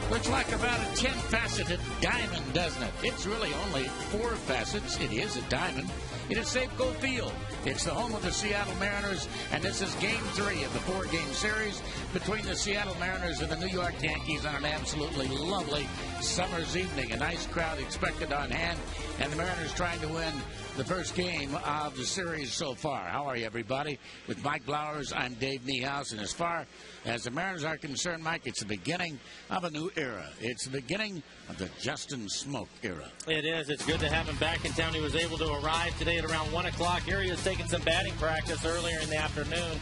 Looks like about a 10-faceted diamond, doesn't it? It's really only 4 facets. It is a diamond. It is Safeco Field. It's the home of the Seattle Mariners, and this is Game 3 of the 4-game series between the Seattle Mariners and the New York Yankees on an absolutely lovely summer's evening. A nice crowd expected on hand, and the Mariners trying to win the first game of the series so far. How are you, everybody? With Mike Blowers, I'm Dave Niehaus, and as far as the Mariners are concerned, Mike, it's the beginning of a new era. It's the beginning of the Justin Smoke era. It is. It's good to have him back in town. He was able to arrive today at around 1 o'clock. Here he is taking some batting practice earlier in the afternoon.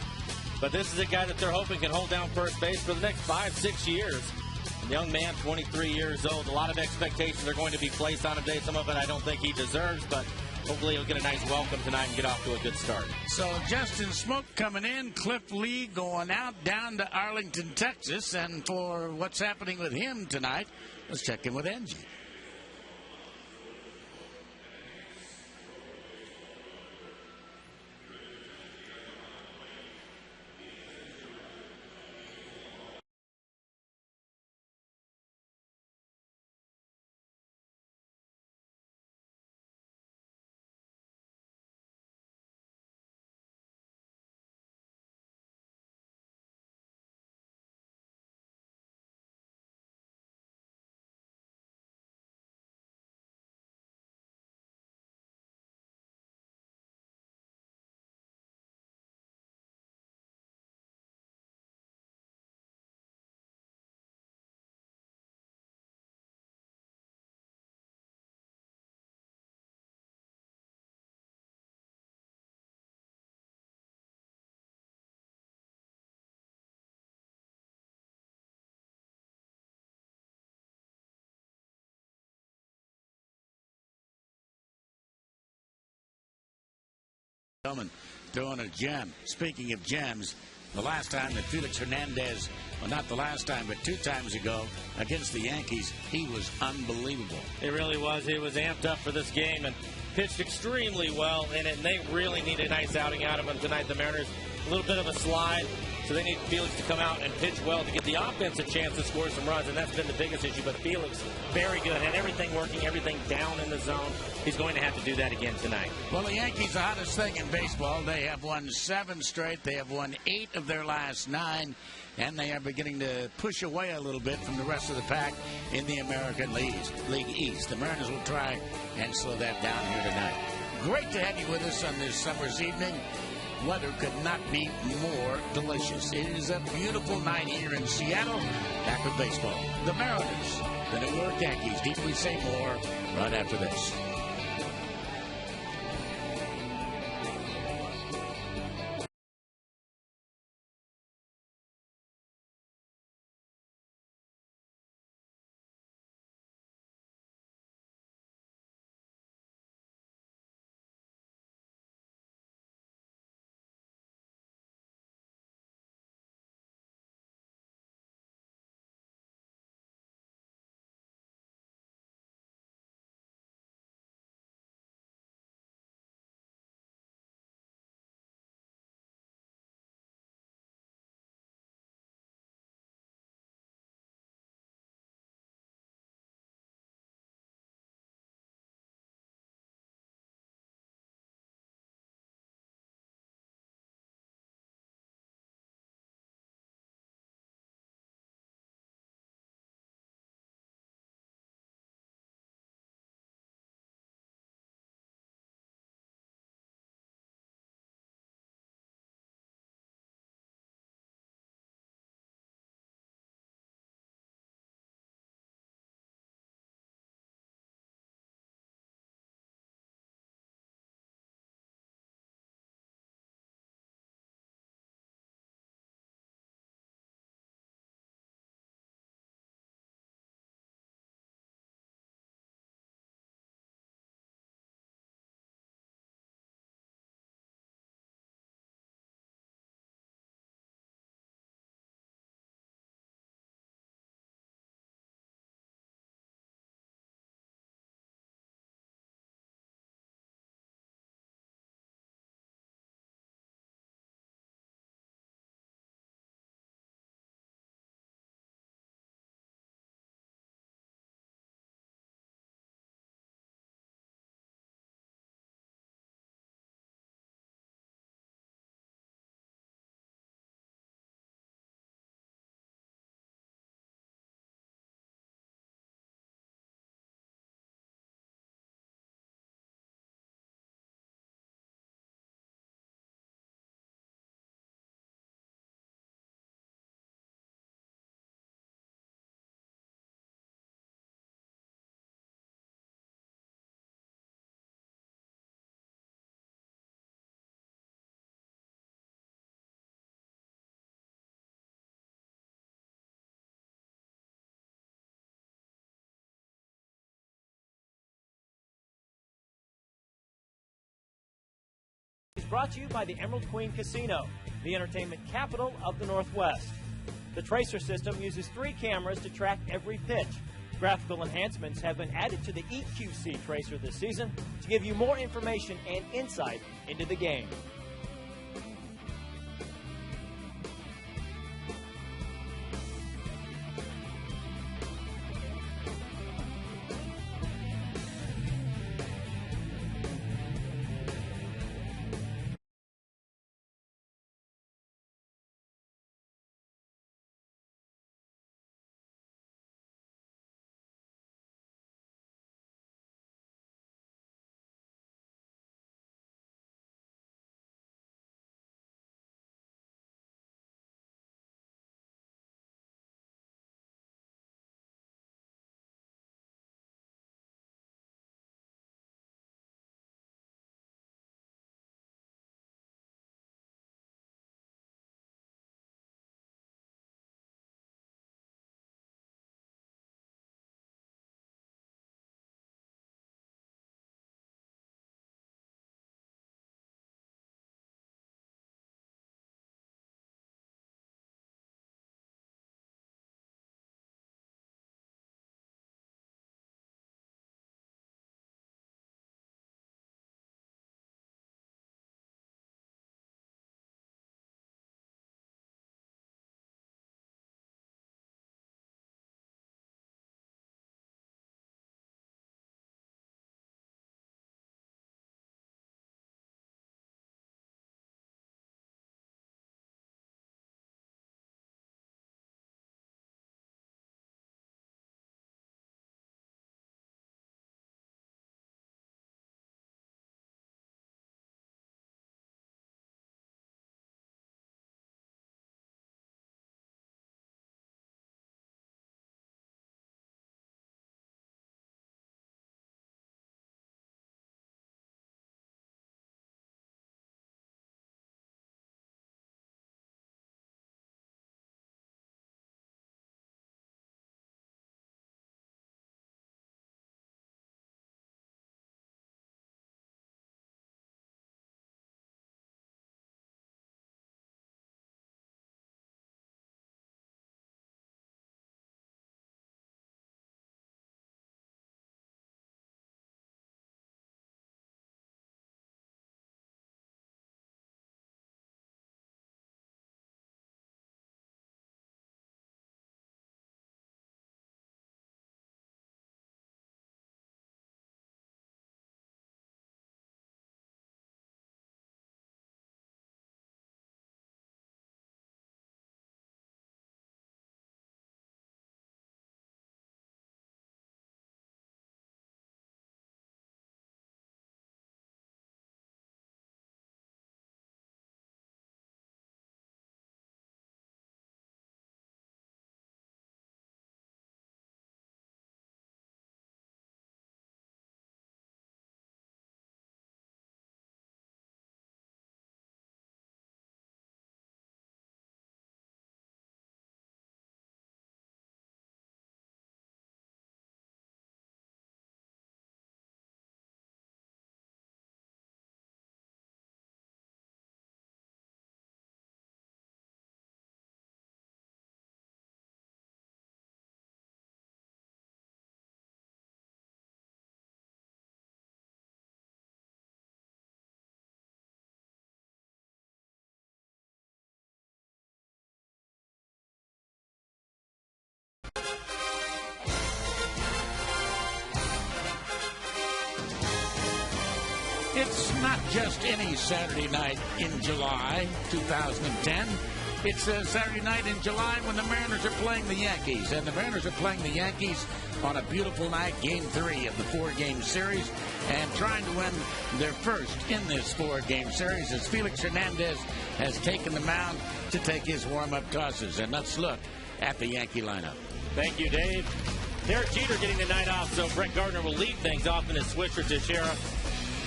But this is a guy that they're hoping can hold down first base for the next 5-6 years. Young man, 23 years old. A lot of expectations are going to be placed on him today. Some of it I don't think he deserves, but hopefully he'll get a nice welcome tonight and get off to a good start. So Justin Smoke coming in, Cliff Lee going out down to Arlington, Texas. And for what's happening with him tonight, let's check in with Angie. Throwing a gem. Speaking of gems, the last time that Felix Hernandez, well, not the last time, but 2 times ago against the Yankees, he was unbelievable. It really was. He was amped up for this game and pitched extremely well in it, and they really need a nice outing out of him tonight. The Mariners, a little bit of a slide, so they need Felix to come out and pitch well to get the offense a chance to score some runs, and that's been the biggest issue. But Felix, very good, had everything working, everything down in the zone. He's going to have to do that again tonight. Well, the Yankees, the hottest thing in baseball. They have won 7 straight. They have won 8 of their last 9, and they are beginning to push away a little bit from the rest of the pack in the American League East. The Mariners will try and slow that down here tonight. Great to have you with us on this summer's evening. Weather could not be more delicious. It is a beautiful night here in Seattle. Back with baseball. The Mariners, the New York Yankees. Did we say more right after this? brought to you by the Emerald Queen Casino, the entertainment capital of the Northwest. The Tracer system uses 3 cameras to track every pitch. Graphical enhancements have been added to the EQC Tracer this season to give you more information and insight into the game. It's not just any Saturday night in July 2010. It's a Saturday night in July when the Mariners are playing the Yankees. And the Mariners are playing the Yankees on a beautiful night, Game 3 of the 4-game series, and trying to win their first in this 4-game series as Felix Hernandez has taken the mound to take his warm-up tosses. And let's look at the Yankee lineup. Thank you, Dave. Derek Jeter getting the night off, so Brett Gardner will lead things off in his Swisher Teixeira.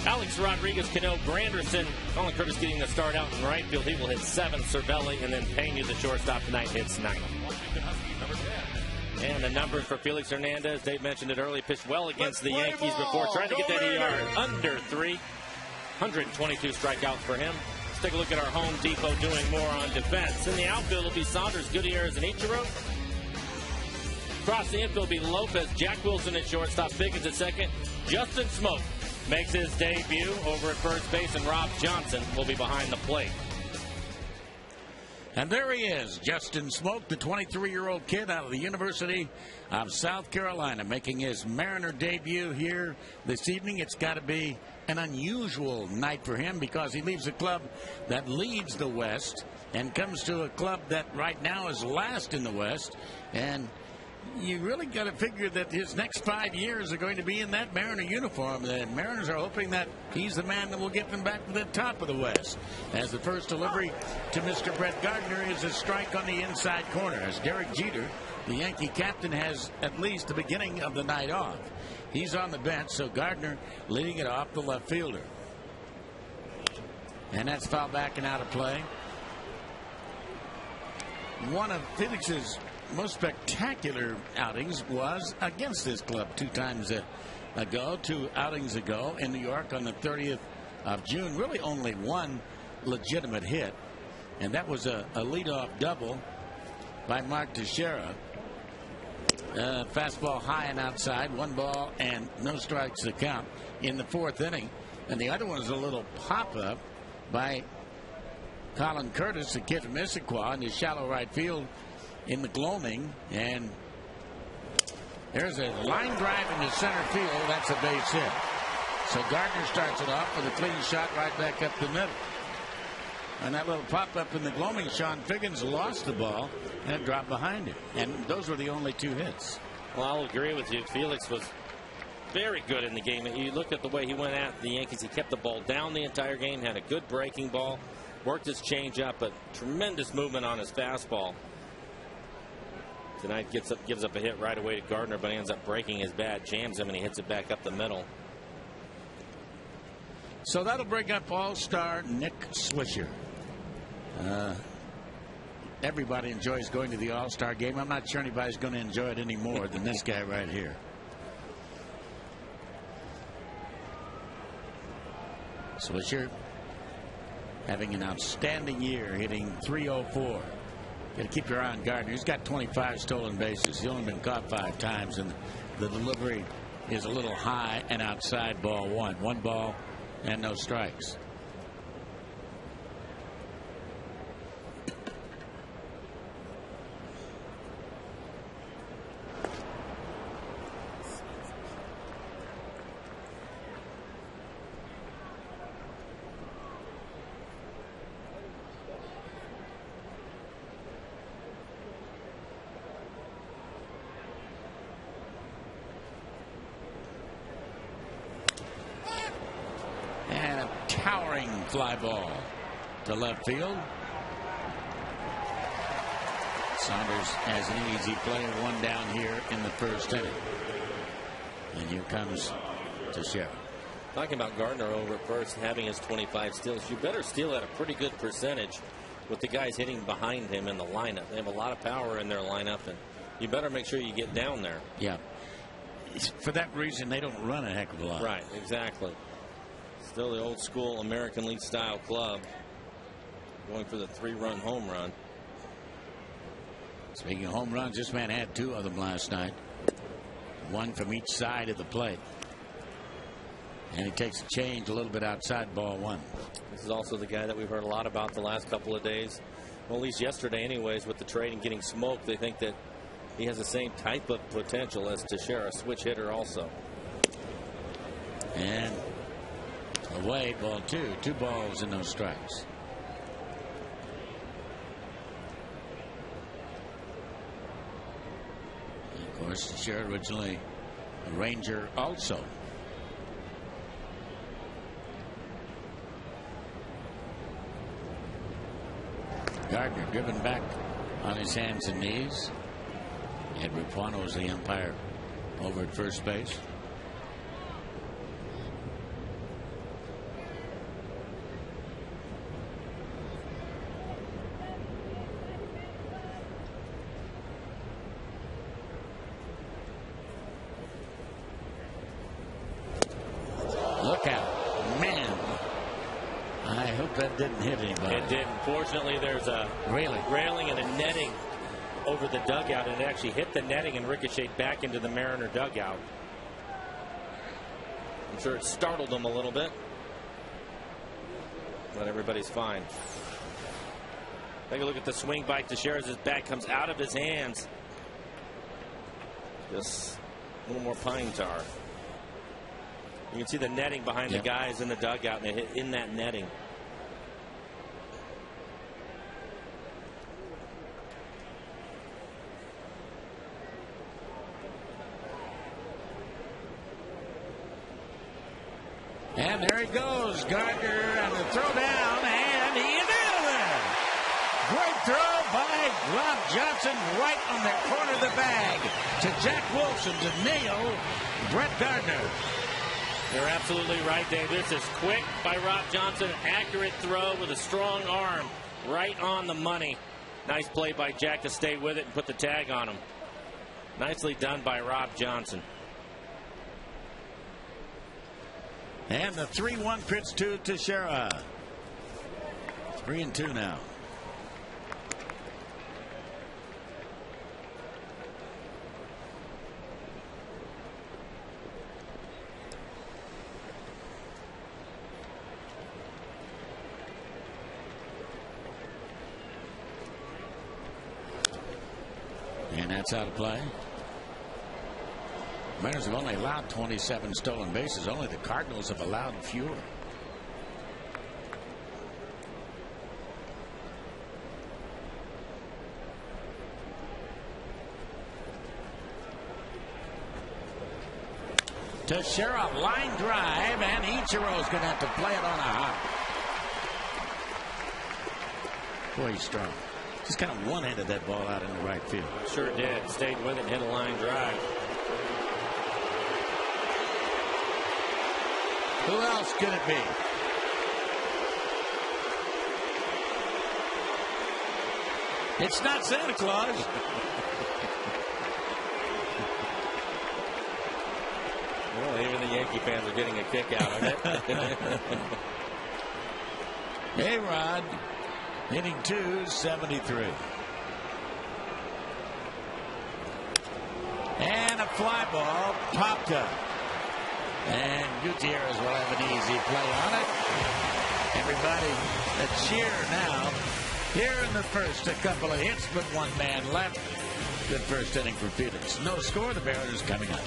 Alex Rodriguez, Cano, Granderson. Colin Curtis getting the start out in right field. He will hit 7. Cervelli, and then Pena, the shortstop tonight, hits 9. And the numbers for Felix Hernandez. Dave mentioned it early. Pitched well against the Yankees before, trying to get that ER under 3. 122 strikeouts for him. Let's take a look at our Home Depot doing more on defense. In the outfield will be Saunders, Gutierrez, and Ichiro. Across the infield will be Lopez, Jack Wilson at shortstop, Pickens at second. Justin Smoke makes his debut over at first base, and Rob Johnson will be behind the plate. And there he is, Justin Smoke, the 23-year-old kid out of the University of South Carolina, making his Mariner debut here this evening. It's got to be an unusual night for him because he leaves a club that leads the West and comes to a club that right now is last in the West. And you really got to figure that his next 5 years are going to be in that Mariner uniform. The Mariners are hoping that he's the man that will get them back to the top of the West. As the first delivery to Mr. Brett Gardner is a strike on the inside corner. As Derek Jeter, the Yankee captain, has at least the beginning of the night off. He's on the bench, so Gardner leading it off the left fielder. And that's foul back and out of play. One of Felix's most spectacular outings was against this club two outings ago in New York on the 30th of June. Really only one legitimate hit, and that was a leadoff double by Mark Teixeira. Fastball high and outside, 1 ball and no strikes to count in the 4th inning. And the other one was a little pop-up by Colin Curtis, the kid from Issaquah, in the shallow right field in the gloaming, and there's a line drive into center field. That's a base hit. So Gardner starts it off with a clean shot right back up the middle. And that little pop-up in the gloaming, Sean Figgins lost the ball and it dropped behind him. And those were the only 2 hits. Well, I'll agree with you. Felix was very good in the game. You look at the way he went at the Yankees. He kept the ball down the entire game, had a good breaking ball, worked his changeup, but tremendous movement on his fastball. Tonight gives up a hit right away to Gardner, but ends up breaking his bat, jams him, and he hits it back up the middle. So that'll bring up All-Star Nick Swisher. Everybody enjoys going to the All-Star game. I'm not sure anybody's going to enjoy it any more than this guy right here. Swisher having an outstanding year, hitting .304. Got to keep your eye on Gardner. He's got 25 stolen bases. He's only been caught 5 times, and the delivery is a little high and outside, ball 1. 1 ball and no strikes. Towering fly ball to left field. Saunders has an easy play, 1 down here in the 1st inning. And here comes Teixeira. Talking about Gardner over at first, having his 25 steals. You better steal at a pretty good percentage with the guys hitting behind him in the lineup. They have a lot of power in their lineup, and you better make sure you get down there. Yeah. For that reason, they don't run a heck of a lot. Right, exactly. Still the old school American League style club, going for the 3-run home run. Speaking of home runs, this man had 2 of them last night. 1 from each side of the plate. And he takes a change a little bit outside, ball 1. This is also the guy that we've heard a lot about the last couple of days. Well, at least yesterday anyways, with the trade and getting smoked. They think that he has the same type of potential as Teixeira, a switch hitter also. And away, ball 2. 2 balls and no strikes. And of course, Teixeira originally a Ranger also. Gardner driven back on his hands and knees. Edward Puano is the umpire over at first base. Look out. Man, that didn't hit anybody. It didn't. Fortunately, there's a railing and a netting over the dugout, and it actually hit the netting and ricocheted back into the Mariner dugout. I'm sure it startled them a little bit, but everybody's fine. Take a look at the swing by Teixeira as his bat comes out of his hands. Just a little more pine tar. You can see the netting behind the guys in the dugout, and they hit in that netting. And there he goes, Gardner, and the throw down, and he is out of there. Great throw by Rob Johnson right on the corner of the bag to Jack Wilson to nail Brett Gardner. You're absolutely right, Dave. This is quick by Rob Johnson. Accurate throw with a strong arm right on the money. Nice play by Jack to stay with it and put the tag on him. Nicely done by Rob Johnson. And the 3-1 pitch to Teixeira. 3-2 now. And that's out of play. Mariners have only allowed 27 stolen bases. Only the Cardinals have allowed fewer. Teixeira line drive, and Ichiro's going to have to play it on a hop. Boy, he's strong. Just kind of one-handed that ball out in the right field. Sure did. Stayed with it, hit a line drive. Who else could it be? It's not Santa Claus. Well, even the Yankee fans are getting a kick out of it. A-Rod hitting .273. And a fly ball popped up. And Gutierrez will have an easy play on it. Everybody a cheer now. Here in the first, a couple of hits, but one man left. Good first inning for Felix. No score. The Mariners coming up.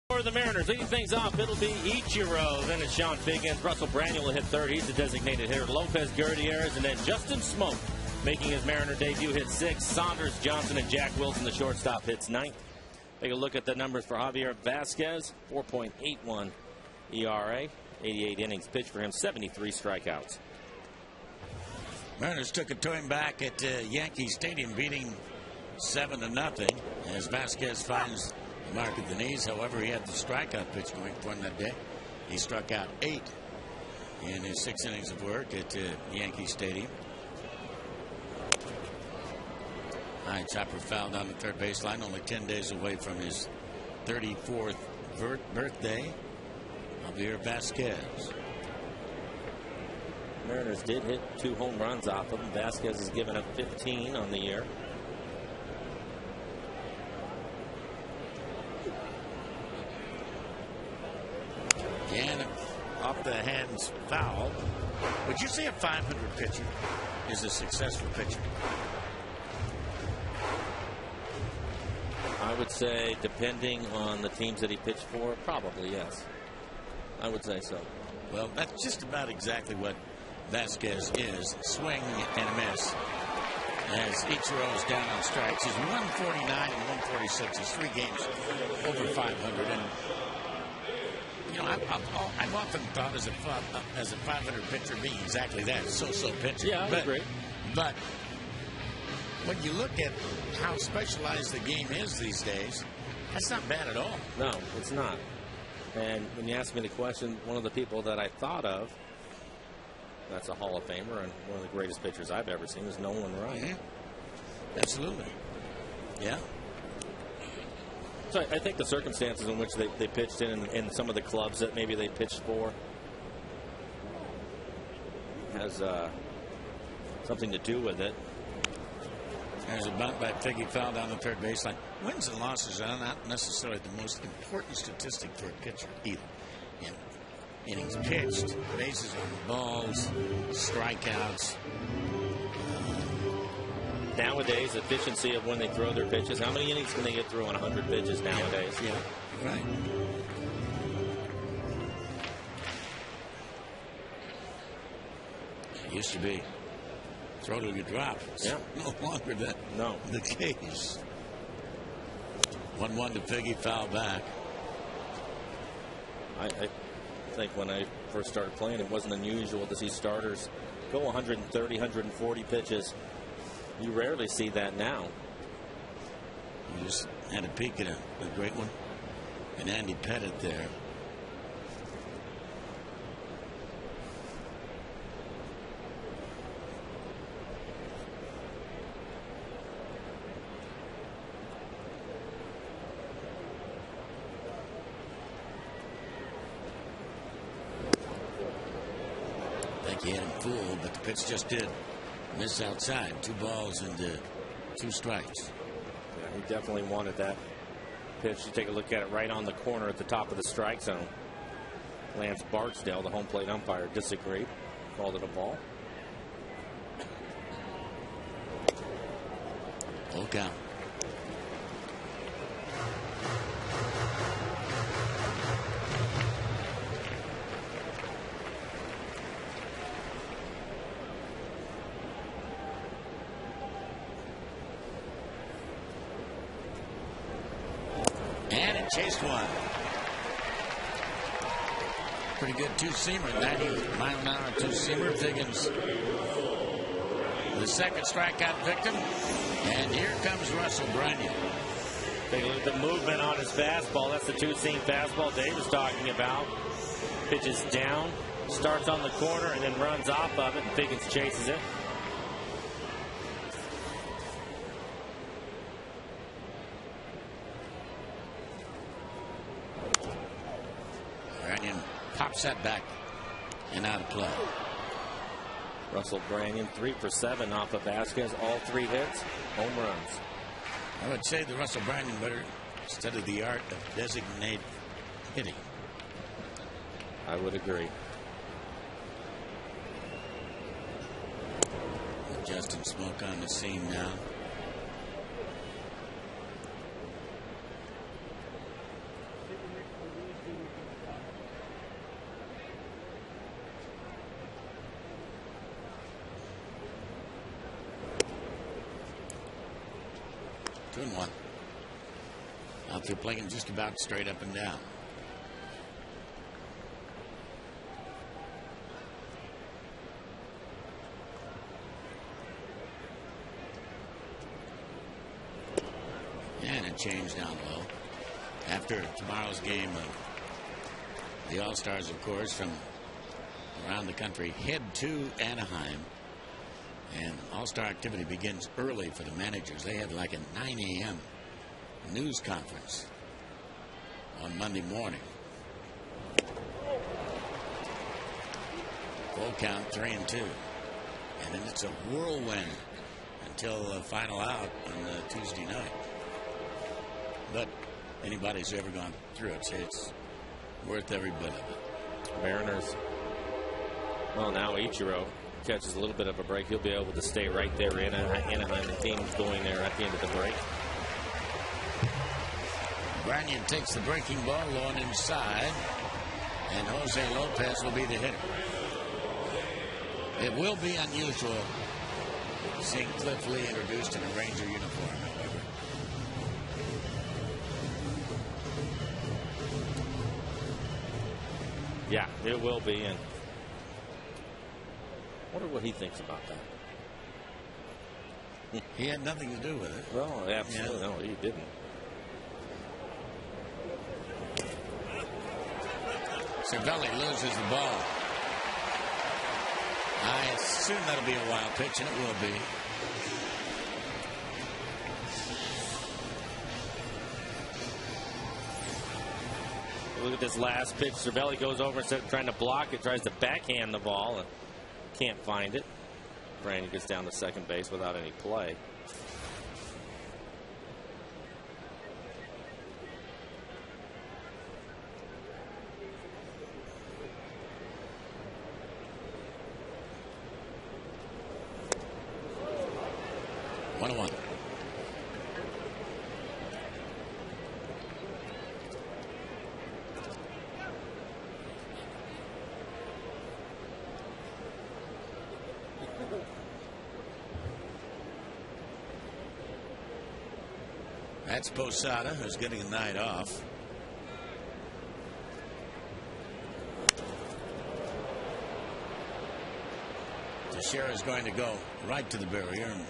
For the Mariners, leading things off, it'll be Ichiro. Then it's Sean Figgins. Russell Braniel will hit third. He's the designated hitter. Lopez, Gutierrez, and then Justin Smoke making his Mariner debut hits sixth. Saunders, Johnson, and Jack Wilson, the shortstop, hits ninth. Take a look at the numbers for Javier Vasquez. 4.81 ERA. 88 innings pitched for him. 73 strikeouts. Mariners took a turn back at Yankee Stadium, beating 7-0 as Vasquez finds the mark of the knees. However, he had the strikeout pitch going for him that day. He struck out 8 in his 6 innings of work at Yankee Stadium. High chopper fouled on the third baseline, only 10 days away from his 34th birthday. Javier Vasquez. Mariners did hit 2 home runs off of him. Vasquez has given up 15 on the year. And off the hands foul. Would you say a 500 pitcher is a successful pitcher? I would say, depending on the teams that he pitched for, probably yes. I would say so. Well, that's just about exactly what Vasquez is. Swing and a miss as Ichiro's down on strikes. He's 149 and 146. He's 3 games over 500. And you know, I've often thought as a 500 pitcher being exactly that, so-so pitcher. Yeah, I agree. But when you look at how specialized the game is these days, that's not bad at all. No, it's not. And when you ask me the question, one of the people that I thought of, that's a Hall of Famer and one of the greatest pitchers I've ever seen, is Nolan Ryan. Mm-hmm. Absolutely. Yeah. So I think the circumstances in which they pitched in some of the clubs that maybe they pitched for has something to do with it. There's a bunt by Figgy, foul down the third baseline. Wins and losses are not necessarily the most important statistic for a pitcher either. Innings pitched, bases on the balls, strikeouts. Nowadays, efficiency of when they throw their pitches. How many innings can they get through on 100 pitches nowadays? Yeah, right. It used to be throw till you drop. It's no longer the case. 1-1 to Figgy, foul back. I think when I first started playing, it wasn't unusual to see starters go 130, 140 pitches. You rarely see that now. You just had a peek at a great one. And Andy Pettit there. He had him fooled, but the pitch just did miss outside. 2 balls and 2 strikes. Yeah, he definitely wanted that pitch. You take a look at it right on the corner at the top of the strike zone. Lance Barksdale, the home plate umpire, disagreed. Called it a ball. Full count. Chased one. Pretty good two-seamer. 90-mile-an-hour two-seamer. Figgins, the second strikeout victim. And here comes Russell Brunion. Take a look at the movement on his fastball. That's the two-seam fastball Dave was talking about. Pitches down, starts on the corner, and then runs off of it, and Figgins chases it. Pops that back and out of play. Russell Brunion 3 for 7 off of Vasquez. All 3 hits, home runs. I would say the Russell Brunion better study the art of designated hitting. I would agree. Justin Smoke on the scene now. Outfield playing just about straight up and down. And a change down low. After tomorrow's game, the All-Stars, of course, from around the country head to Anaheim. And All-Star activity begins early for the managers. They have like a 9 a.m. news conference on Monday morning. Full count, 3-2. And then it's a whirlwind until the final out on Tuesday night. But anybody who's ever gone through it says it's worth every bit of it. Mariners. Well, now Ichiro catches a little bit of a break. He'll be able to stay right there in Anaheim. The team's going there at the end of the break. Branyan takes the breaking ball low and inside, and Jose Lopez will be the hitter. It will be unusual seeing Cliff Lee introduced in a Ranger uniform, however. Yeah, it will be, and I wonder what he thinks about that. He had nothing to do with it. Well, absolutely. Yeah. No, he didn't. Cervelli loses the ball. I assume that'll be a wild pitch, and it will be. Look at this last pitch. Cervelli goes over instead of trying to block it, tries to backhand the ball and can't find it. Brandon gets down to second base without any play. One. That's Posada, who's getting a night off. Teixeira is going to go right to the barrier and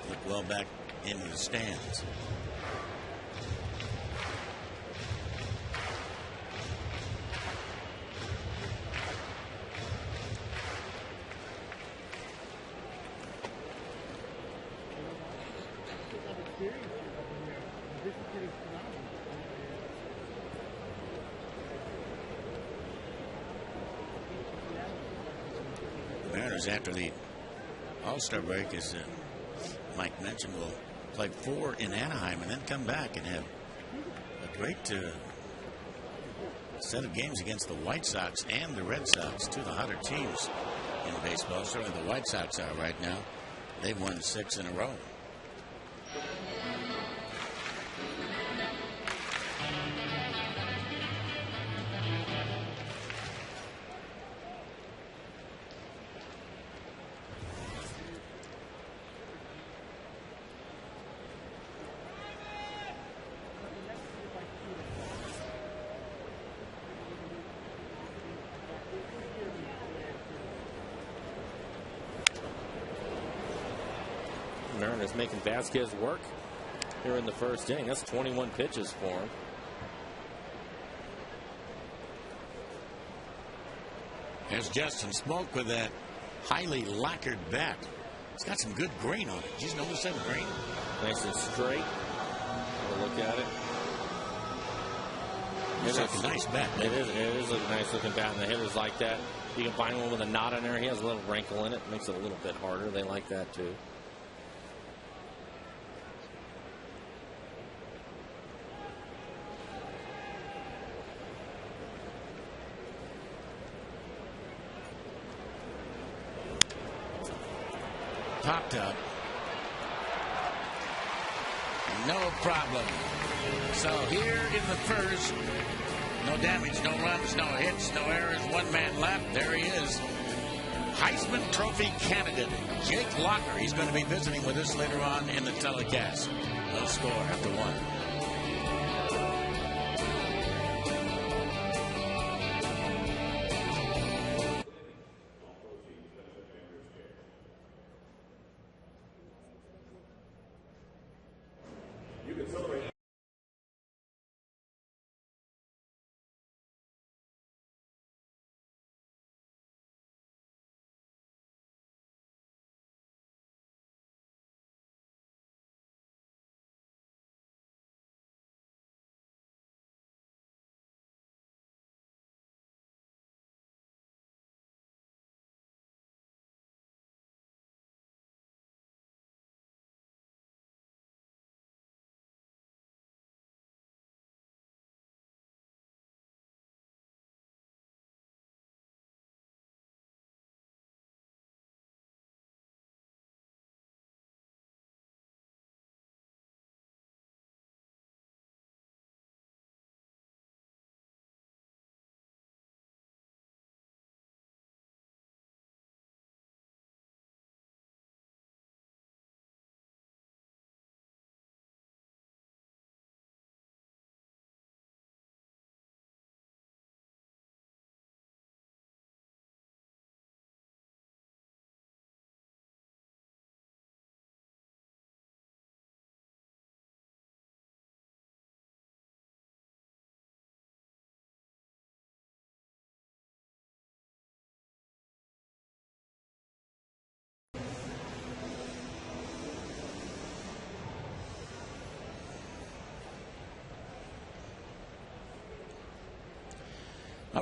look well back into the stands. Mariners, after the All-Star break, as Mike mentioned, will play 4 in Anaheim and then come back and have a great set of games against the White Sox and the Red Sox, two of the hotter teams in baseball. Certainly the White Sox are right now. They've won 6 in a row. Mariners making Vasquez work here in the first inning. That's 21 pitches for him. There's Justin Smoak with that highly lacquered bat. It's got some good grain on it. Did you notice that grain? Nice and straight. Have a look at it. It's like a nice bat. It is a nice looking bat, and the hitters like that. You can find one with a knot in there. He has a little wrinkle in it. Makes it a little bit harder. They like that too. Popped up. No problem. So here in the first, no damage, no runs, no hits, no errors, one man left. There he is. Heisman Trophy candidate Jake Locker. He's going to be visiting with us later on in the telecast. No score after 1.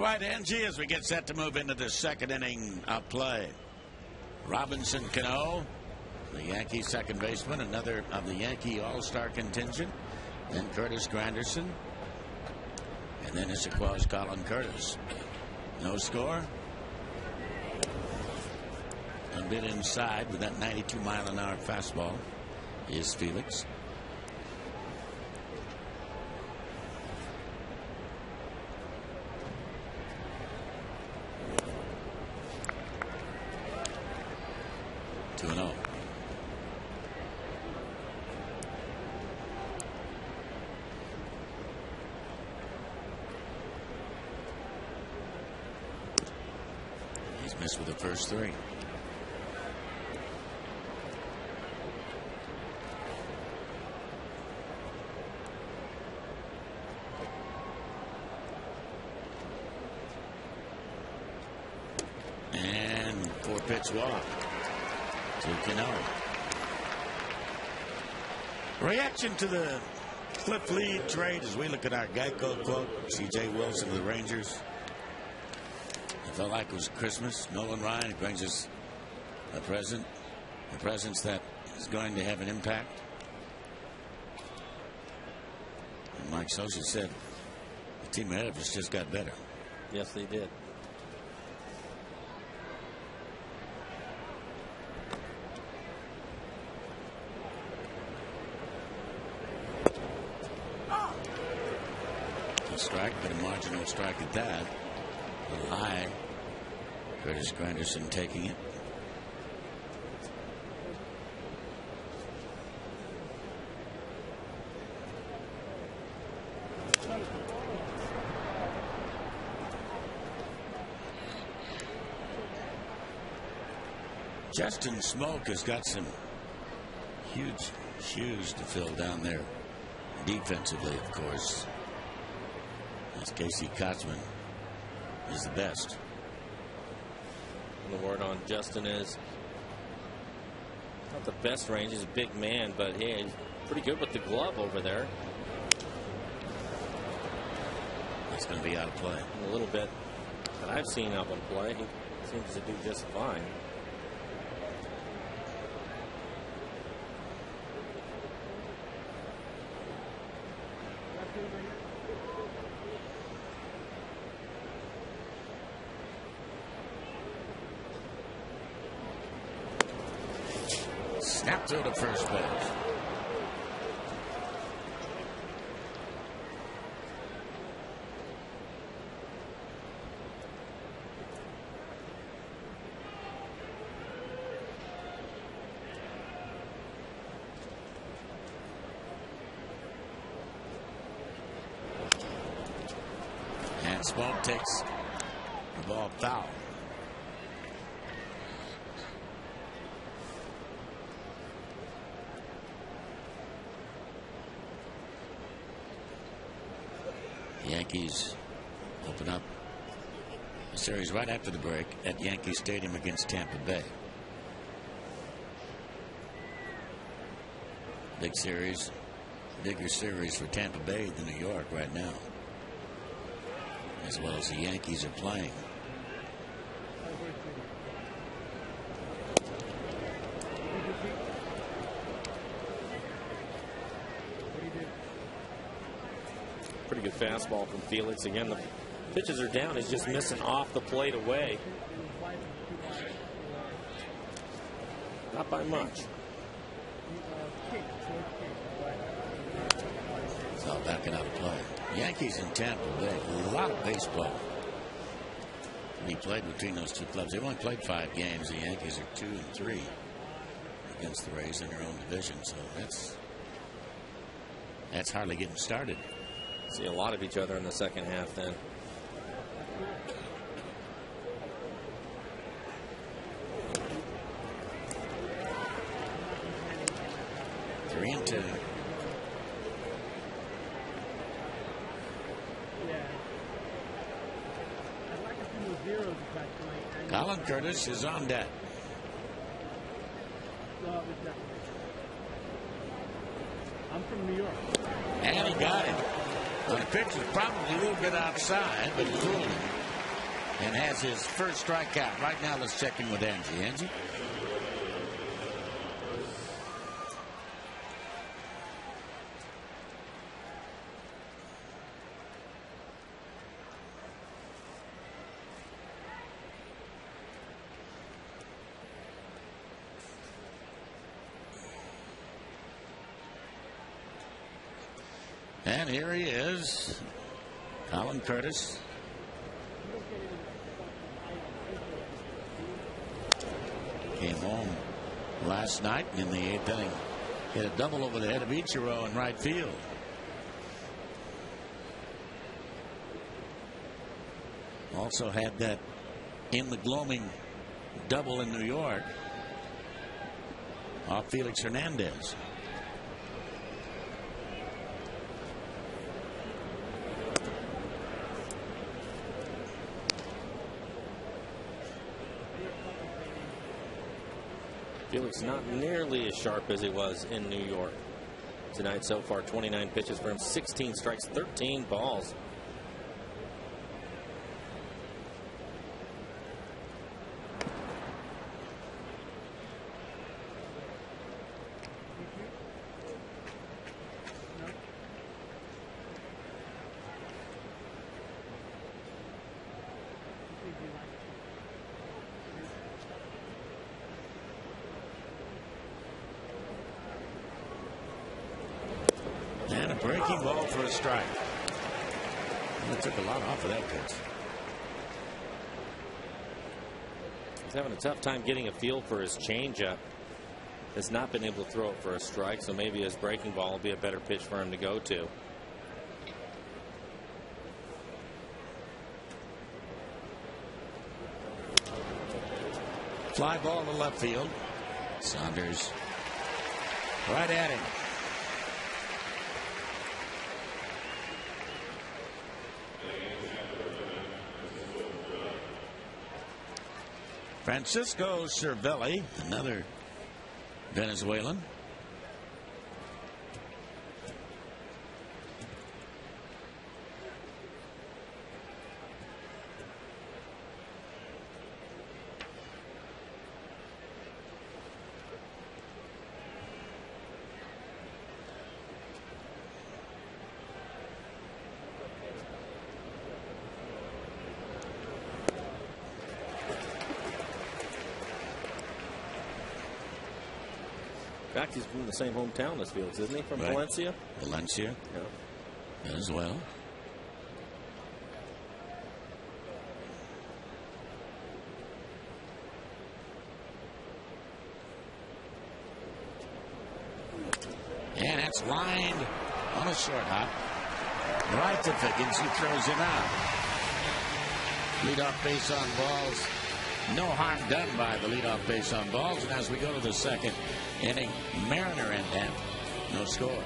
All right, Angie, as we get set to move into the second inning of play. Robinson Cano, the Yankee second baseman, another of the Yankee All-Star contingent. Then Curtis Granderson. And then Issaquah's Colin Curtis. No score. A bit inside with that 92-mile-an-hour fastball is Felix. Missed with the first three. And 4-pitch walk to Cano. Reaction to the Cliff Lee trade as we look at our Geico quote. C.J. Wilson of the Rangers. It felt like it was Christmas. Nolan Ryan brings us a present, a presence that is going to have an impact. And Mike Scioscia said the team ahead of us just got better. Yes, they did. A strike, but a marginal strike at that. A little high. Curtis Granderson taking it. Justin Smoke has got some huge shoes to fill down there defensively, of course. As Casey Kotzman is the best. The word on Justin is not the best range. He's a big man, but hey, he's pretty good with the glove over there. That's going to be out of play. A little bit that I've seen of him play. He seems to do just fine. Snap through to first base. And Smoke takes the ball foul. Yankees open up a series right after the break at Yankee Stadium against Tampa Bay. Big series, bigger series for Tampa Bay than New York right now, as well as the Yankees are playing. Pretty good fastball from Felix. Again, the pitches are down. He's just missing off the plate away. Not by much. It's all backing out of play. Yankees in Tampa Bay. A lot of baseball. He played between those two clubs. They've only played 5 games. The Yankees are 2-3 against the Rays in their own division. So that's hardly getting started. See a lot of each other in the second half then. Three and two. Colin Curtis is on deck. I'm from New York. And he got it. The pitch was probably a little bit outside, but he fooled him. and has his first strikeout. Right now, let's check in with Angie. Angie? And here he is, Colin Curtis. Came home last night in the 8th inning. Hit a double over the head of Ichiro in right field. Also had that in the gloaming double in New York off Felix Hernandez. Felix not nearly as sharp as he was in New York tonight so far. 29 pitches for him, 16 strikes, 13 balls. And a breaking ball for a strike. It took a lot off of that pitch. He's having a tough time getting a feel for his changeup. Has not been able to throw it for a strike, so maybe his breaking ball will be a better pitch for him to go to. Fly ball to left field. Saunders right at him. Francisco Cervelli, another Venezuelan. In fact, he's from the same hometown as Felix, isn't he? From Right. Valencia? Valencia Yeah. as well. And that's lined on a short hop. Right to Figgins, who throws him out. Leadoff base on balls. No harm done by the leadoff base on balls. And as we go to the second inning, Mariner and Dent, no score.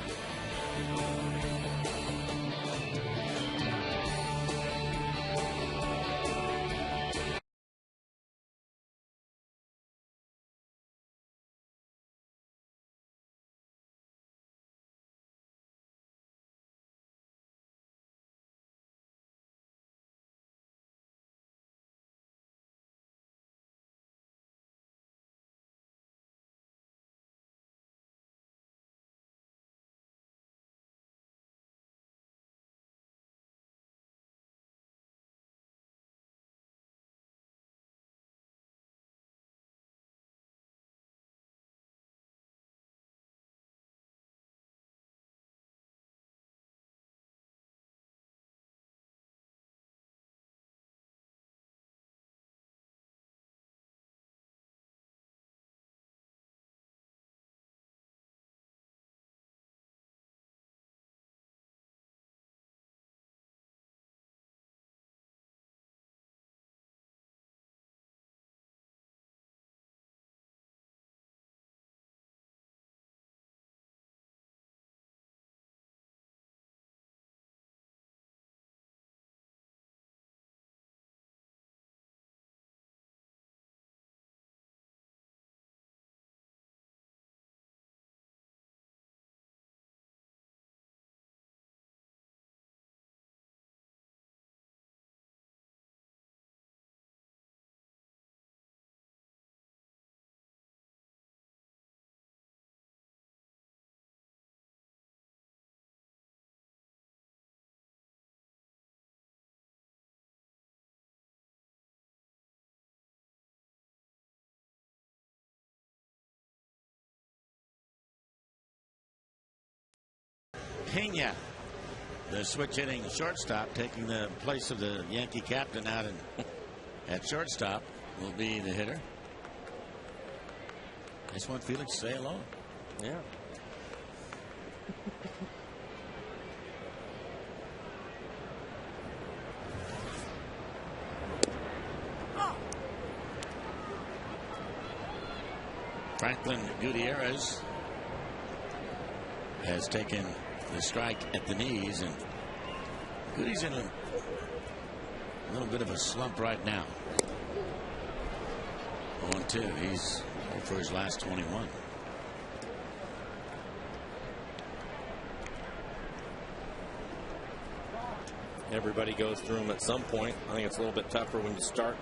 Pena, the switch hitting shortstop, taking the place of the Yankee captain out at shortstop, will be the hitter. I just want Felix to say hello. Yeah. Franklin Gutierrez has taken the strike at the knees, and Goody's in a little bit of a slump right now. 1-2. He's for his last 21. Everybody goes through them at some point. I think it's a little bit tougher when you start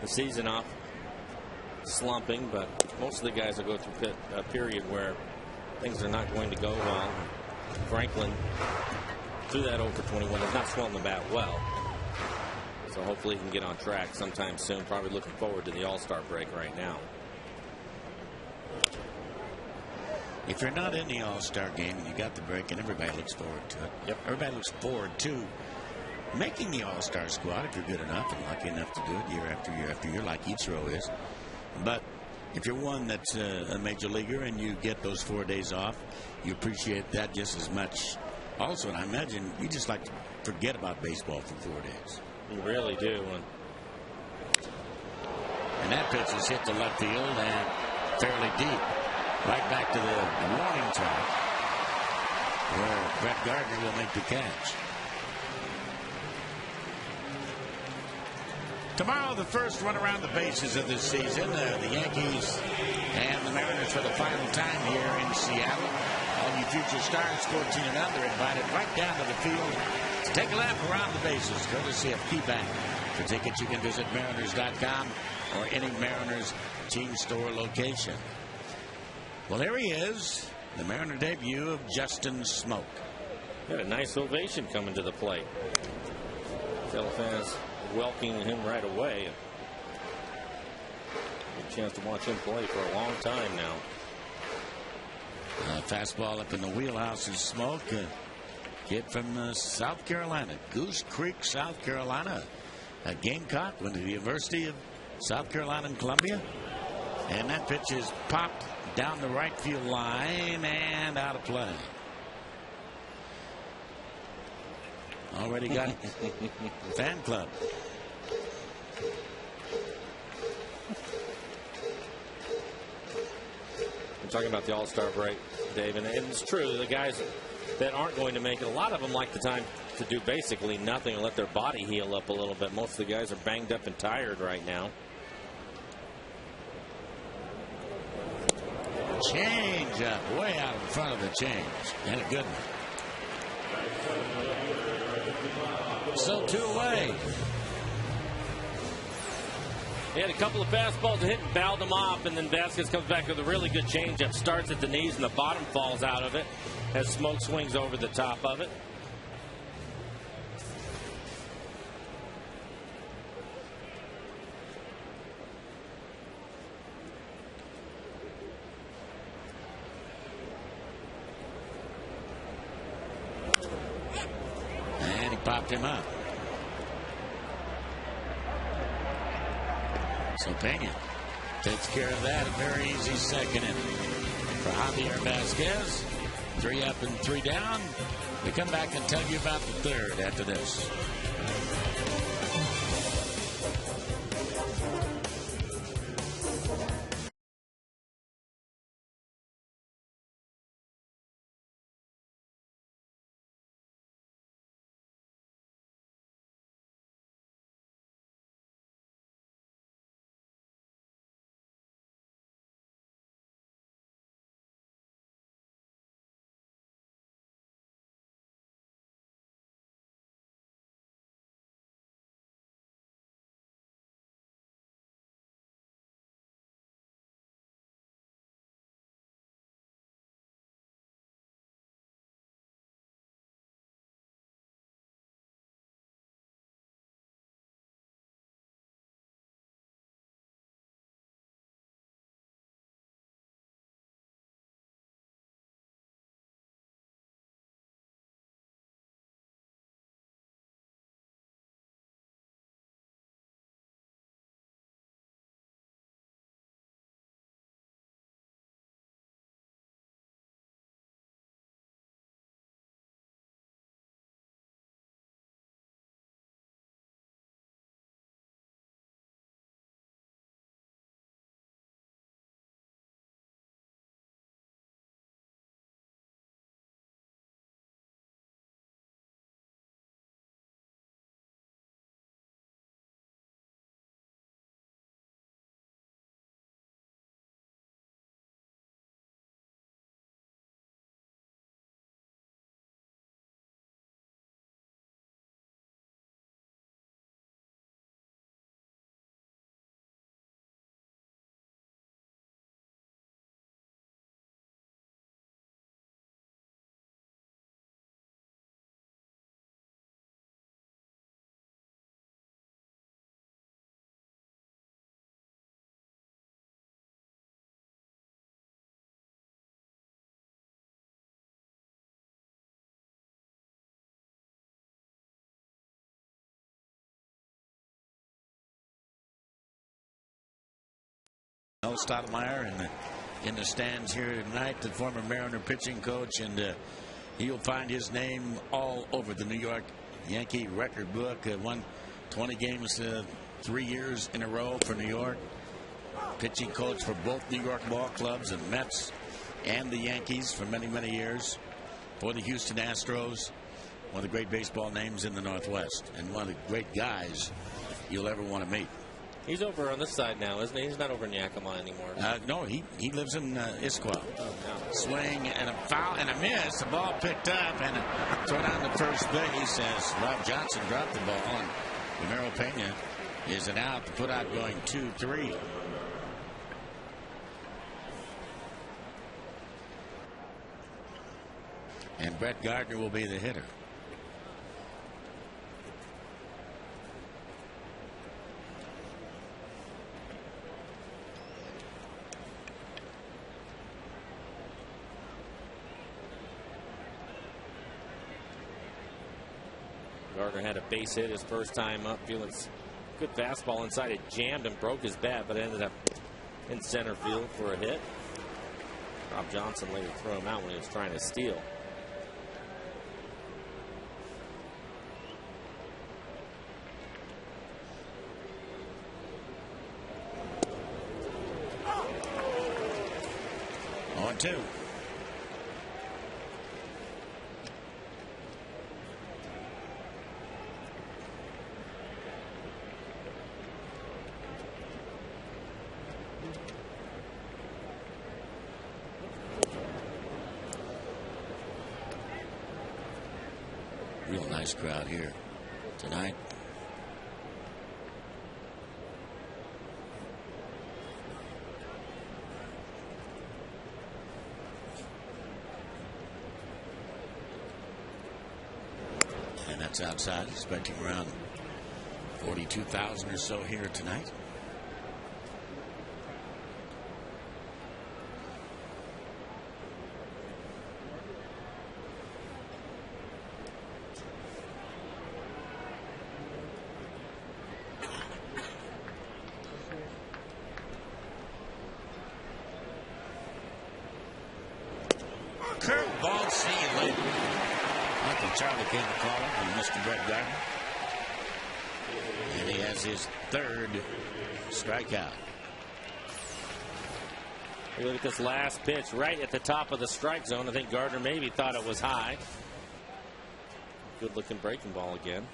the season off slumping, but most of the guys will go through a period where things are not going to go well. Franklin, through that over 21, is not swelling the bat well. So hopefully he can get on track sometime soon. Probably looking forward to the All-Star break right now. If you're not in the All-Star game and you got the break, and everybody looks forward to it. Yep. Everybody looks forward to making the All-Star squad if you're good enough and lucky enough to do it year after year after year, like Ichiro is. But if you're one that's a major leaguer and you get those 4 days off, you appreciate that just as much. Also, and I imagine you just like to forget about baseball for 4 days. You really do. And that pitch is hit to left field and fairly deep. Right back to the warning track where Brett Gardner will make the catch. Tomorrow, the first run around the bases of this season. The Yankees and the Mariners for the final time here in Seattle. All you future stars, 14 and under, invited right down to the field to take a lap around the bases, courtesy of KeyBank. For tickets, you can visit Mariners.com or any Mariners team store location. Well, there he is, the Mariner debut of Justin Smoak. Got a nice ovation coming to the plate. Fellow fans welcoming him right away. Good chance to watch him play for a long time now. Fastball up in the wheelhouse is Smoak, a kid from South Carolina, Goose Creek, South Carolina. A Gamecock, went to the University of South Carolina and Columbia. And that pitch is popped down the right field line and out of play. Already got fan club. I'm talking about the All-Star break, Dave, and it's true. The guys that aren't going to make it, a lot of them like the time to do basically nothing and let their body heal up a little bit. Most of the guys are banged up and tired right now. Change up way out in front of the change, and a good one. So 2 away. He had a couple of fastballs to hit and fouled them off, and then Vasquez comes back with a really good changeup. Starts at the knees, and the bottom falls out of it as Smoak swings over the top of it. And he popped him up. So Pena takes care of that. A very easy second inning for Javier Vasquez. 3 up and 3 down. We come back and tell you about the third after this. Stottlemyre in the stands here tonight, the former Mariner pitching coach, and he'll find his name all over the New York Yankee record book. Won 20 games 3 years in a row for New York. Pitching coach for both New York ball clubs, the Mets and the Yankees for many, many years. For the Houston Astros, one of the great baseball names in the Northwest, and one of the great guys you'll ever want to meet. He's over on this side now, isn't he? He's not over in Yakima anymore. No, he lives in Issaquah. Oh, no. Swing and a foul and a miss. The ball picked up and thrown on to first base as Rob Johnson dropped the ball. And Romero Pena is an out. The put out going 2-3. And Brett Gardner will be the hitter. Gardner had a base hit his first time up. Felix, good fastball inside. It jammed and broke his bat, but ended up in center field for a hit. Rob Johnson later threw him out when he was trying to steal. On 2. Real nice crowd here tonight. And that's outside, expecting around 42,000 or so here tonight. Curveball, see you later. Uncle Charlie came to call him, and Mr. Brett Gardner. And he has his 3rd strikeout. You look at this last pitch right at the top of the strike zone. I think Gardner maybe thought it was high. Good looking breaking ball again.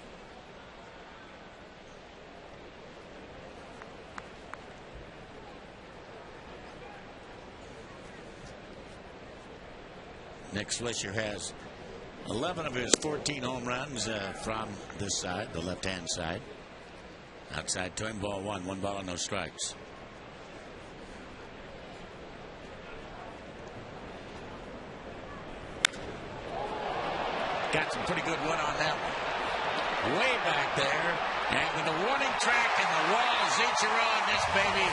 Nick Swisher has 11 of his 14 home runs from this side, the left-hand side. Outside to him, ball 1, 1 ball and no strikes. Got some pretty good one on that one. Way back there, and with the warning track and the wall, Zichero, this baby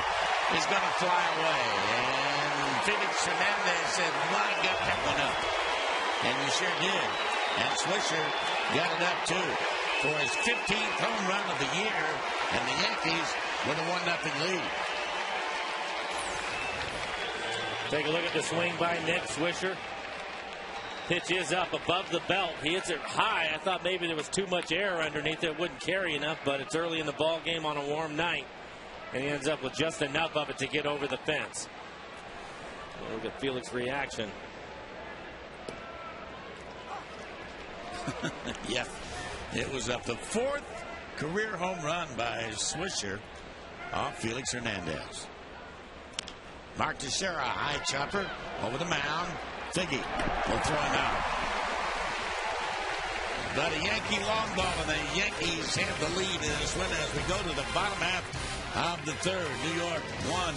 is going to fly away. And Felix Hernandez said, "My God, that one up." And you sure did. And Swisher got it up too for his 15th home run of the year, and the Yankees with a 1-0 lead. Take a look at the swing by Nick Swisher. Pitch is up above the belt. He hits it high. I thought maybe there was too much air underneath it. Wouldn't carry enough, but it's early in the ball game on a warm night. And he ends up with just enough of it to get over the fence. Look at Felix's reaction. Yeah, it was up the 4th career home run by Swisher off Felix Hernandez. Mark Teixeira, high chopper over the mound. Figgy will throw him out. But a Yankee long ball, and the Yankees have the lead in this one as we go to the bottom half of the 3rd. New York 1,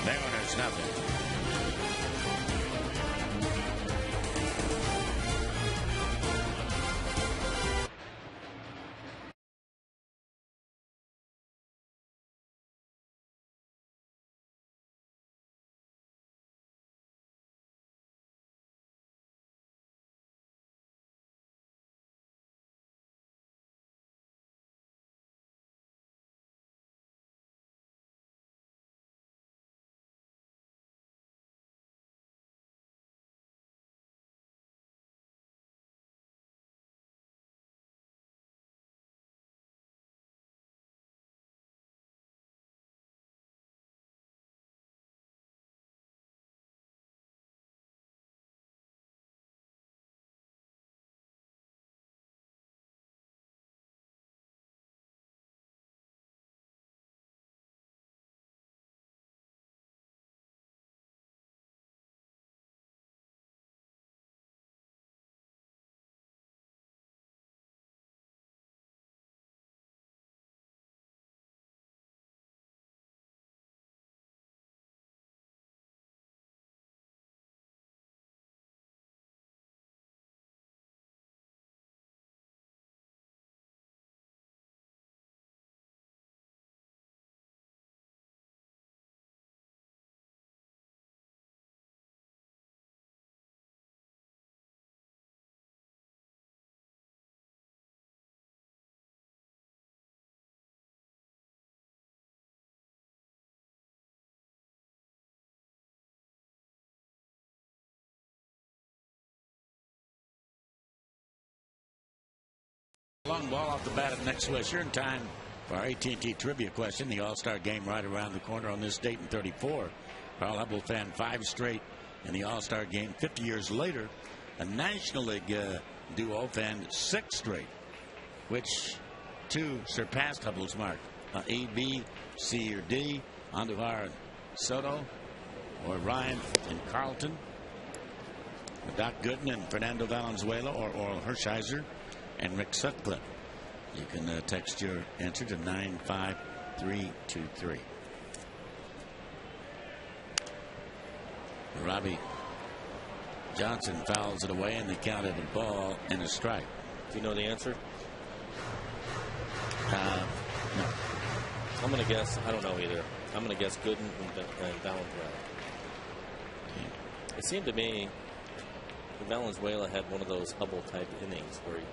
Mariners 0. Long ball off the bat of next Swisher in time for our AT&T trivia question. The All-Star game right around the corner on this date in 34. Carl Hubble fan 5 straight in the All-Star game. 50 years later, a National League duo fan 6 straight, which 2 surpassed Hubble's mark. A, B, C, or D. Andujar and Soto, or Ryan and Carlton. Doc Gooden and Fernando Valenzuela, or Oral Hershiser and Rick Sutcliffe. You can text your answer to 95323. Robbie Johnson fouls it away, and they counted a ball and a strike. Do you know the answer? No. I'm going to guess. I don't know either. I'm going to guess Gooden and Valenzuela. It seemed to me Valenzuela had one of those Hubble-type innings where he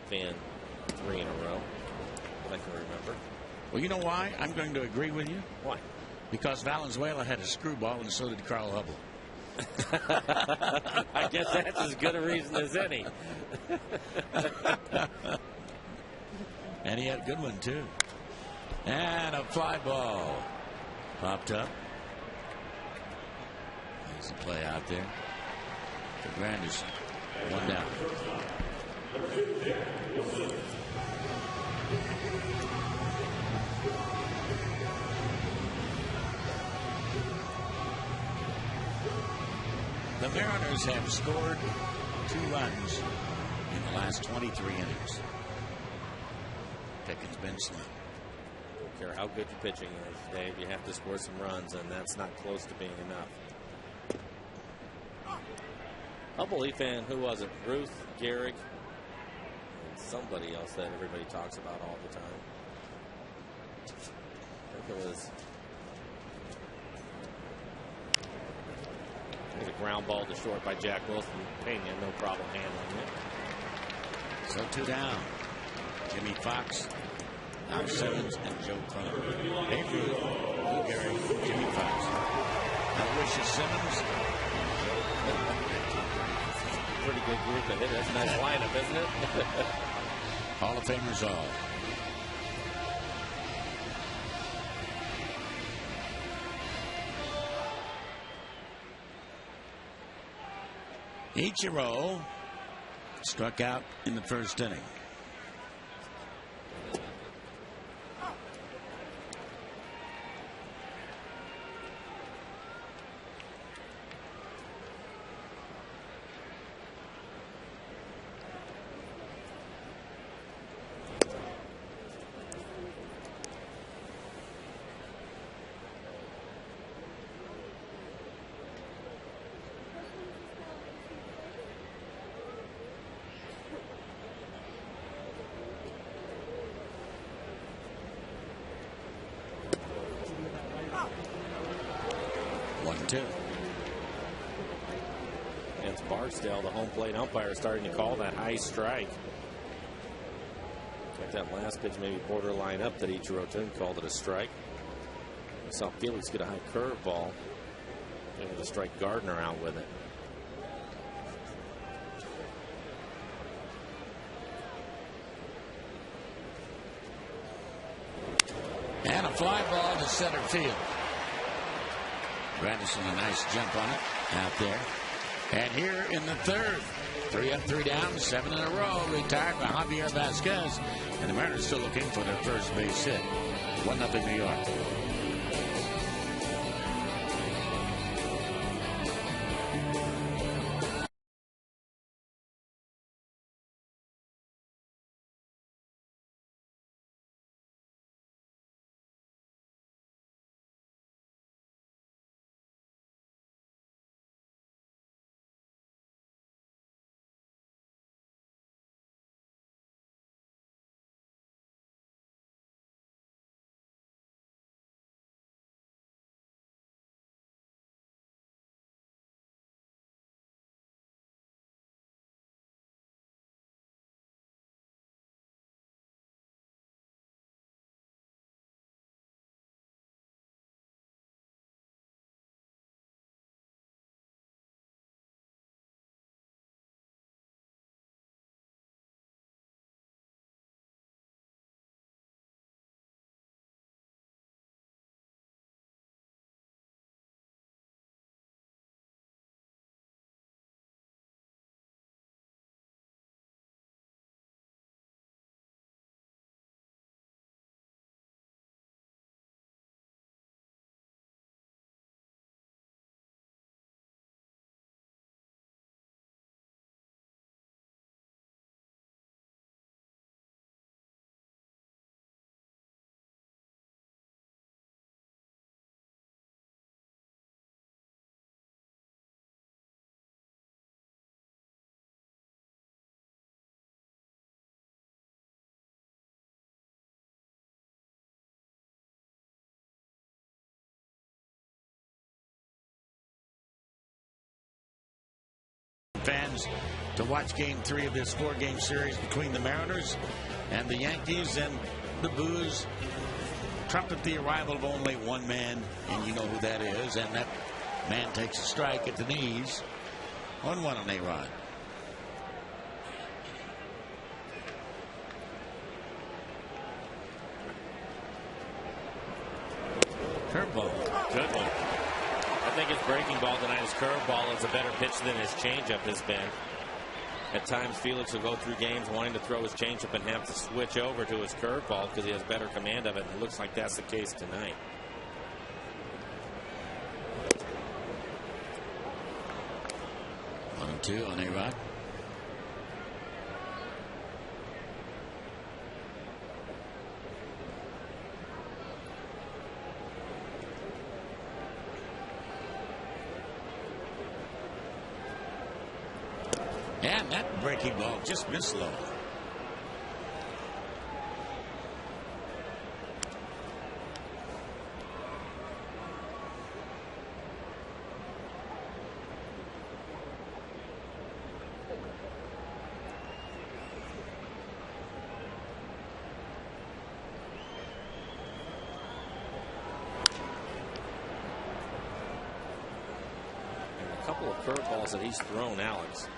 fanned 3 in a row, that I can remember. Well, you know why I'm going to agree with you? Why? Because Valenzuela had a screwball, and so did Carl Hubble. I guess that's as good a reason as any. And he had a good one, too. And a fly ball popped up. There's a play out there for Granderson. 1 down. The Mariners have scored 2 runs in the last 23 innings. Pickens been slim. Don't care how good your pitching is, Dave. You have to score some runs, and that's not close to being enough. Hubble Leaf fan, who was it? Ruth, Gehrig, and somebody else that everybody talks about all the time. I think it was a ground ball to short by Jack Wilson. Pena, no problem handling it. So 2 down. Jimmy Fox, Al Simmons, and Joe Cronin. Babe Ruth, Lou Gehrig, Jimmy Fox. Aloysius Simmons. Pretty good group of hitters. That's a nice lineup, isn't it? Hall of Famers all. Ichiro struck out in the first inning. It's Barksdale, the home plate umpire, starting to call that high strike. Got that last pitch maybe borderline up that Ichiro called it a strike. I saw Felix get a high curveball. Able to strike Gardner out with it. And a fly ball to center field. Granderson, a nice jump on it out there. And here in the third, 3 up, 3 down, 7 in a row, retired by Javier Vasquez. And the Mariners still looking for their first base hit. 1-0 New York. fans to watch Game 3 of this 4-game series between the Mariners and the Yankees. And the boos trumpet the arrival of only one man, and you know who that is. And that man takes a strike at the knees. 1-1 on A-Rod. Curveball. Good one. I think his breaking ball tonight, his curveball, is a better pitch than his changeup has been. At times, Felix will go through games wanting to throw his changeup and have to switch over to his curveball because he has better command of it. And it looks like that's the case tonight. One and two on A-Rod. And that breaking ball just missed low. A couple of curveballs that he's thrown, Alex.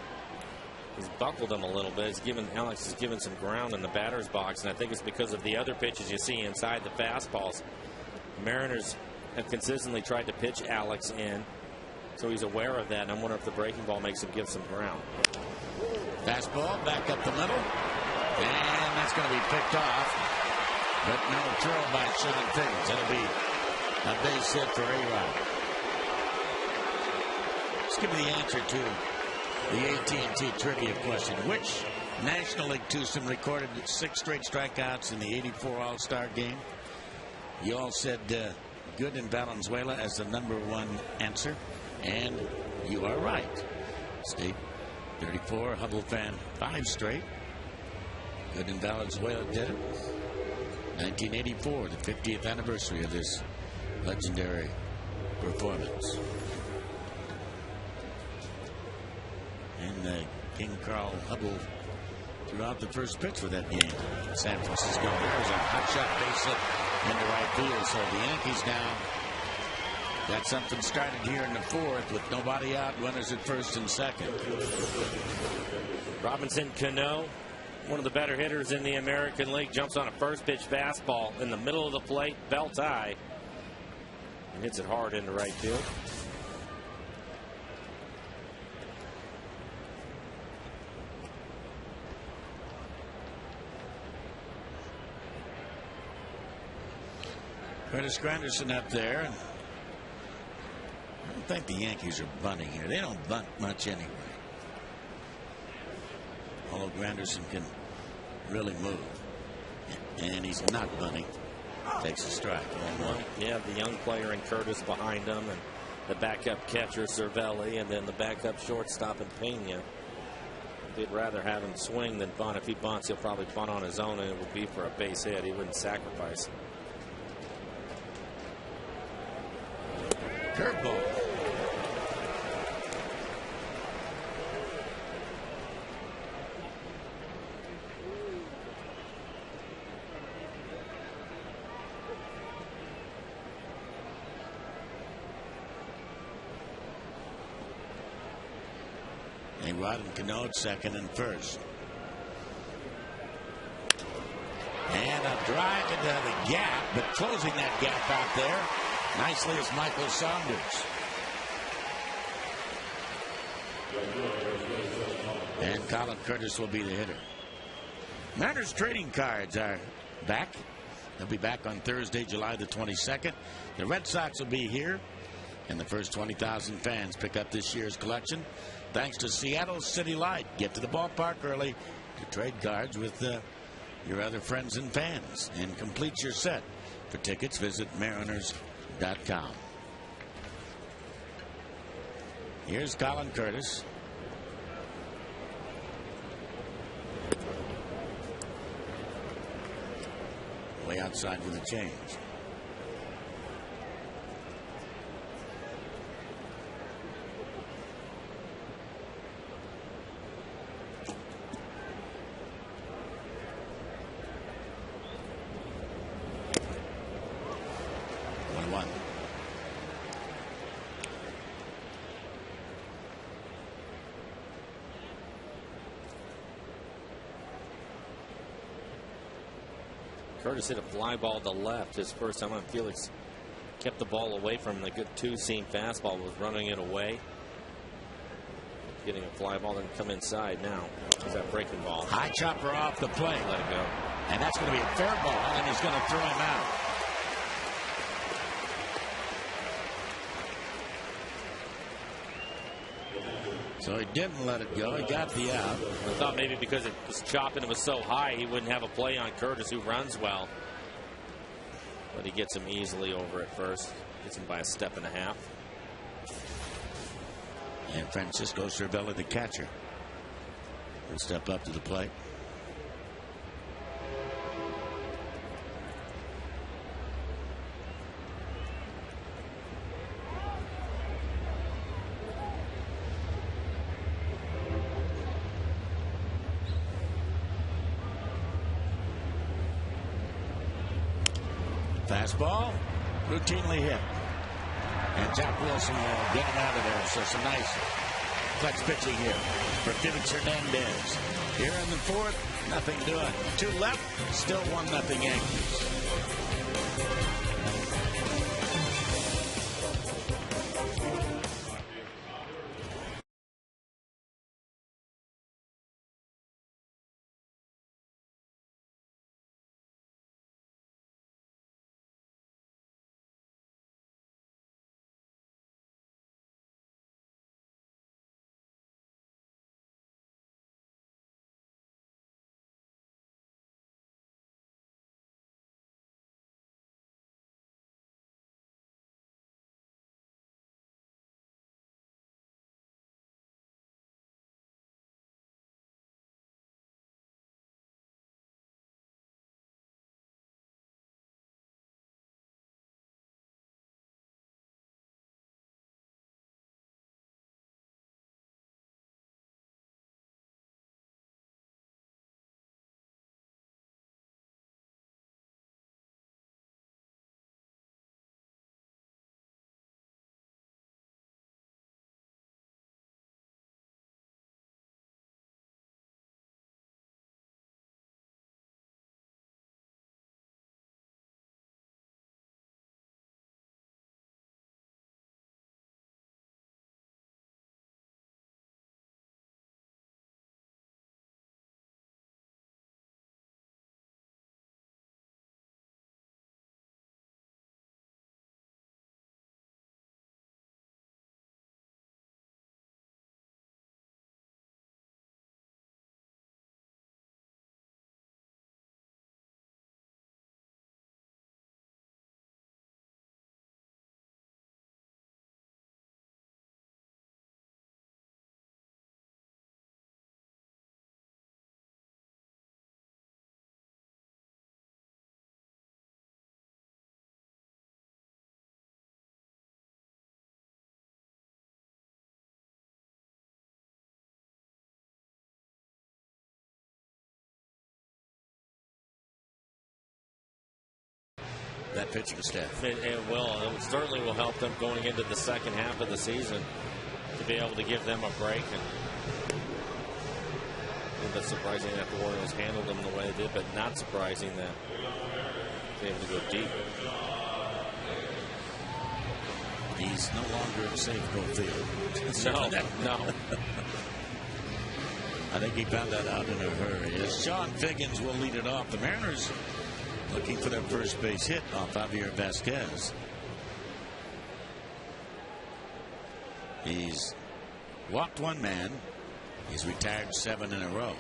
He's buckled him a little bit. Alex has given some ground in the batter's box, and I think it's because of the other pitches you see inside the fastballs. The Mariners have consistently tried to pitch Alex in, so he's aware of that, and I'm wondering if the breaking ball makes him give some ground. Fastball back up the middle, and that's going to be picked off, but no throw by Sherman Figgins. That'll be a base hit for A-Rod. Let's give you the answer to the AT&T trivia question. Which National League twosome recorded 6 straight strikeouts in the '84 All-Star game? You all said Good in Valenzuela as the #1 answer, and you are right. State 34, Hubble fan 5 straight. Good in Valenzuela did it. 1984, the 50th anniversary of this legendary performance. And King Carl Hubble threw out the first pitch for that game. San Francisco. There's a hot shot base hit into right field. So the Yankees now got something started here in the 4th with nobody out, runners at first and second. Robinson Cano, one of the better hitters in the American League, jumps on a first pitch fastball in the middle of the plate, belt high, and hits it hard into right field. Curtis Granderson up there. I don't think the Yankees are bunting here. They don't bunt much anyway. Although Granderson can really move. And he's not bunting. Takes a strike. 1-1. Yeah, the young player in Curtis behind him, and the backup catcher Cervelli, and then the backup shortstop in Pena. They'd rather have him swing than bunt. If he bunts, he'll probably bunt on his own, and it would be for a base hit. He wouldn't sacrifice. Curveball. A-Rod and Cano at second and first. And a drive into the gap, but closing that gap out there nicely is Michael Saunders. And Colin Curtis will be the hitter. Mariners trading cards are back. They'll be back on Thursday, July the 22nd. The Red Sox will be here, and the first 20,000 fans pick up this year's collection. Thanks to Seattle City Light. Get to the ballpark early to trade cards with your other friends and fans and complete your set. For tickets, visit Mariners.com. Here's Colin Curtis. Way outside with a change. Curtis hit a fly ball to left his first time on. Felix kept the ball away from him. The good two-seam fastball was running it away. Getting a fly ball, then come inside now. Is that breaking ball? High chopper off the plate. Let it go. And that's going to be a fair ball, and he's going to throw him out. So he didn't let it go. He got the out. I thought maybe because it was chopping, it was so high, he wouldn't have a play on Curtis, who runs well. But he gets him easily over at first. Gets him by a step and a half. And Francisco Cervelli, the catcher, will step up to the plate. Fastball, routinely hit. And Jack Wilson will get him out of there. So some nice clutch pitching here for Felix Hernandez. Here in the fourth, nothing doing. 2 left, still 1-0 Yankees. That pitching staff. It will. It certainly will help them going into the second half of the season to be able to give them a break. And a little bit surprising that the Orioles handled them the way they did, but not surprising that they were able to go deep. He's no longer in Safeco Field. No. I think he found that out in a hurry. As Sean Figgins will lead it off. The Mariners looking for their first base hit off Javier Vasquez. He's walked 1 man. He's retired 7 in a row.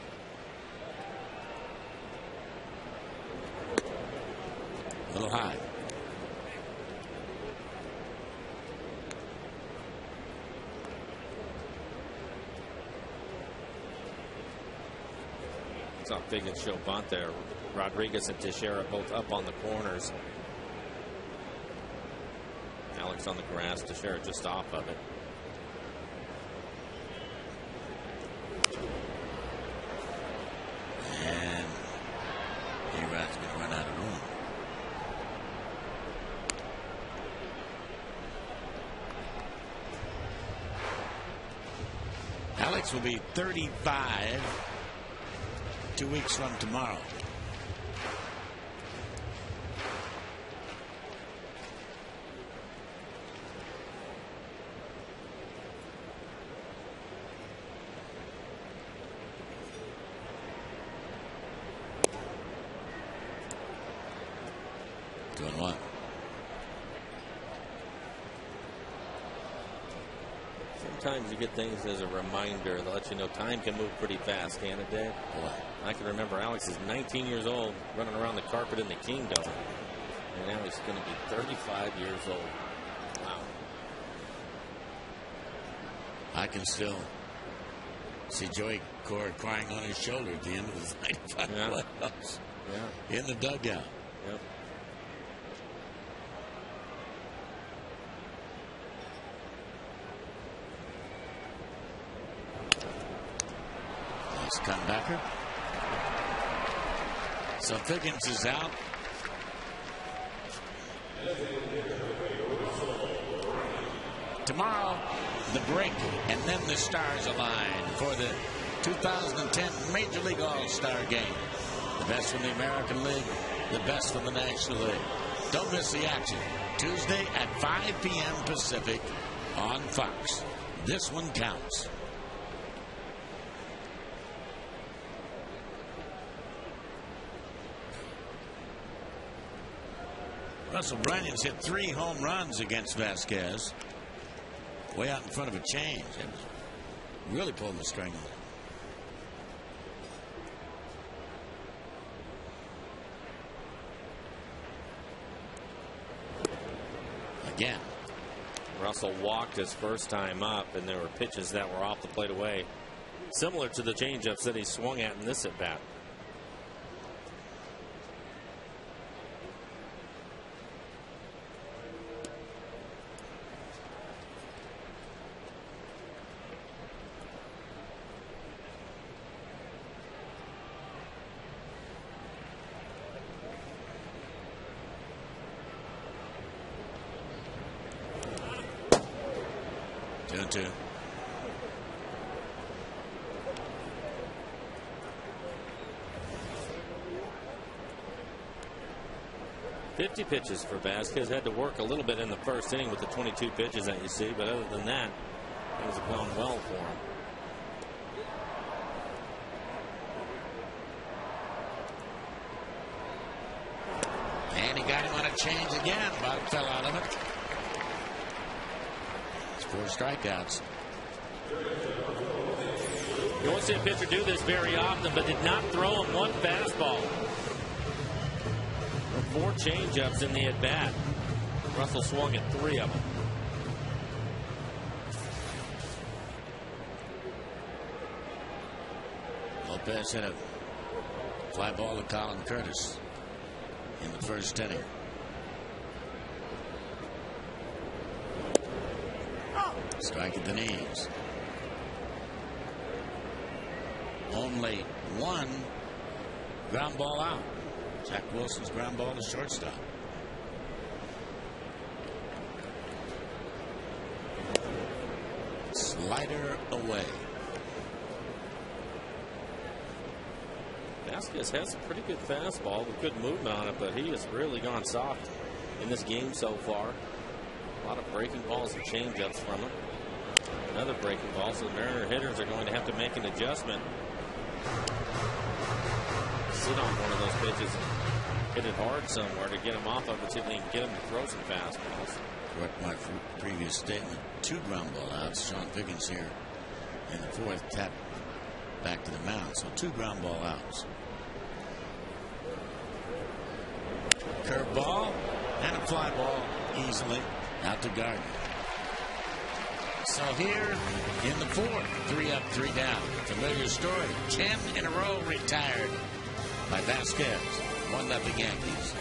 A little high. Saw Figgins show bunt there. Rodriguez and Teixeira both up on the corners. Alex on the grass, Teixeira just off of it. And A-Rod's going to run out of room. Alex will be 35 2 weeks from tomorrow. sometimes you get things as a reminder that let you know time can move pretty fast, can't it, Dave? Boy. I can remember Alex is 19 years old, running around the carpet in the Kingdom. And now he's going to be 35 years old. Wow. I can still see Joey Cord crying on his shoulder at the end of the 95 playoffs. Yeah. In the dugout. Yep. Nice comebacker. So Figgins is out. Tomorrow, the break, and then the stars align for the 2010 Major League All-Star Game. The best from the American League, the best from the National League. Don't miss the action. Tuesday at 5 p.m. Pacific on Fox. This one counts. Russell Brannon's hit 3 home runs against Vasquez. Way out in front of a change. And really pulling the string on it. Again. Russell walked his first time up, and there were pitches that were off the plate away. Similar to the changeups that he swung at in this at-bat. Two. 50 pitches for Vasquez. Had to work a little bit in the first inning with the 22 pitches that you see, but other than that, things have gone well for him. And he got him on a change again. About fell out of it. 4 strikeouts. You won't see a pitcher do this very often, but did not throw him one fastball. 4 changeups in the at-bat. Russell swung at 3 of them. Lopez hit a fly ball to Colin Curtis in the first inning. Strike at the knees. Only 1 ground ball out. Zach Wilson's ground ball to shortstop. Slider away. Vasquez has a pretty good fastball with good movement on it, but he has really gone soft in this game so far. A lot of breaking balls and changeups from him. Another breaking ball, so the Mariner hitters are going to have to make an adjustment. Sit on one of those pitches and hit it hard somewhere to get him off of it, see if they can get him to throw some fastballs. Correct my previous statement. 2 ground ball outs. Sean Figgins here in the 4th, tap back to the mound. So 2 ground ball outs. Curveball and a fly ball easily out to Gardner. So here in the 4th, 3 up, 3 down. Familiar story. 10 in a row retired by Vasquez. 1-0 Yankees.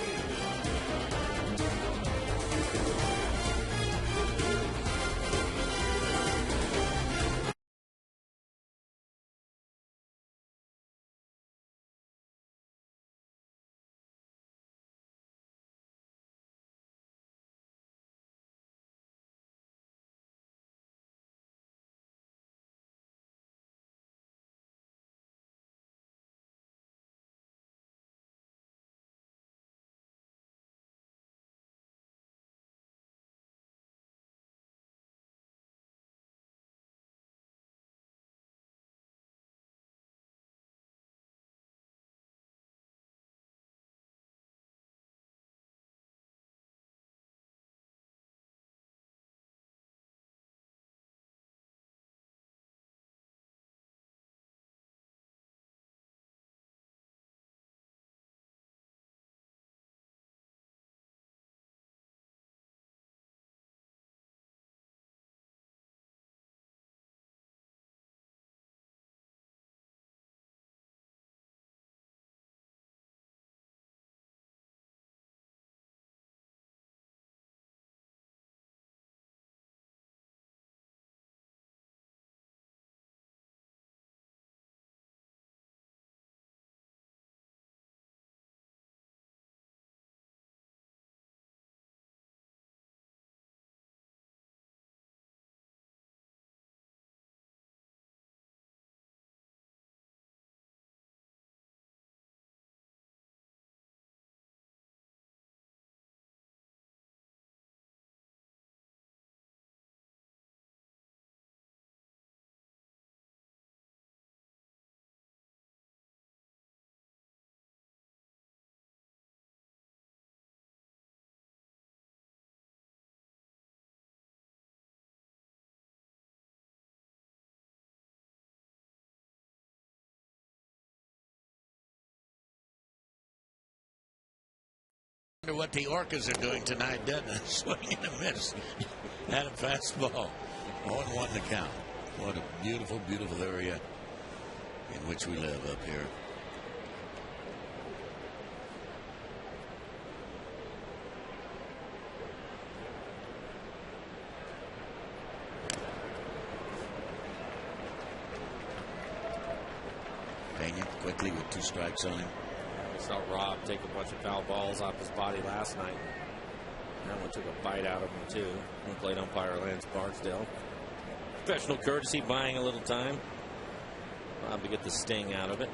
What the Orcas are doing tonight, doesn't it? Swing and a miss at a fastball. 0-1 to count. What a beautiful, beautiful area in which we live up here. Pena quickly with 2 strikes on him. We saw Rob take a bunch of foul balls off his body last night. That one took a bite out of him, too. One plate umpire Lance Barksdale. Professional courtesy, buying a little time. Rob to get the sting out of it.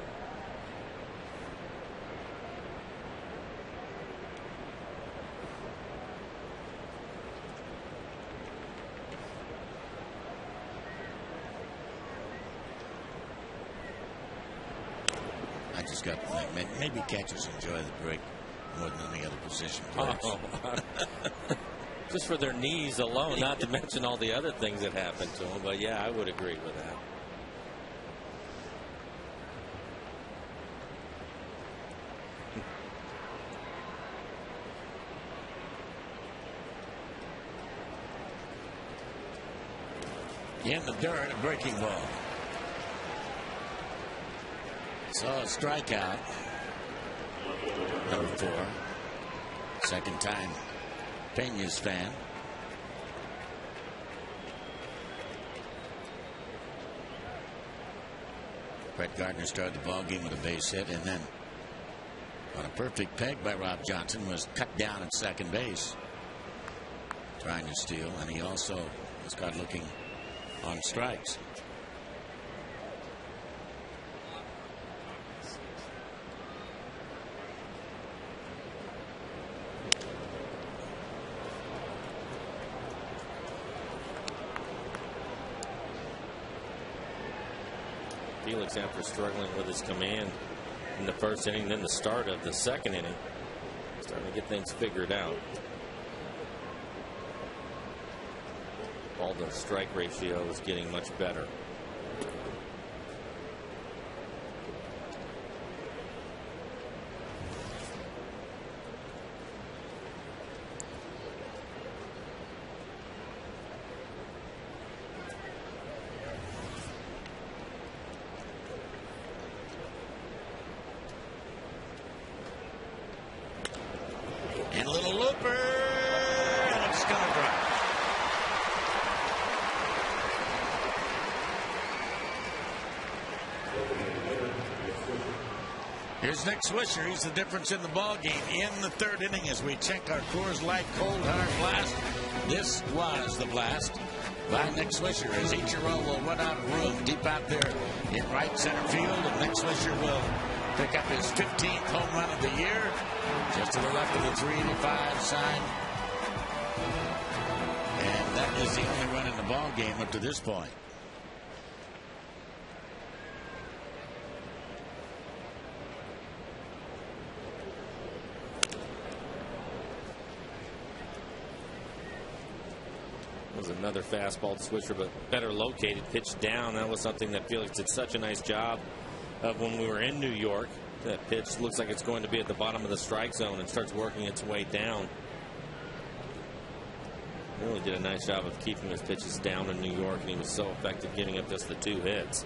I just got to think, maybe catchers enjoy the break more than any other position players. Just for their knees alone, not to mention all the other things that happen to them. But yeah, I would agree with that. In the dirt, a breaking ball. Saw a strikeout. Number 4. Second time Pena's fan. Brett Gardner started the ball game with a base hit, and then on a perfect peg by Rob Johnson was cut down at second base, trying to steal, and he also was caught looking on strikes. Felix, after struggling with his command in the first inning, then the start of the second inning, starting to get things figured out. Ball to strike ratio is getting much better. And a little looper, and it's going to drop. Here's Nick Swisher. He's the difference in the ball game in the third inning as we check our Coors Light Cold Hard Blast. This was the blast by Nick Swisher as Ichiro will run out of room deep out there in right center field, and Nick Swisher will pick up his 15th home run of the year, just to the left of the 385 sign. And that is the only run in the ball game up to this point. Was another fastball to Swisher, but better located, pitched down. That was something that Felix did such a nice job of when we were in New York. That pitch looks like it's going to be at the bottom of the strike zone and starts working its way down. Really did a nice job of keeping his pitches down in New York, and he was so effective getting up just the 2 hits.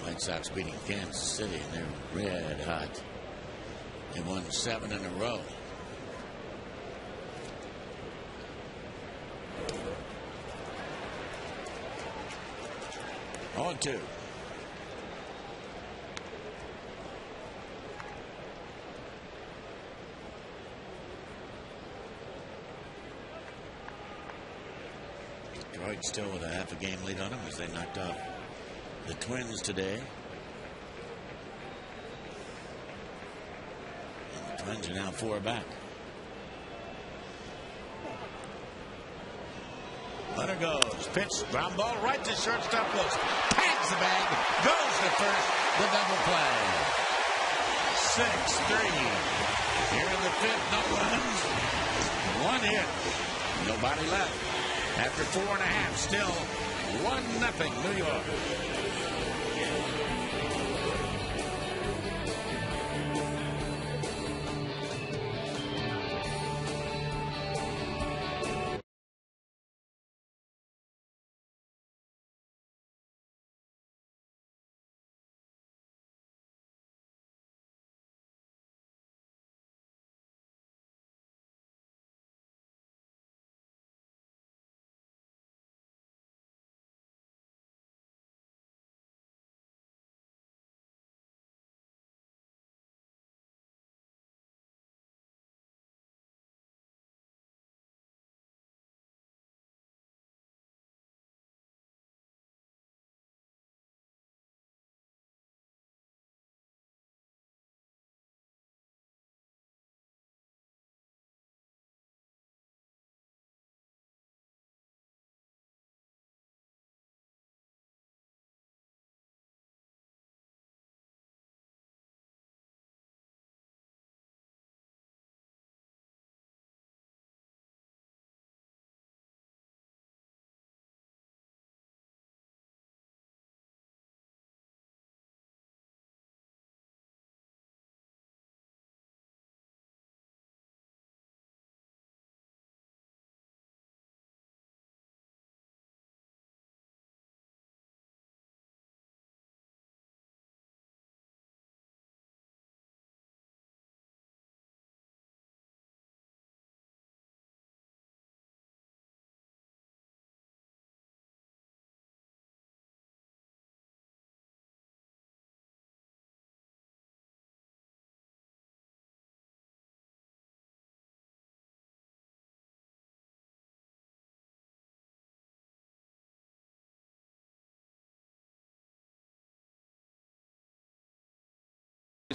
White Sox beating Kansas City, and they're red hot. They won 7 in a row. On 2. Detroit still with a half a game lead on them as they knocked off the Twins today. And the Twins are now 4 back. Runner goes. Pitch. Ground ball right to shortstop. Goes. Tags the bag. Goes to first. The double play. 6-3. Here in the 5th. No runs. 1 hit. Nobody left. After 4.5. Still 1-0 New York.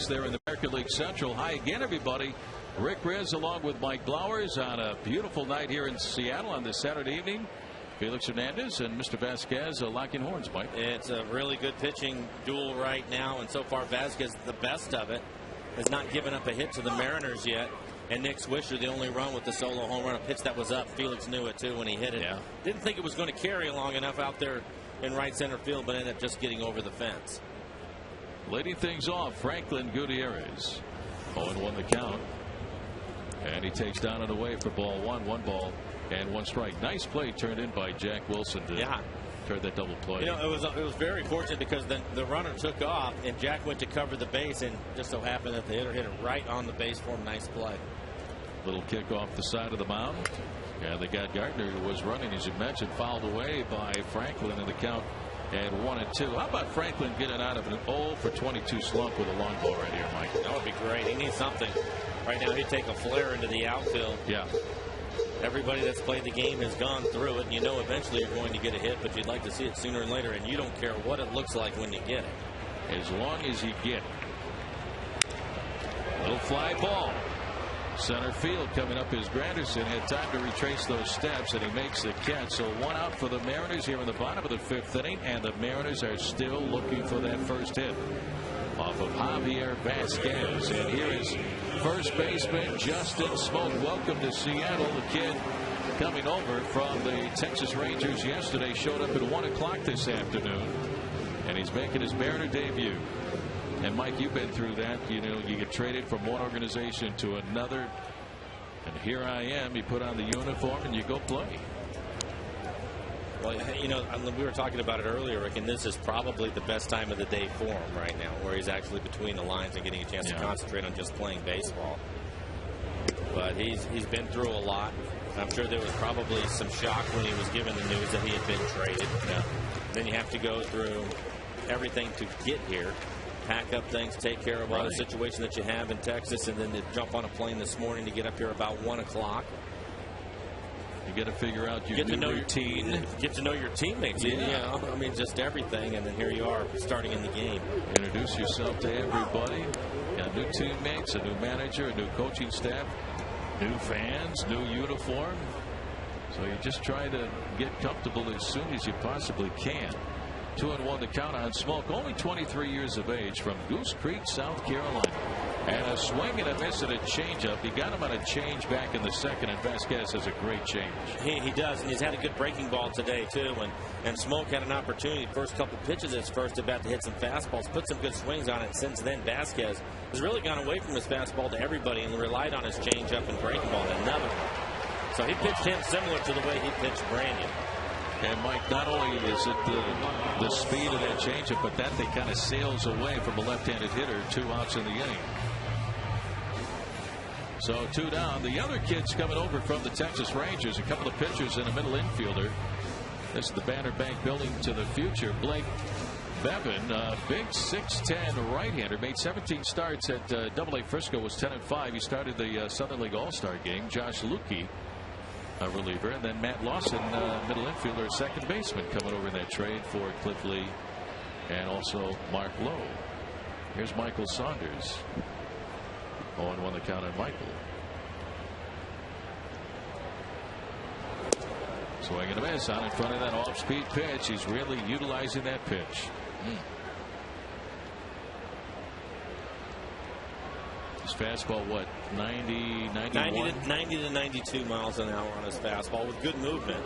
there in the American League Central. Hi again, everybody. Rick Riz along with Mike Blowers on a beautiful night here in Seattle on this Saturday evening. Felix Hernandez and Mr. Vasquez locking horns, Mike. It's a really good pitching duel right now, and so far Vasquez, the best of it, has not given up a hit to the Mariners yet. And Nick Swisher, the only run with the solo home run, a pitch that was up. Felix knew it, too, when he hit it. Yeah. Didn't think it was going to carry long enough out there in right center field, but ended up just getting over the fence. Leading things off, Franklin Gutierrez. 0-1 the count. And he takes down and away for ball one. 1 ball and 1 strike. Nice play turned in by Jack Wilson to turn that double play. You know, it was very fortunate because the runner took off and Jack went to cover the base, and just so happened that the hitter hit it right on the base for him. Nice play. Little kick off the side of the mound. And they got Gardner, who was running, as you mentioned, fouled away by Franklin in the count at 1-2. How about Franklin getting out of an 0-for-22 slump with a long ball right here, Mike? That would be great. He needs something. Right now, he'd take a flare into the outfield. Yeah. Everybody that's played the game has gone through it, and you know eventually you're going to get a hit, but you'd like to see it sooner and later, and you don't care what it looks like when you get it. As long as you get it. Little fly ball. Center field coming up is Granderson. Had time to retrace those steps, and he makes the catch. So 1 out for the Mariners here in the bottom of the 5th inning, and the Mariners are still looking for that first hit off of Javier Vasquez. And here is first baseman Justin Smoak. Welcome to Seattle. The kid coming over from the Texas Rangers yesterday showed up at 1 o'clock this afternoon, and he's making his Mariner debut. And Mike, you've been through that. You know, you get traded from one organization to another, and here I am. You put on the uniform and you go play. Well, you know, we were talking about it earlier, Rick, and this is probably the best time of the day for him right now, where he's actually between the lines and getting a chance to concentrate on just playing baseball. But he's been through a lot. I'm sure there was probably some shock when he was given the news that he had been traded. Then you have to go through everything to get here. Pack up things, take care of all the situation that you have in Texas, and then to jump on a plane this morning to get up here about 1 o'clock. You got to figure out your new routine. Get to know your teammates. You know, I mean, just everything, and then here you are starting in the game. Introduce yourself to everybody. Got new teammates, a new manager, a new coaching staff, new fans, new uniform. So you just try to get comfortable as soon as you possibly can. 2-1 the count on Smoak, only 23 years of age, from Goose Creek, South Carolina. And a swing and a miss at a changeup. He got him on a change back in the second, and Vasquez has a great change. He does, and he's had a good breaking ball today, too. And Smoak had an opportunity, first couple pitches at his first at bat, to hit some fastballs, put some good swings on it. Since then, Vasquez has really gone away from his fastball to everybody and relied on his changeup and breaking ball. Another one. So he pitched him similar to the way he pitched Brandon. And Mike, not only is it the speed of that changeup, but that thing kind of sails away from a left-handed hitter. 2 outs in the inning. So 2 down. The other kids coming over from the Texas Rangers, a couple of pitchers and a middle infielder. This is the Banner Bank building to the future. Blake Bevan, big 6'10" right-hander, made 17 starts at AA Frisco, was 10-5. He started the Southern League All-Star game. Josh Lukey, a reliever, and then Matt Lawson, middle infielder, second baseman, coming over in that trade for Cliff Lee and also Mark Lowe. Here's Michael Saunders. 0-1 the count on Michael. Swing and a miss on in front of that off-speed pitch. He's really utilizing that pitch. His fastball, what, 90 to 92 miles an hour on his fastball with good movement.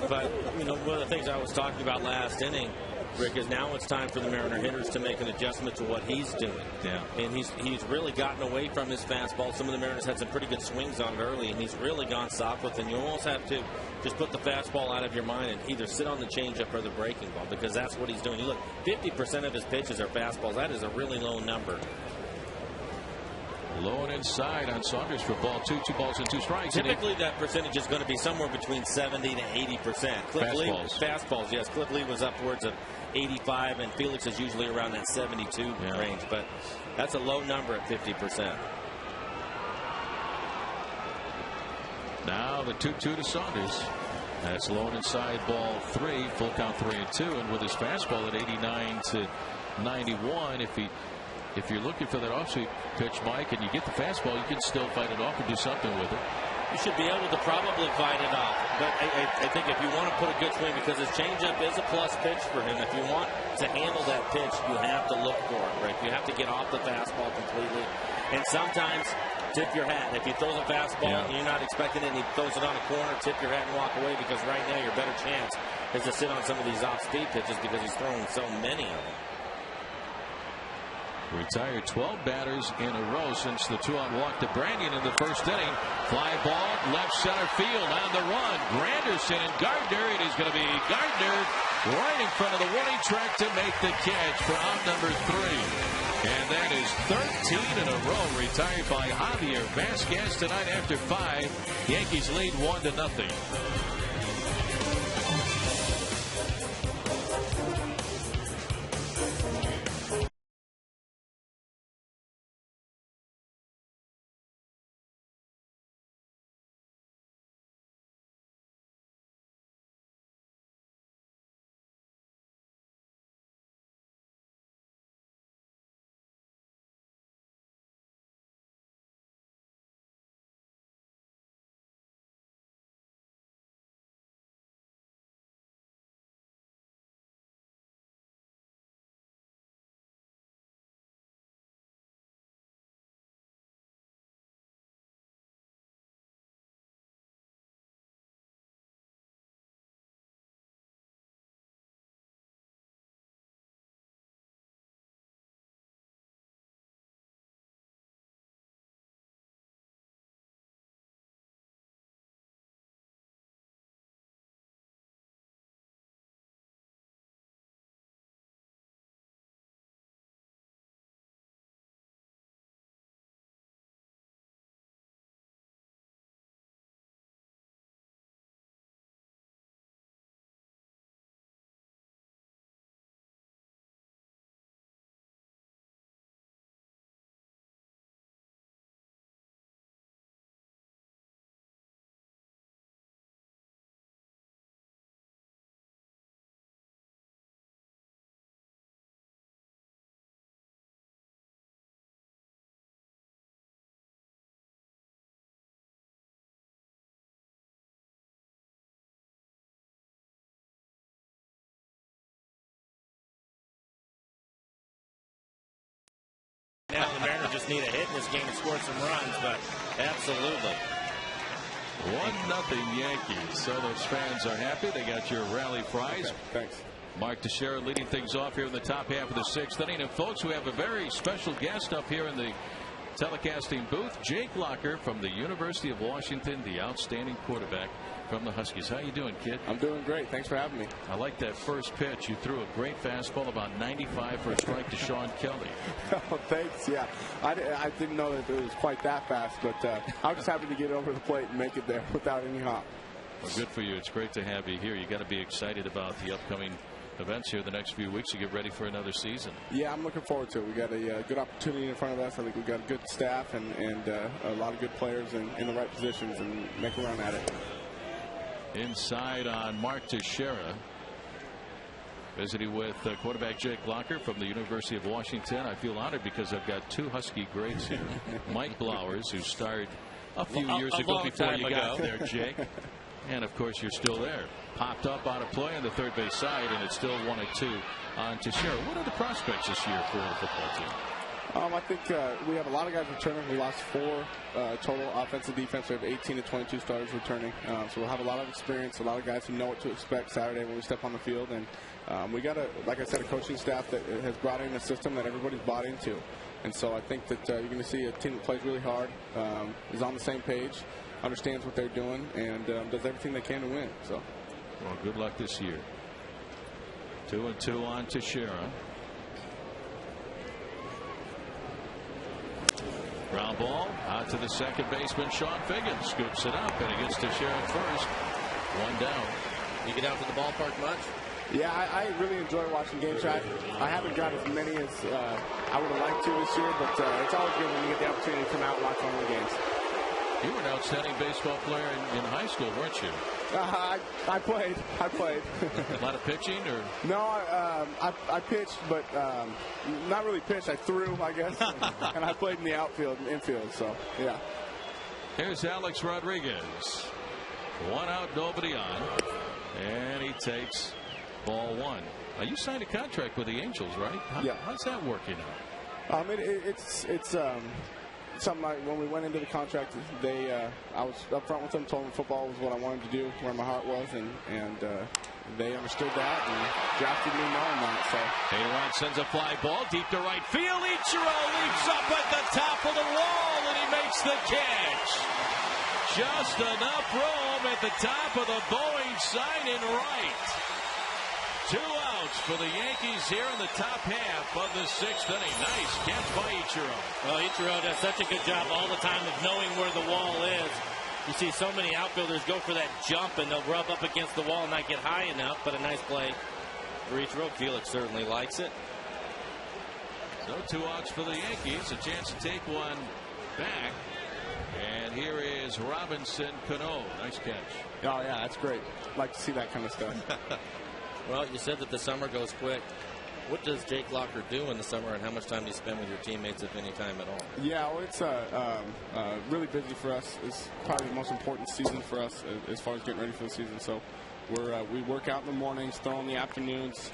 But, you know, one of the things I was talking about last inning, Rick, is now it's time for the Mariner hitters to make an adjustment to what he's doing. Yeah. And he's really gotten away from his fastball. Some of the Mariners had some pretty good swings on it early, and he's really gone soft with it. And you almost have to just put the fastball out of your mind and either sit on the changeup or the breaking ball, because that's what he's doing. You look, 50% of his pitches are fastballs. That is a really low number. Low and inside on Saunders for ball 2. 2 balls and 2 strikes. Typically, that percentage is going to be somewhere between 70 to 80%. Fastballs, yes. Cliff Lee was upwards of 85, and Felix is usually around that 72 range. But that's a low number at 50%. Now the 2-2 to Saunders. That's low and inside, ball 3. Full count 3-2. And with his fastball at 89 to 91, if he if you're looking for that off-speed pitch, Mike, and you get the fastball, you can still fight it off and do something with it. You should be able to probably fight it off. But I think if you want to put a good swing, because his changeup is a plus pitch for him, if you want to handle that pitch, you have to look for it, right? You have to get off the fastball completely. And sometimes tip your hat. If he throws a fastball and you're not expecting it and he throws it on a corner, tip your hat and walk away, because right now your better chance is to sit on some of these off-speed pitches because he's throwing so many of them. Retired 12 batters in a row since the 2-out walk to Branyan in the first inning. Fly ball left center field on the run. Granderson and Gardner. It is going to be Gardner right in front of the warning track to make the catch for out number 3. And that is 13 in a row retired by Javier Vasquez tonight after 5. Yankees lead 1-0. Now the Mariners just need a hit in this game to score some runs, but absolutely. 1-0 Yankees. So those fans are happy. They got your rally fries. Okay, thanks. Mark Teixeira leading things off here in the top half of the 6th inning. And folks, we have a very special guest up here in the telecasting booth. Jake Locker from the University of Washington, the outstanding quarterback from the Huskies. How you doing, kid? I'm doing great. Thanks for having me. I like that first pitch. You threw a great fastball, about 95 for a strike to Sean Kelly. Oh, thanks. Yeah, I didn't know that it was quite that fast, but I was just happy to get it over the plate and make it there without any hop. Well, good for you. It's great to have you here. You got to be excited about the upcoming events here the next few weeks to get ready for another season. Yeah, I'm looking forward to it. We got a good opportunity in front of us. I think we've got a good staff and a lot of good players in the right positions and make a run at it. Inside on Mark Teixeira. Visiting with quarterback Jake Locker from the University of Washington. I feel honored because I've got two Husky greats here. Mike Blowers, who started a few years ago before you got there, Jake. And, of course, you're still there. Popped up out of play on the third base side, and it's still 1-2 on Teixeira. What are the prospects this year for the football team? I think we have a lot of guys returning. We lost 4 total offensive defense. We have 18 to 22 starters returning. So we'll have a lot of experience, a lot of guys who know what to expect Saturday when we step on the field. And we got, like I said, a coaching staff that has brought in a system that everybody's bought into. And so I think that you're going to see a team that plays really hard, is on the same page, understands what they're doing, and does everything they can to win. So, well, good luck this year. 2-2 on Teixeira. Ground ball out to the second baseman, Sean Figgins scoops it up, and it gets Teixeira first. 1 down. You get out to the ballpark much? Yeah, I really enjoy watching games. I haven't got as many as I would have liked to this year, but it's always good when you get the opportunity to come out and watch one of the games. You were an outstanding baseball player in high school, weren't you? I played. A lot of pitching, or no? I pitched, but not really pitched. I threw, I guess, and I played in the outfield and infield. So yeah. Here's Alex Rodriguez. 1 out, nobody on, and he takes ball 1. Now, you signed a contract with the Angels, right? How's that working out? It's something like when we went into the contract, I was up front with them, told them football was what I wanted to do, where my heart was, and they understood that and drafted me knowing that. So A-Rod sends a fly ball deep to right field. Ichiro leaps up at the top of the wall, and he makes the catch. Just enough room at the top of the Boeing sign in right. 2 outs for the Yankees here in the top half of the 6th inning. Nice catch by Ichiro. Well, Ichiro does such a good job all the time of knowing where the wall is. You see so many outfielders go for that jump, and they'll rub up against the wall and not get high enough, but a nice play for Ichiro. Felix certainly likes it. So 2 outs for the Yankees. A chance to take one back. And here is Robinson Cano. Nice catch. Oh, yeah, that's great. Like to see that kind of stuff. Well, you said that the summer goes quick. What does Jake Locker do in the summer, and how much time do you spend with your teammates, if any time at all? Yeah, well, it's really busy for us. It's probably the most important season for us as far as getting ready for the season. So we work out in the mornings, throw in the afternoons,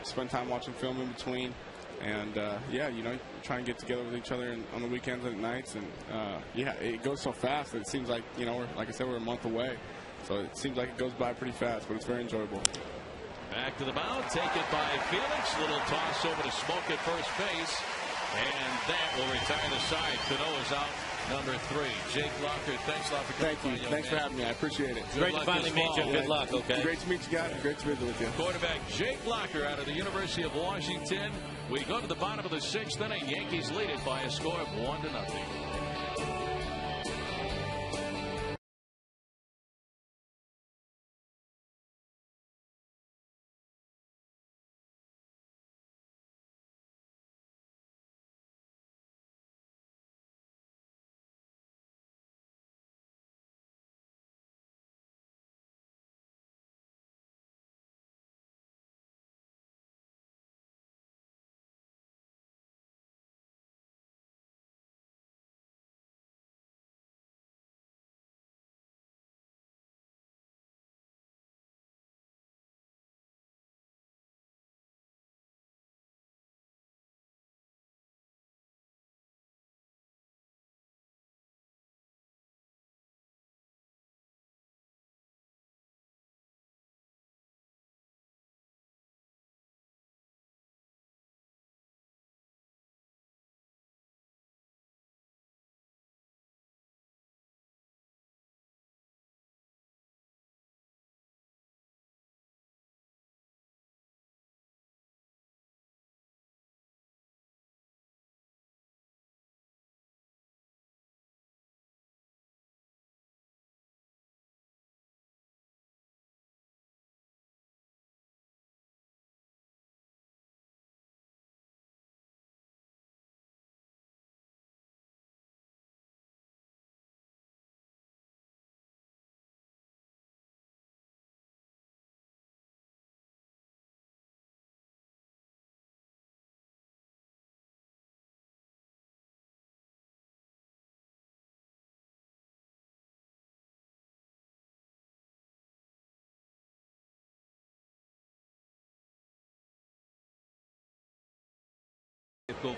spend time watching film in between. And, yeah, try and get together with each other on the weekends and at nights. And, yeah, it goes so fast that it seems like, like I said, we're a month away. So it seems like it goes by pretty fast, but it's very enjoyable. Back to the mound, take it by Felix. Little toss over to Smoke at first base. And that will retire the side. Cano is out, number 3. Jake Locker, thanks a lot for coming. Thank you. Thanks for having me. I appreciate it. Great to finally meet you. Good luck, okay? Great to meet you guys. Great to visit with you. Quarterback Jake Locker out of the University of Washington. We go to the bottom of the 6th inning. Yankees lead it by a score of 1-0.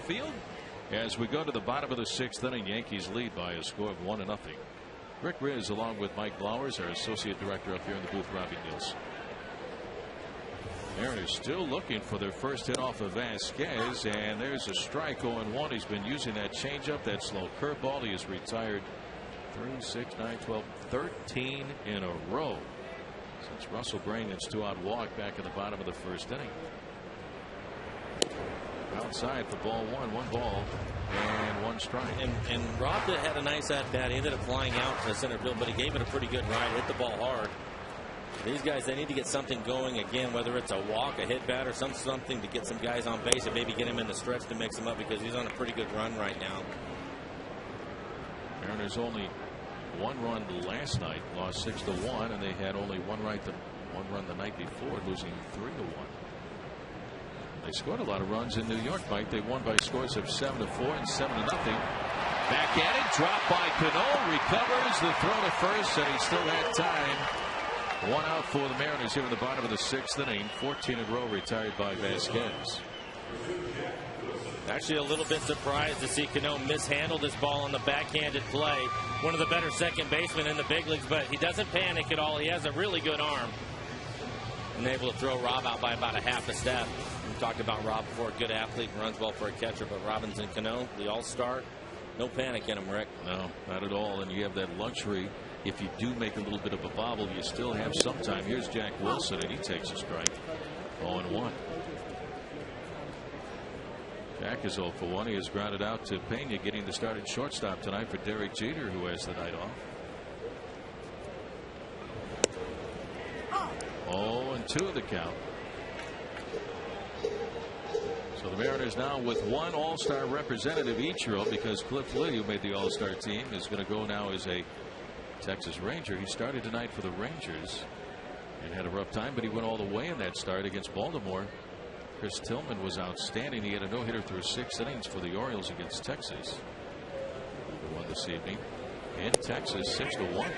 Field as we go to the bottom of the 6th inning. Yankees lead by a score of 1-0. Rick Riz along with Mike Blowers, our associate director up here in the booth, Robbie Niels. Mariners still looking for their first hit off of Vasquez, and there's a strike. 0-1. He's been using that changeup, that slow curveball. He has retired 3, 6, 9, 12, 13 in a row since Russell Brandon's 2-out walk back in the bottom of the 1st inning. Outside for ball 1, 1 ball and 1 strike. And Rob had a nice at bat. He ended up flying out to center field, but he gave it a pretty good ride. Hit the ball hard. These guys, they need to get something going again, whether it's a walk, a hit bat, or something to get some guys on base and maybe get him in the stretch to mix him up, because he's on a pretty good run right now. Mariners only 1 run last night, lost 6-1, and they had only one run the night before, losing 3-1. They scored a lot of runs in New York, Mike. They won by scores of 7-4 and 7-0. Back at it, dropped by Cano, recovers the throw to first, and he still had time. 1 out for the Mariners here in the bottom of the 6th inning. 14 in a row retired by Vasquez. Actually, a little bit surprised to see Cano mishandle this ball on the backhanded play. One of the better second basemen in the big leagues, but he doesn't panic at all. He has a really good arm. And able to throw Rob out by about a half a step. We talked about Rob before, a good athlete, runs well for a catcher, but Robinson Cano, the all-star, no panic in him, Rick. No, not at all. And you have that luxury. If you do make a little bit of a bobble, you still have some time. Here's Jack Wilson, and he takes a strike. 0-1. Jack is 0 for 1. He has grounded out to Pena, getting the start at shortstop tonight for Derek Jeter, who has the night off. 0-2 the count. So the Mariners now with one All-Star representative, Ichiro, because Cliff Lee, who made the All-Star team, is going to go now as a Texas Ranger. He started tonight for the Rangers and had a rough time, but he went all the way in that start against Baltimore. Chris Tillman was outstanding. He had a no-hitter through 6 innings for the Orioles against Texas. They won this evening in Texas 6-1.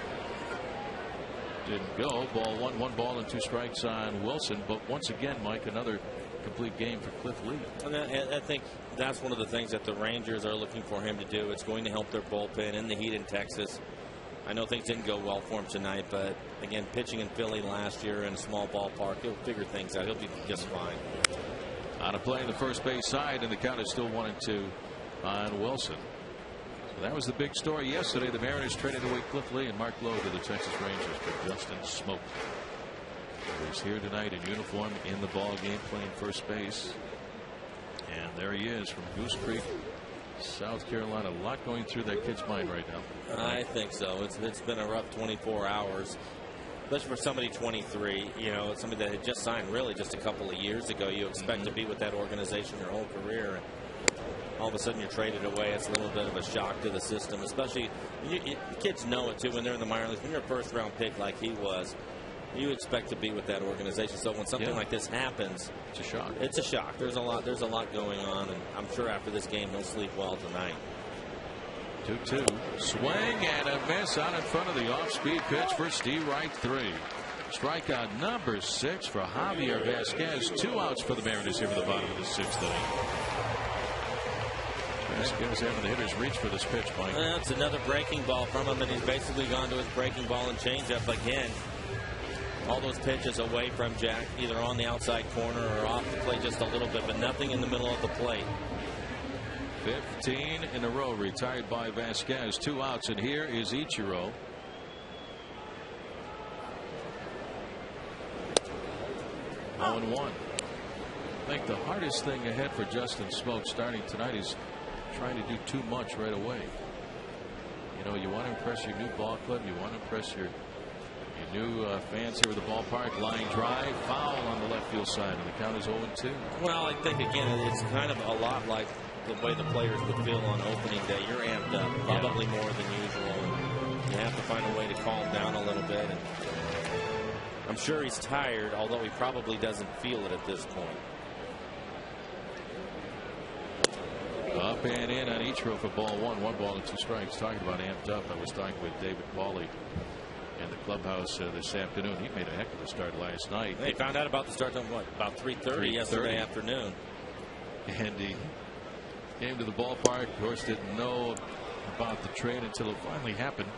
Didn't go. Ball 1 ball and 2 strikes on Wilson. But once again, Mike, another complete game for Cliff Lee. And I think that's one of the things that the Rangers are looking for him to do. It's going to help their bullpen in the heat in Texas. I know things didn't go well for him tonight, but again, pitching in Philly last year in a small ballpark, he'll figure things out. He'll be just fine. On a play in the first base side, and the count is still 1-2 on Wilson. So that was the big story yesterday. The Mariners traded away Cliff Lee and Mark Lowe to the Texas Rangers for Justin Smoke. He's here tonight in uniform in the ball game, playing first base. And there he is from Goose Creek, South Carolina. A lot going through that kid's mind right now. I think so. It's been a rough 24 hours, especially for somebody 23. You know, somebody that had just signed really just a couple of years ago. You expect to be with that organization your whole career, and all of a sudden you're traded away. It's a little bit of a shock to the system, especially kids know it too when they're in the minor leagues. When you're a first-round pick like he was, you expect to be with that organization. So when something like this happens, it's a shock. It's a shock. There's a lot going on, and I'm sure after this game he'll sleep well tonight. 2-2. Swing and a miss out in front of the off-speed pitch for Steve Wright. 3. Strikeout number 6 for Javier Vasquez. 2 outs for the Mariners here in the bottom of the 6th inning. Vasquez having the hitters reach for this pitch, Mike. That's another breaking ball from him, and he's basically gone to his breaking ball and changeup again. All those pitches away from Jack, either on the outside corner or off the plate just a little bit, but nothing in the middle of the plate. 15 in a row retired by Vasquez. 2 outs, and here is Ichiro. On 1. I think the hardest thing ahead for Justin Smoke starting tonight is trying to do too much right away. You know, you want to impress your new ball club, you want to impress your new fans here at the ballpark. Line drive, foul on the left field side, and the count is 0-2. Well, I think again it's kind of a lot like the way the players would feel on opening day. You're amped up, probably more than usual, and you have to find a way to calm down a little bit. And I'm sure he's tired, although he probably doesn't feel it at this point. Up and in on Ichiro for ball 1. 1 ball and 2 strikes. Talking about amped up, I was talking with David Pauly in the clubhouse this afternoon. He made a heck of a start last night. They found out about the start at what, about 3:30 yesterday afternoon. And he came to the ballpark. Of course, didn't know about the trade until it finally happened.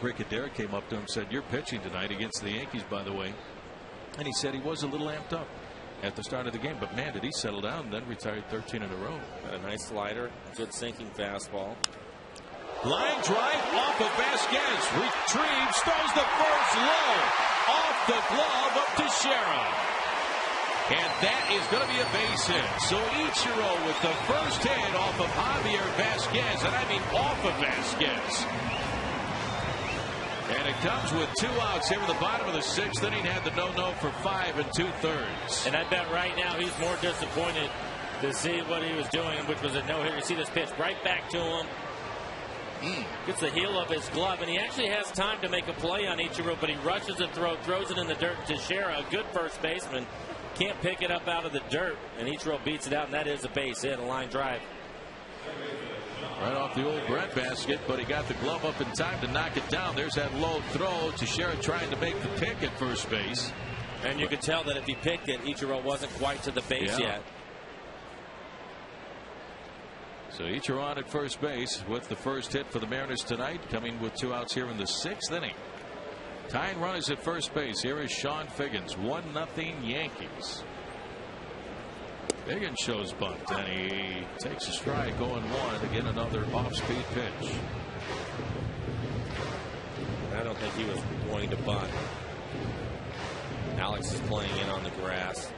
Rick Adair came up to him and said, "You're pitching tonight against the Yankees, by the way." And he said he was a little amped up at the start of the game, but man, did he settle down and then retired 13 in a row. Got a nice slider, good sinking fastball. Line drive off of Vasquez, retrieves, throws the first low, off the glove of Teixeira. And that is going to be a base hit. So Ichiro with the first hit off of Javier Vasquez, and I mean off of Vasquez. And it comes with 2 outs here in the bottom of the 6th inning. Had the no-no for 5 2/3. And I bet right now he's more disappointed to see what he was doing, which was a no-hitter. You see this pitch right back to him. Gets the heel of his glove, and he actually has time to make a play on Ichiro, but he rushes the throw, throws it in the dirt. Teixeira, a good first baseman, can't pick it up out of the dirt, and Ichiro beats it out, and that is a base hit, a line drive. Right off the old breadbasket, but he got the glove up in time to knock it down. There's that low throw. Teixeira trying to make the pick at first base. And you could tell that if he picked it, Ichiro wasn't quite to the base yet. So Ichiro on at first base with the first hit for the Mariners tonight, coming with 2 outs here in the 6th inning. Tying runners at first base. Here is Sean Figgins. 1-0 Yankees. Figgins shows bunt, and he takes a strike, going 1. Again, another off-speed pitch. I don't think he was going to bunt. Alex is playing in on the grass.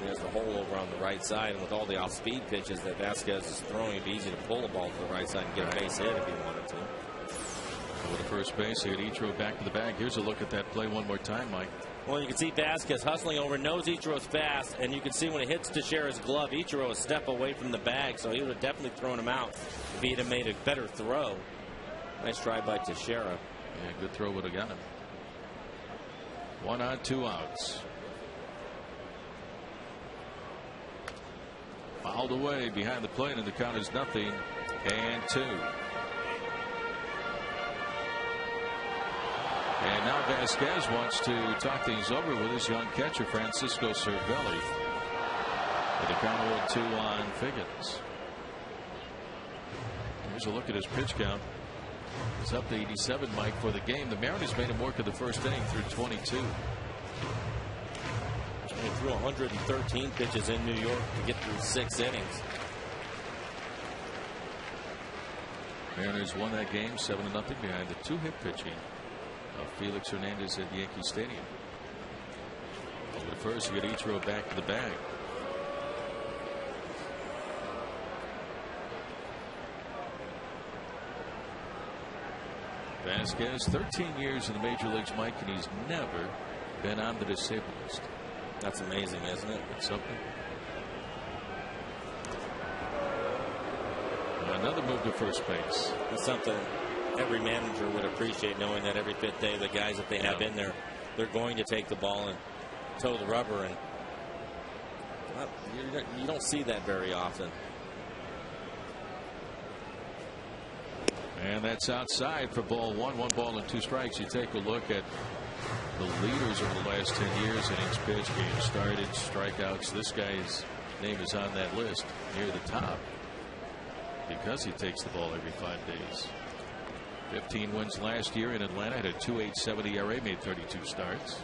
He has the hole over on the right side, and with all the off-speed pitches that Vasquez is throwing, it'd be easy to pull the ball to the right side and get a base hit if he wanted to. Over to first base, he had Ichiro back to the bag. Here's a look at that play one more time, Mike. Well, you can see Vasquez hustling over, knows Ichiro's fast, and you can see when it hits Teixeira's glove, Ichiro a step away from the bag, so he would have definitely thrown him out if he had made a better throw. Nice try by Teixeira. Yeah, good throw would have got him. 1 on, 2 outs. Fouled away behind the plate, and the count is 0-2. And now Vasquez wants to talk things over with his young catcher, Francisco Cervelli. With a count 0-2 on Figgins. Here's a look at his pitch count. It's up to 87, Mike, for the game. The Mariners made him work in the first inning through 22. He threw 113 pitches in New York to get through 6 innings. Mariners won that game 7-0 behind the 2-hit pitching of Felix Hernandez at Yankee Stadium. Over to first, you get Ichiro back to the bag. Vasquez, 13 years in the major leagues, Mike, and he's never been on the disabled list. That's amazing, isn't it? It's something. Another move to first base. It's something every manager would appreciate, knowing that every 5th day the guys that they have in there, they're going to take the ball and toe the rubber, and you don't see that very often. And that's outside for ball 1. 1 ball and 2 strikes. You take a look at the leaders over the last 10 years: innings pitched, games started, strikeouts. This guy's name is on that list near the top because he takes the ball every 5 days. 15 wins last year in Atlanta, had a 2.87 ERA, made 32 starts.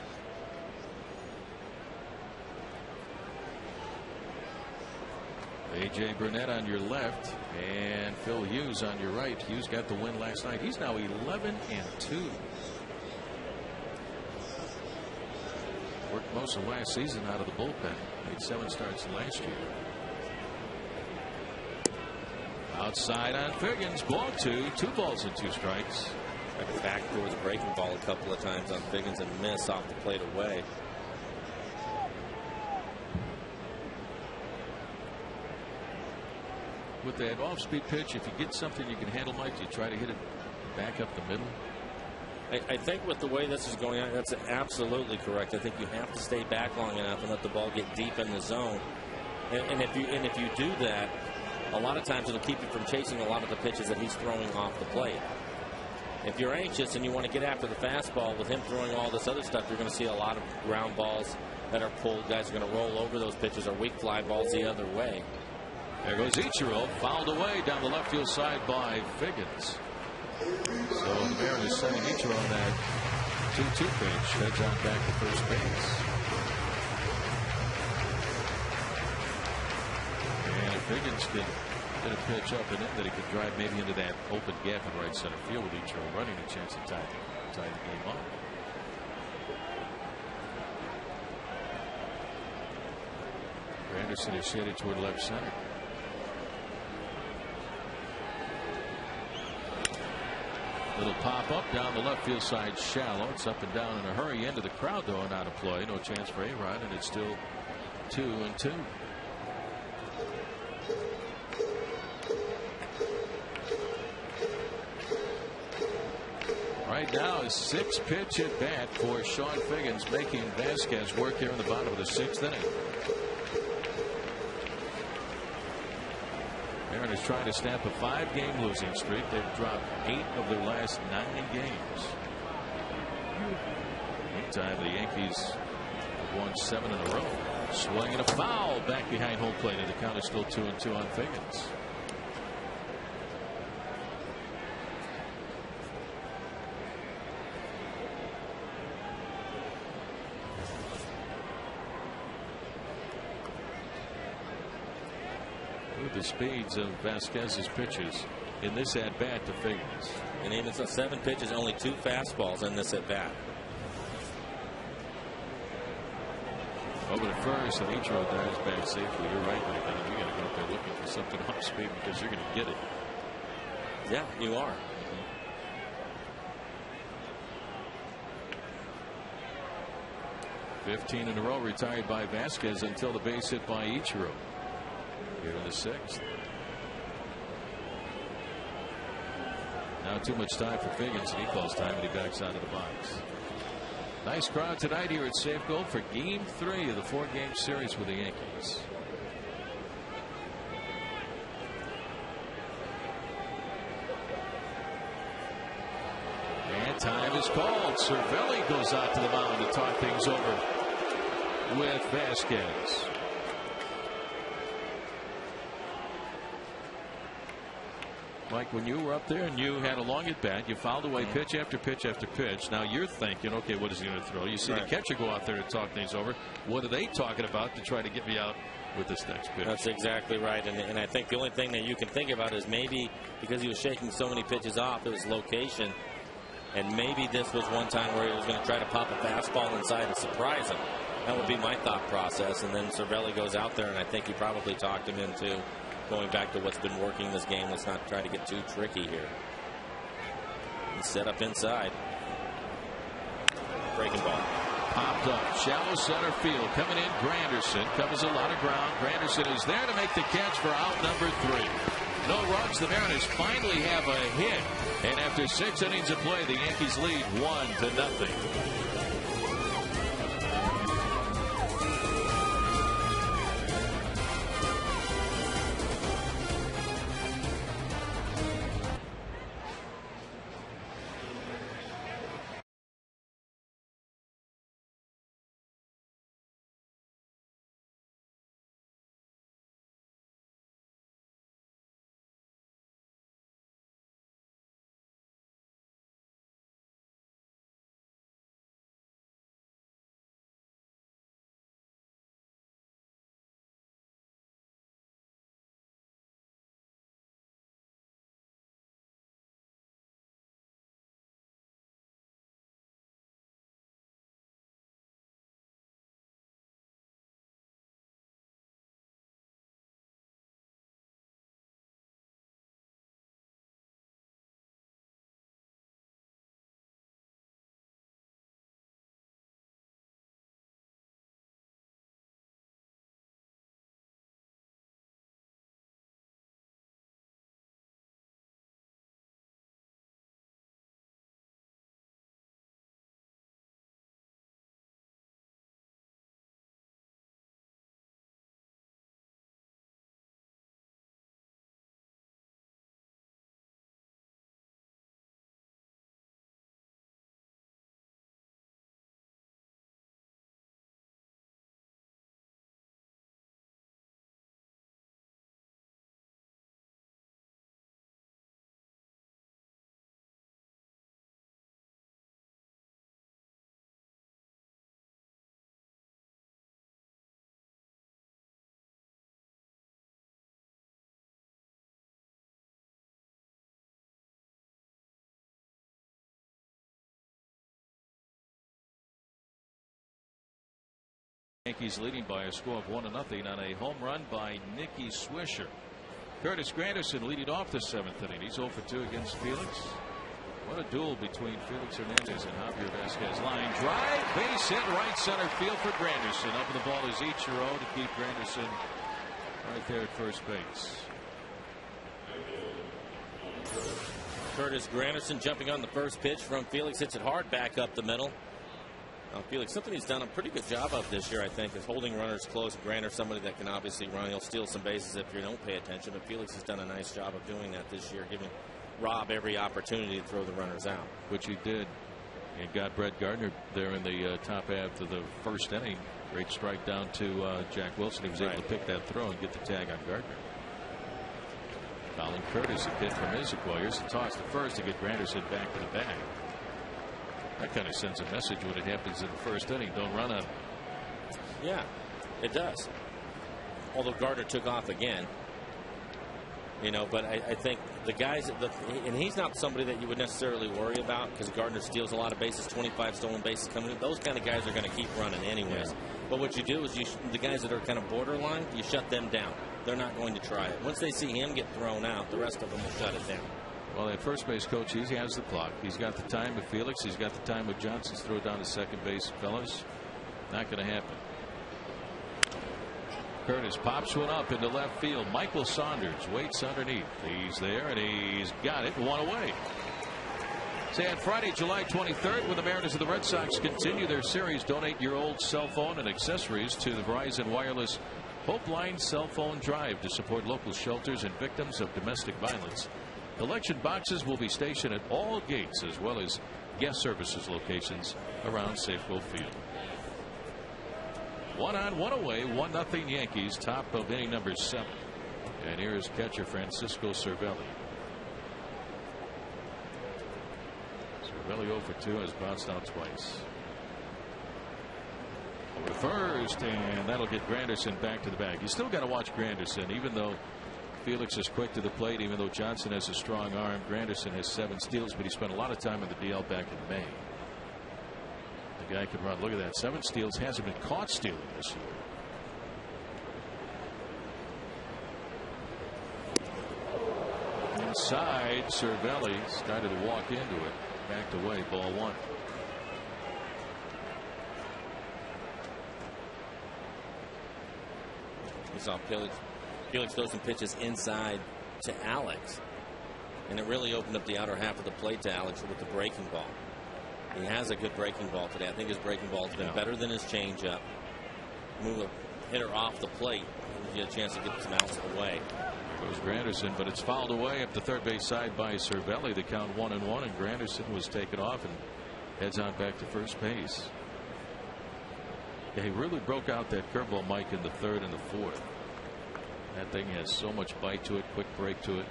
A.J. Burnett on your left and Phil Hughes on your right. Hughes got the win last night. He's now 11-2. Worked most of last season out of the bullpen. Made 7 starts last year. Outside on Figgins. Ball 2. 2 balls and 2 strikes. Tried to backdoor the breaking ball a couple of times on Figgins and miss off the plate away. With that off-speed pitch, if you get something you can handle, Mike, you try to hit it back up the middle. I think with the way this is going on, that's absolutely correct. I think you have to stay back long enough and let the ball get deep in the zone. And if you do that, a lot of times it'll keep you from chasing a lot of the pitches that he's throwing off the plate. If you're anxious and you want to get after the fastball, with him throwing all this other stuff, you're going to see a lot of ground balls that are pulled. Guys are going to roll over those pitches, or weak fly balls the other way. There goes Ichiro, fouled away down the left field side by Figgins. So the Mariners sending Ichiro on that 2-2 pitch. Heads on back to first base. And if Figgins can get a pitch up and in, that he could drive maybe into that open gap in right center field with Ichiro running, a chance to tie the game up. Anderson is shaded toward left center. Little pop up down the left field side, shallow. It's up and down in a hurry. Into the crowd though, and out of play. No chance for A-Rod, and it's still 2-2. right now, a 6-pitch at bat for Sean Figgins, making Vasquez work here in the bottom of the 6th inning. Mariners trying to stamp a 5-game losing streak. They've dropped 8 of their last 9 games. Meantime, the Yankees have won 7 in a row. Swing and a foul back behind home plate, and the count is still 2-2 on Figgins. The speeds of Vasquez's pitches in this at bat to Figgins. And even so, 7 pitches, only 2 fastballs in this at bat. Over to first, and Ichiro dives back safely. You're right, you got to go up there looking for something off speed because you're going to get it. Yeah, you are. 15 in a row retired by Vasquez until the base hit by Ichiro. Here in the 6th. Now too much time for Figgins, and he calls time, and he backs out of the box. Nice crowd tonight here at Safeco for Game 3 of the 4-game series with the Yankees. And time is called. Cervelli goes out to the mound to talk things over with Vasquez. Mike, when you were up there and you had a long at bat, you fouled away pitch after pitch after pitch. Now you're thinking, okay, what is he going to throw? You see the catcher go out there to talk things over. What are they talking about to try to get me out with this next pitch? That's exactly right. And I think the only thing that you can think about is maybe because he was shaking so many pitches off, it was location. And maybe this was one time where he was going to try to pop a fastball inside and surprise him. That would be my thought process. And then Cervelli goes out there, and I think he probably talked him into going back to what's been working this game. Let's not try to get too tricky here. He's set up inside. Breaking ball. Popped up. Shallow center field. Coming in, Granderson. Covers a lot of ground. Granderson is there to make the catch for out number 3. No runs. The Mariners finally have a hit. And after 6 innings of play, the Yankees lead 1-0. Yankees leading by a score of 1-0 on a home run by Nicky Swisher. Curtis Granderson leading off the 7th inning. He's 0 for 2 against Felix. What a duel between Felix Hernandez and Javier Vasquez. Line drive, base hit, right center field for Granderson. Up in the ball is Ichiro to keep Granderson right there at first base. Curtis Granderson jumping on the first pitch from Felix. Hits it hard back up the middle. Felix, something he's done a pretty good job of this year, I think, is holding runners close. Grander's somebody that can obviously run. He'll steal some bases if you don't pay attention. But Felix has done a nice job of doing that this year, giving Rob every opportunity to throw the runners out. Which he did. And got Brett Gardner there in the top half of the first inning. Great strike down to Jack Wilson. He was able to pick that throw and get the tag on Gardner. Colin Curtis, a kid from Issaquah. Here's the toss to first to get Granderson back to the bag. That kind of sends a message when it happens in the first inning. Don't run on it. Yeah, it does. Although Gardner took off again. But I think the guys, and he's not somebody that you would necessarily worry about because Gardner steals a lot of bases, 25 stolen bases coming in. Those kind of guys are going to keep running anyways. Yeah. But what you do is the guys that are kind of borderline, you shut them down. They're not going to try it. Once they see him get thrown out, the rest of them will shut it down. Well, that first base coach, he has the clock. He's got the time with Felix. He's got the time with Johnson. Throw it down to second base, fellas. Not going to happen. Curtis pops one up into left field. Michael Saunders waits underneath. He's there, and he's got it. One away. Say on Friday, July 23rd, when the Mariners and the Red Sox continue their series, donate your old cell phone and accessories to the Verizon Wireless Hope Line Cell Phone Drive to support local shelters and victims of domestic violence. Collection boxes will be stationed at all gates as well as guest services locations around Safeco Field. 1 on, 1 away, 1-0 Yankees, top of inning number 7. And here is catcher Francisco Cervelli. Cervelli 0 for 2 has bounced out twice. Over first, and that'll get Granderson back to the bag. You still got to watch Granderson, even though Felix is quick to the plate, even though Johnson has a strong arm. Granderson has 7 steals, but he spent a lot of time in the DL back in May. The guy can run. Look at that. 7 steals. Hasn't been caught stealing this year. Inside, Cervelli started to walk into it. Backed away. Ball 1. We saw Felix throw some pitches inside to Alex, and it really opened up the outer half of the plate to Alex with the breaking ball. He has a good breaking ball today. I think his breaking ball has been better than his changeup. Move a hitter off the plate, and you get a chance to get some outs away. Goes Granderson, but it's fouled away up the third base side by Cervelli. The count 1-1, and Granderson was taken off and heads on back to first base. Yeah, he really broke out that curveball, Mike, in the third and the fourth. That thing has so much bite to it, quick break to it.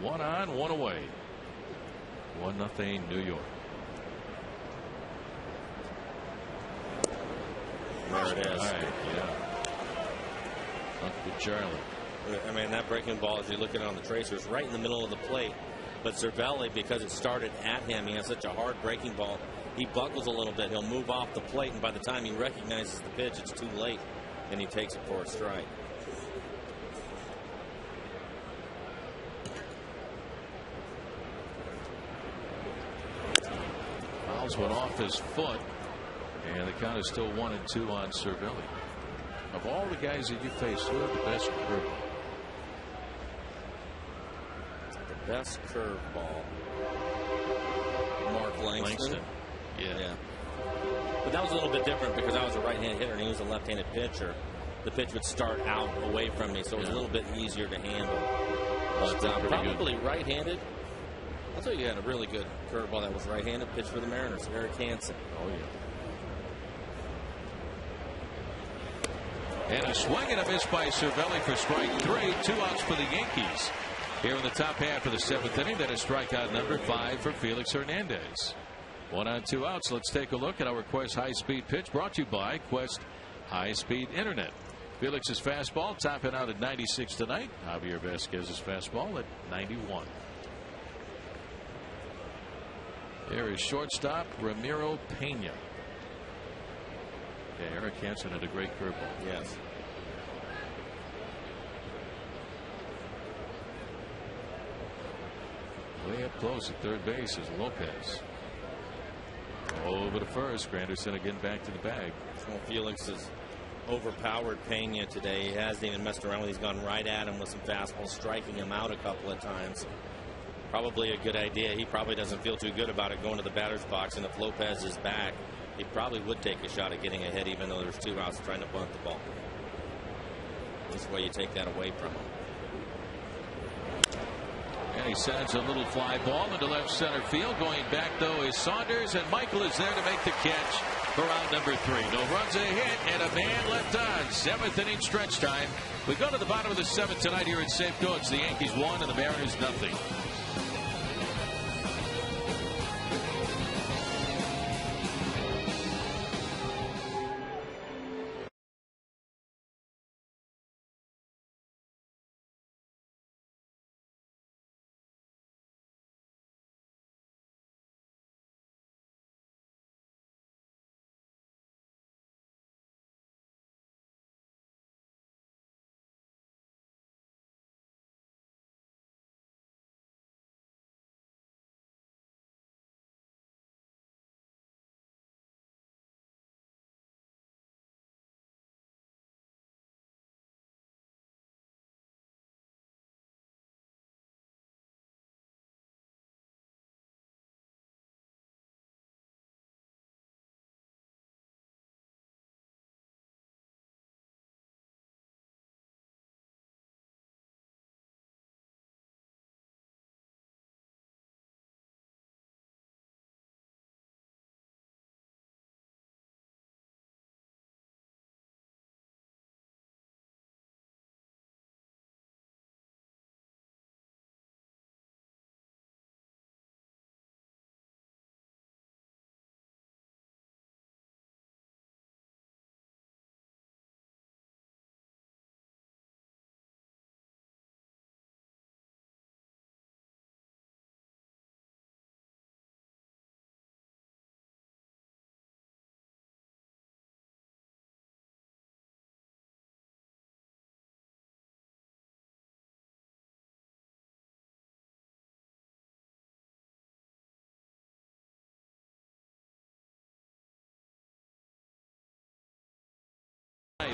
One on, 1 away. 1-0 New York. There it is. Right, yeah. Uncle Charlie. I mean, that breaking ball, as you look at it on the tracer, is right in the middle of the plate. But Cervelli, because it started at him, he has such a hard breaking ball. He buckles a little bit. He'll move off the plate, and by the time he recognizes the pitch, it's too late, and he takes it for a strike. Fouls went off his foot, and the count is still 1-2 on Cervelli. Of all the guys that you face, who are the best curveball? The best curveball. Mark Langston. Yeah. But that was a little bit different because I was a right-handed hitter and he was a left-handed pitcher. The pitch would start out away from me, so it was a little bit easier to handle. But probably right-handed. I'll tell you, had a really good curveball that was right-handed. Pitch for the Mariners, Eric Hansen. Oh, yeah. And a swing and a miss by Cervelli for strike 3. 2 outs for the Yankees. Here in the top half of the 7th inning, that is strikeout number 5 for Felix Hernandez. 1 on 2 outs. Let's take a look at our Quest high-speed pitch, brought to you by Quest High-Speed Internet. Felix's fastball topping out at 96 tonight. Javier Vasquez's fastball at 91. There is shortstop Ramiro Pena. Yeah, Eric Hansen had a great curveball. Yes. Way up close at third base is Lopez. Over to first. Granderson again back to the bag. Well, Felix has overpowered Pena today. He hasn't even messed around with. He's gone right at him with some fastballs, striking him out a couple of times. Probably a good idea. He probably doesn't feel too good about it going to the batter's box, and if Lopez is back, he probably would take a shot at getting ahead, even though there's 2 outs trying to bunt the ball. This way you take that away from him. And he sends a little fly ball into left center field. Going back, though, is Saunders, and Michael is there to make the catch for round number 3. No runs, a hit, and a man left on. 7th inning stretch time. We go to the bottom of the 7th tonight here at Safeco. It's the Yankees 1 and the Mariners nothing.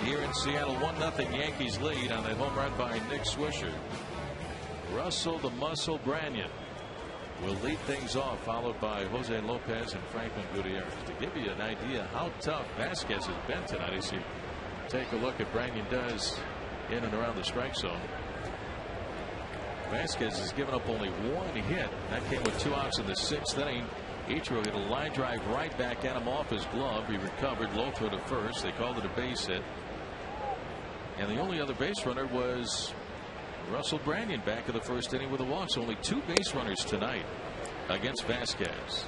Here in Seattle, 1-0 Yankees lead on a home run by Nick Swisher. Russell the Muscle Branyan will lead things off, followed by Jose Lopez and Franklin Gutierrez. To give you an idea how tough Vasquez has been tonight, as you take a look at Branyan does in and around the strike zone. Vasquez has given up only 1 hit. That came with 2 outs in the 6th inning. Ichiro hit a line drive right back at him off his glove. He recovered, low throw to first. They called it a base hit. And the only other base runner was Russell Branyan back in the 1st inning with a walk. So only 2 base runners tonight against Vasquez.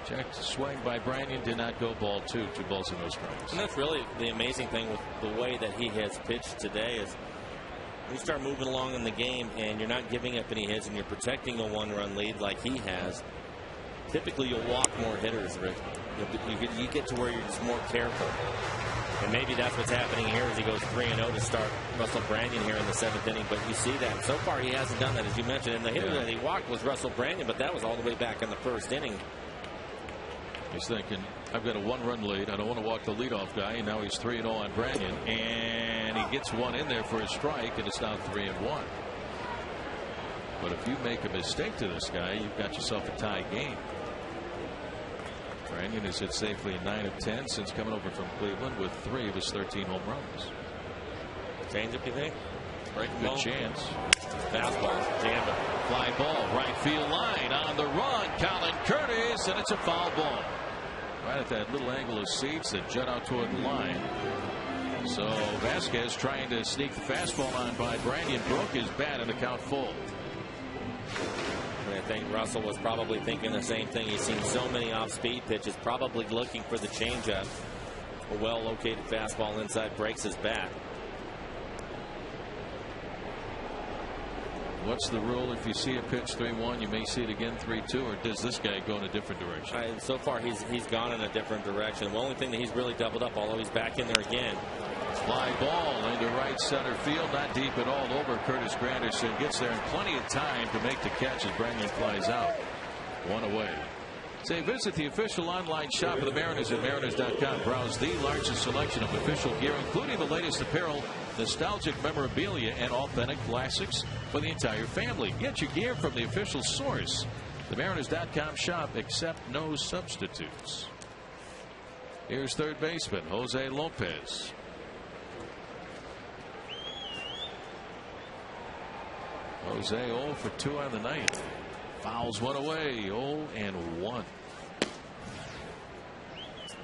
Checked swing by Branyan, did not go, ball 2. 2 balls and no strikes. And that's really the amazing thing with the way that he has pitched today is you start moving along in the game and you're not giving up any hits and you're protecting a 1-run lead like he has. Typically you'll walk more hitters, Rick. You get to where you're just more careful. And maybe that's what's happening here as he goes 3-0 to start Russell Branyan here in the 7th inning. But you see that so far he hasn't done that, as you mentioned. And the hitter that he walked was Russell Branyan, but that was all the way back in the 1st inning. He's thinking, I've got a 1-run lead. I don't want to walk the leadoff guy. And now he's 3-0 on Branyan. And he gets one in there for a strike, and it's now 3-1. But if you make a mistake to this guy, you've got yourself a tie game. Branyan has hit safely in 9 of 10 since coming over from Cleveland with 3 of his 13 home runs. Change up, you think? Good chance. Fastball, jammed it. Fly ball, right field line on the run. Colin Curtis, and it's a foul ball. Right at that little angle of seats that jut out toward the line. So Vasquez trying to sneak the fastball on by Branyan, broke his bat and the count full. I think Russell was probably thinking the same thing. He's seen so many off-speed pitches, probably looking for the changeup. A well-located fastball inside breaks his bat. What's the rule? If you see a pitch 3-1, you may see it again 3-2, or does this guy go in a different direction? So far, he's gone in a different direction. The only thing that he's really doubled up, although he's back in there again. Fly ball into right center field, not deep at all, over Curtis Granderson. Gets there in plenty of time to make the catch as Branyan flies out. 1 away. Say, visit the official online shop of the Mariners at Mariners.com. Browse the largest selection of official gear, including the latest apparel, nostalgic memorabilia, and authentic classics for the entire family. Get your gear from the official source. The Mariners.com shop, accept no substitutes. Here's third baseman Jose Lopez. Jose 0 for 2 on the night. Fouls one away. 0-1.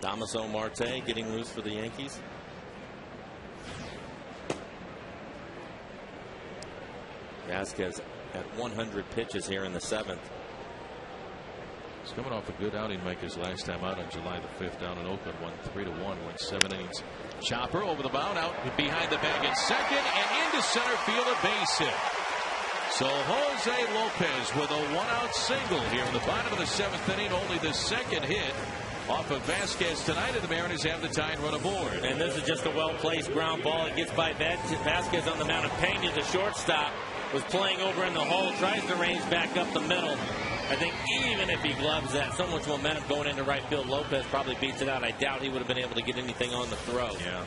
Damaso Marte getting loose for the Yankees. Vasquez at 100 pitches here in the 7th. He's coming off a good outing, Mike, his last time out on July the 5th down in Oakland. Won 3-1, went 7 innings. Chopper over the mound, out behind the bag at second, and into center field, a base hit. So Jose Lopez with a 1-out single here in the bottom of the 7th inning. Only the second hit off of Vasquez tonight, and the Mariners have the tying run aboard. And this is just a well-placed ground ball. It gets by Vasquez on the mound, and Pena, the shortstop, was playing over in the hole, tries to range back up the middle. I think even if he gloves that, so much momentum going into right field, Lopez probably beats it out. I doubt he would have been able to get anything on the throw. Yeah.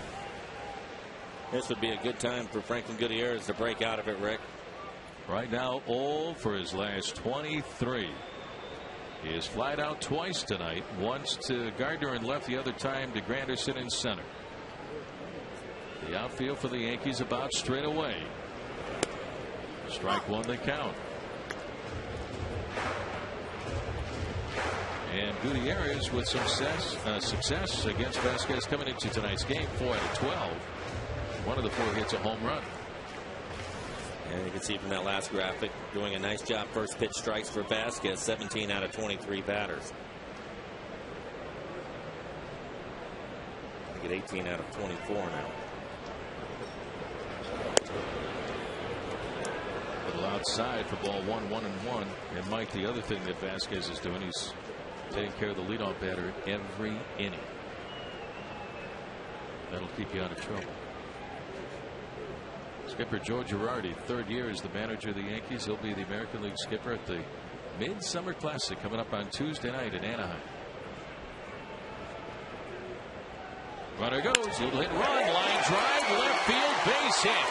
This would be a good time for Franklin Gutierrez to break out of it, Rick. Right now, 0 for his last 23. He has flied out twice tonight. Once to Gardner and left, the other time to Granderson in center. The outfield for the Yankees about straight away. Strike one, they count. And Gutierrez with some success against Vasquez coming into tonight's game. 4 out of 12. One of the 4 hits a home run. And you can see from that last graphic, doing a nice job. First pitch strikes for Vasquez, 17 out of 23 batters. I get 18 out of 24 now. A little outside for ball 1-1-1. And Mike, the other thing that Vasquez is doing, he's taking care of the leadoff batter every inning. That'll keep you out of trouble. Skipper Joe Girardi, 3rd year as the manager of the Yankees. He'll be the American League skipper at the Midsummer Classic coming up on Tuesday night in Anaheim. Runner goes, little hit run, line drive, left field, base hit.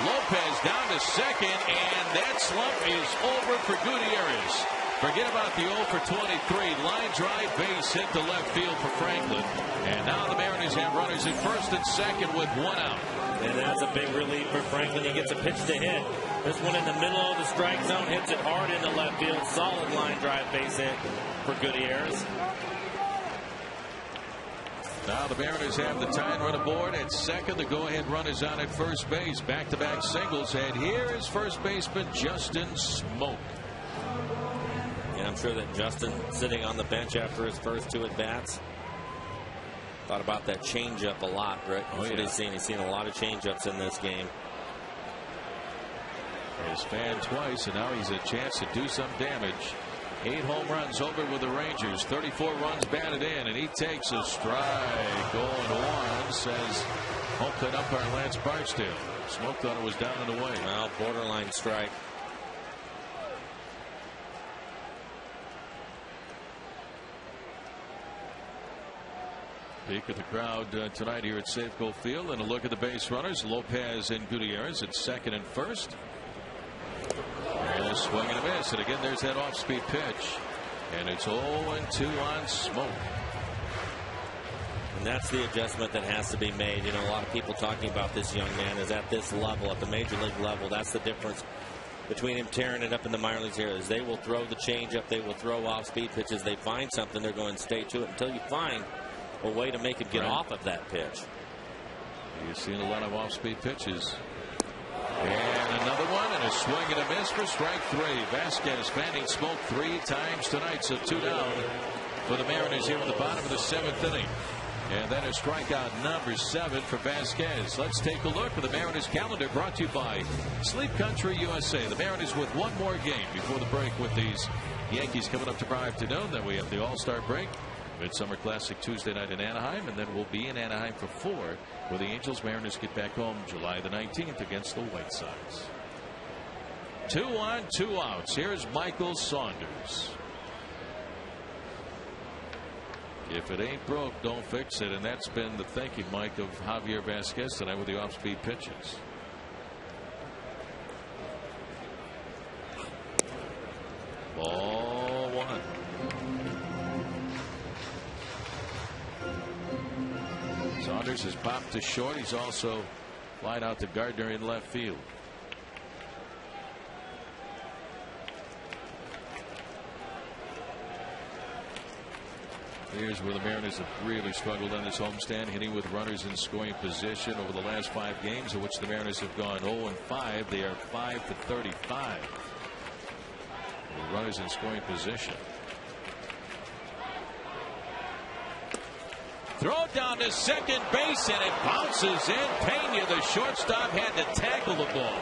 Lopez down to second, and that slump is over for Gutierrez. Forget about the 0 for 23. Line drive, base hit to left field for Franklin. And now the Mariners have runners at first and second with 1 out. And that's a big relief for Franklin. He gets a pitch to hit. This one in the middle of the strike zone, hits it hard into left field. Solid line drive base hit for Gutierrez. Now the Mariners have the tying run aboard at second. The go-ahead run is on at first base. Back-to-back singles. And here is first baseman Justin Smoak. And I'm sure that Justin, sitting on the bench after his first 2 at-bats, thought about that changeup a lot, Rick. That's what he's seen. He's seen a lot of changeups in this game. He's fanned twice, and now he's a chance to do some damage. 8 home runs over with the Rangers. 34 runs batted in, and he takes a strike. Going 1, says Oakland umpire Lance Barksdale. Smoke thought it was down and away. Well, borderline strike. Peek at the crowd tonight here at Safeco Field, and a look at the base runners. Lopez and Gutierrez at second and first. And a swing and a miss, and again there's that off-speed pitch, and it's 0-2 on Smoak. And that's the adjustment that has to be made. You know, a lot of people talking about this young man is at this level, at the major league level. That's the difference between him tearing it up in the minor leagues here. Is they will throw the changeup, they will throw off-speed pitches. They find something, they're going to stay to it until you find a way to make him get off of that pitch. You've seen a lot of off-speed pitches. And another one, and a swing and a miss for strike 3. Vasquez fanning Smoak 3 times tonight, so 2 down for the Mariners here in the bottom of the 7th inning. And then a strikeout number 7 for Vasquez. Let's take a look at the Mariners calendar, brought to you by Sleep Country USA. The Mariners with one more game before the break with these Yankees coming up tomorrow afternoon. Then we have the All-Star break. Midsummer Classic Tuesday night in Anaheim, and then we'll be in Anaheim for 4, where the Angels Mariners get back home July the 19th against the White Sox. 2 on, 2 outs. Here's Michael Saunders. If it ain't broke, don't fix it. And that's been the thinking, Mike, of Javier Vasquez tonight with the off-speed pitches. Ball one. Saunders has popped to short. He's also flied out to Gardner in left field. Here's where the Mariners have really struggled on this homestand, hitting with runners in scoring position over the last 5 games, in which the Mariners have gone 0-5. They are 5 for 35. With runners in scoring position. Throw down to second base, and it bounces in. Pena, the shortstop, had to tackle the ball.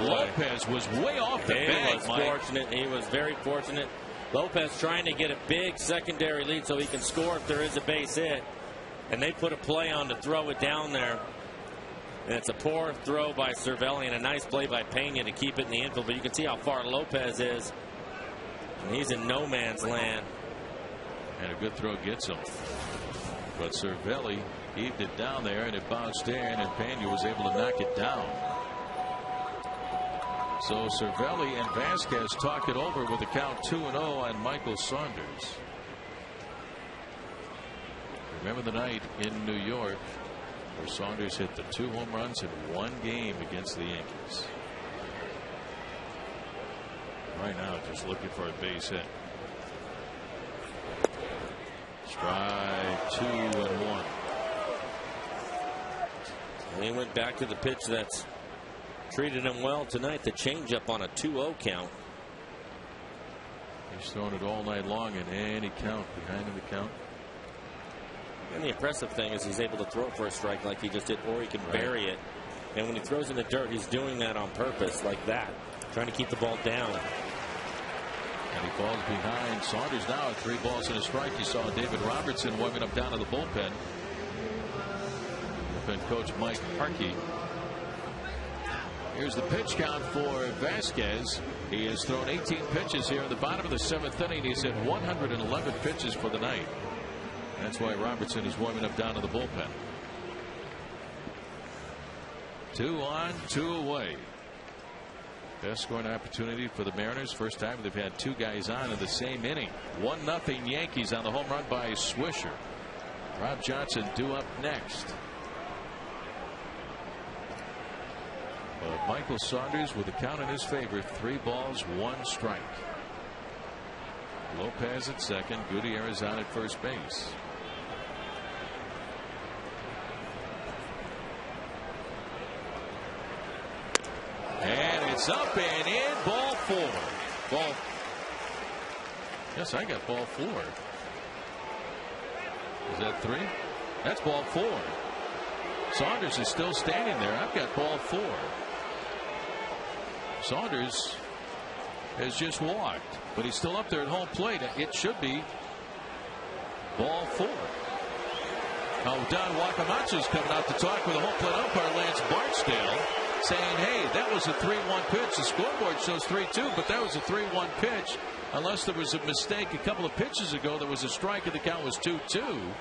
Lopez was way off the bag. He was fortunate. He was very fortunate. Lopez trying to get a big secondary lead so he can score if there is a base hit. And they put a play on to throw it down there. And it's a poor throw by Cervelli and a nice play by Pena to keep it in the infield. But you can see how far Lopez is. And he's in no man's land. And a good throw gets him. But Cervelli heaved it down there, and it bounced in, and Pena was able to knock it down. So Cervelli and Vasquez talk it over with a count 2-0 on Michael Saunders. Remember the night in New York where Saunders hit the 2 home runs in 1 game against the Yankees. Right now, just looking for a base hit. Strike 2 and 1. And he went back to the pitch that's treated him well tonight, the changeup on a 2-0 count. He's thrown it all night long in any count, behind the count. And the impressive thing is he's able to throw for a strike like he just did, or he can bury it. And when he throws in the dirt, he's doing that on purpose, like that, trying to keep the ball down. And he falls behind Saunders now at 3 balls and a strike. You saw David Robertson warming up down to the bullpen. Bullpen coach Mike Harkey. Here's the pitch count for Vasquez. He has thrown 18 pitches here in the bottom of the 7th inning. He's hit 111 pitches for the night. That's why Robertson is warming up down to the bullpen. 2 on, 2 away. Best scoring opportunity for the Mariners. First time they've had 2 guys on in the same inning. 1-0 Yankees on the home run by Swisher. Rob Johnson due up next. Michael Saunders with a count in his favor. 3 balls, 1 strike. Lopez at second. Gutierrez on at first base. And it's up and in. Ball 4. Ball. Yes, I got ball 4. Is that 3? That's ball 4. Saunders is still standing there. I've got ball 4. Saunders has just walked, but he's still up there at home plate. It should be ball 4. Now Don Wakamatsu's coming out to talk with the home plate umpire Lance Barksdale, saying, hey, that was a 3-1 pitch. The scoreboard shows 3-2, but that was a 3-1 pitch. Unless there was a mistake a couple of pitches ago, there was a strike and the count was 2-2.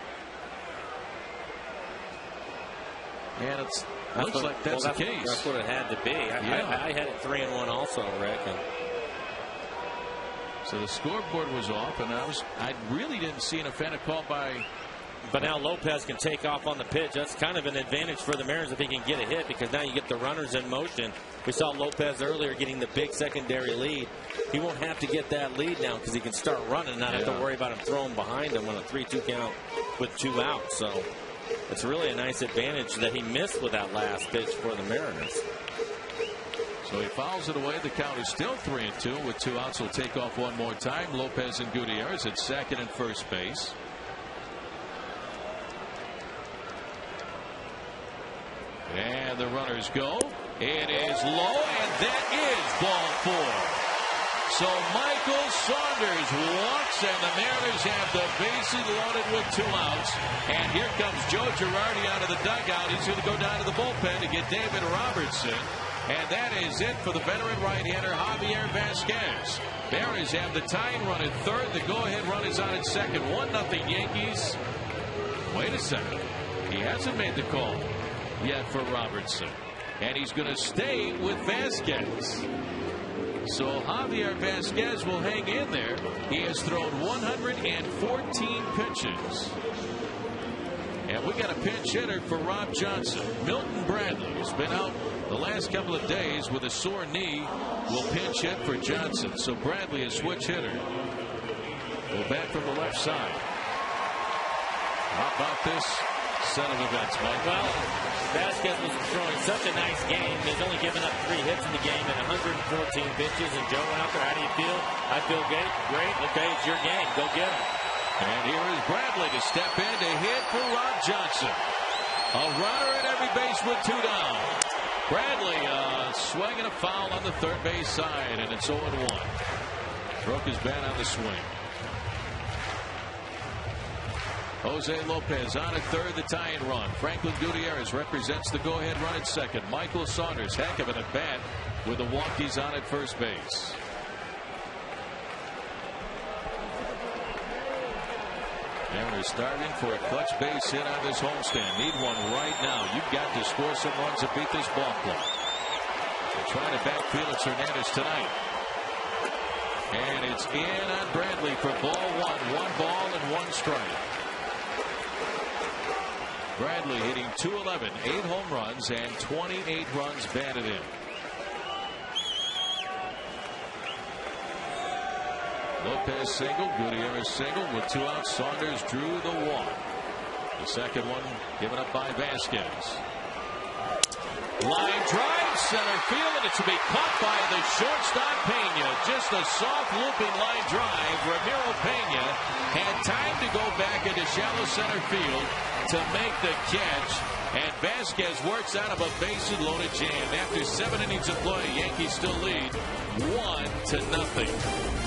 And it looks like that's the case. That's what it had to be. I had it 3-1 also, Rick. So the scoreboard was off, and I really didn't see an offensive call by. But now Lopez can take off on the pitch. That's kind of an advantage for the Mariners if he can get a hit, because now you get the runners in motion. We saw Lopez earlier getting the big secondary lead. He won't have to get that lead now because he can start running and not have to worry about him throwing behind him on a 3-2 count with 2 outs. So it's really a nice advantage that he missed with that last pitch for the Mariners. So he fouls it away. The count is still 3-2 with 2 outs. He'll take off one more time. Lopez and Gutierrez at second and first base. And the runners go. It is low, and that is ball 4. So Michael Saunders walks, and the Mariners have the bases loaded with 2 outs. And here comes Joe Girardi out of the dugout. He's going to go down to the bullpen to get David Robertson. And that is it for the veteran right-hander Javier Vasquez. Mariners have the tying run at third. The go-ahead run is on at second. 1-0 Yankees. Wait a second. He hasn't made the call yet for Robertson. And he's going to stay with Vasquez. So Javier Vasquez will hang in there. He has thrown 114 pitches. And we got a pinch hitter for Rob Johnson. Milton Bradley, who's been out the last couple of days with a sore knee, will pinch hit for Johnson. So Bradley, a switch hitter, will bat from the left side. How about this set of events, Mike? Well, Vasquez was throwing such a nice game. He's only given up 3 hits in the game and 114 pitches. And Joe went out there. How do you feel? I feel great. Okay, it's your game. Go get him. And here is Bradley to step in to hit for Rob Johnson. A runner at every base with 2 down. Bradley swinging a foul on the third base side, and it's 0-1. Broke his bat on the swing. Jose Lopez on at third, the tying run. Franklin Gutierrez represents the go-ahead run at second. Michael Saunders, heck of an at bat with the walkies on at first base. Mariners starting for a clutch base hit on this homestand. Need one right now. You've got to score some runs to beat this ball club. They're trying to back Felix Hernandez tonight. And it's in on Bradley for ball 1. 1 ball and 1 strike. Bradley hitting .211, 8 home runs and 28 runs batted in. Lopez single, Gutierrez single with 2 outs. Saunders drew the walk. The second one given up by Vasquez. Line drive, center field, and it's to be caught by the shortstop Pena. Just a soft looping line drive. Ramiro Pena had time to go back into shallow center field to make the catch. And Vasquez works out of a bases loaded jam. After 7 innings of play, Yankees still lead 1-0.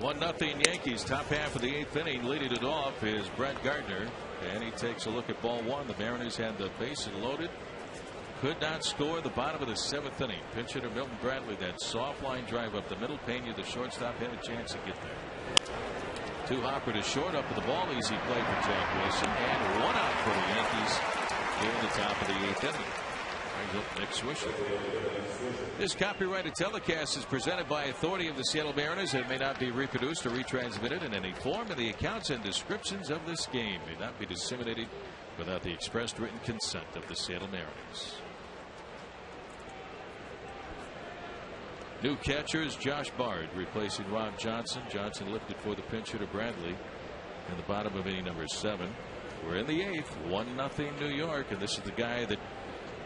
One nothing Yankees. Top half of the 8th inning. Leading it off is Brett Gardner, and he takes a look at ball 1. The Mariners had the bases loaded, could not score. The bottom of the 7th inning. Pinch hitter Milton Bradley, that soft line drive up the middle. Pena, the shortstop, had a chance to get there. 2 hopper to short, up to the ball. Easy play for Jack Wilson, and 1 out for the Yankees here in the top of the 8th inning. Brings up Nick Swisher. This copyrighted telecast is presented by authority of the Seattle Mariners and may not be reproduced or retransmitted in any form, and the accounts and descriptions of this game may not be disseminated without the expressed written consent of the Seattle Mariners. New catchers, Josh Bard replacing Rob Johnson. Johnson lifted for the pinch hitter Bradley in the bottom of inning number 7. We're in the 8th, 1-0 New York, and this is the guy that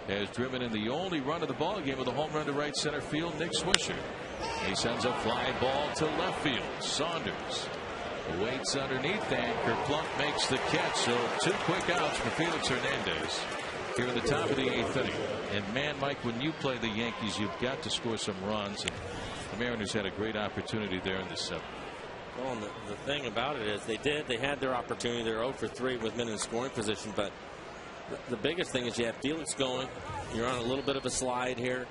has driven in the only run of the ball game with a home run to right center field, Nick Swisher. He sends a fly ball to left field. Saunders waits underneath that. Kerplunk makes the catch, so 2 quick outs for Felix Hernandez here in the top of the 8th inning. And man, Mike, when you play the Yankees, you've got to score some runs, and the Mariners had a great opportunity there in the 7th. Well, and the thing about it is they had their opportunity. They're 0 for 3 with men in scoring position, but the biggest thing is you have Felix going. You're on a little bit of a slide here.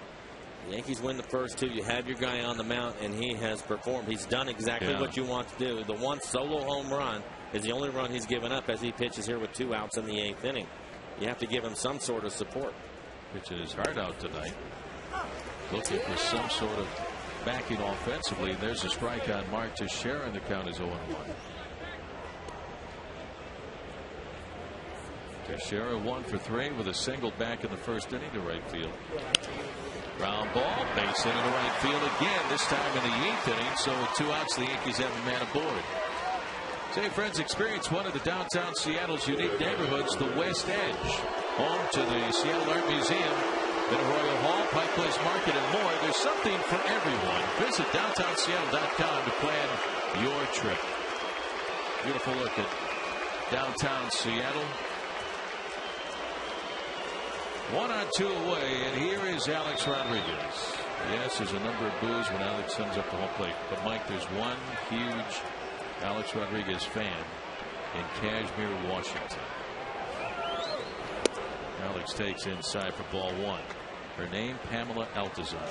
The Yankees win the first 2. You have your guy on the mound, and he has performed. He's done exactly what you want to do. The one solo home run is the only run he's given up as he pitches here with 2 outs in the 8th inning. You have to give him some sort of support. Pitching his heart out tonight. Looking for some sort of backing offensively. There's a strike on Mark Teixeira, and the count is 0-1. Teixeira 1 for 3 with a single back in the first inning to right field. Ground ball, base hit into right field again, this time in the 8th inning. So with 2 outs, the Yankees have a man aboard. Say, friends, experience one of the downtown Seattle's unique neighborhoods, the West Edge, home to the Seattle Art Museum, Royal Hall, Pike Place Market, and more. There's something for everyone. Visit downtownseattle.com to plan your trip. Beautiful look at downtown Seattle. 1-2 away, and here is Alex Rodriguez. Yes, there's a number of boos when Alex sends up the home plate. But, Mike, there's one huge Alex Rodriguez fan in Kashmir, Washington. Alex takes inside for ball 1. Her name, Pamela Altazan.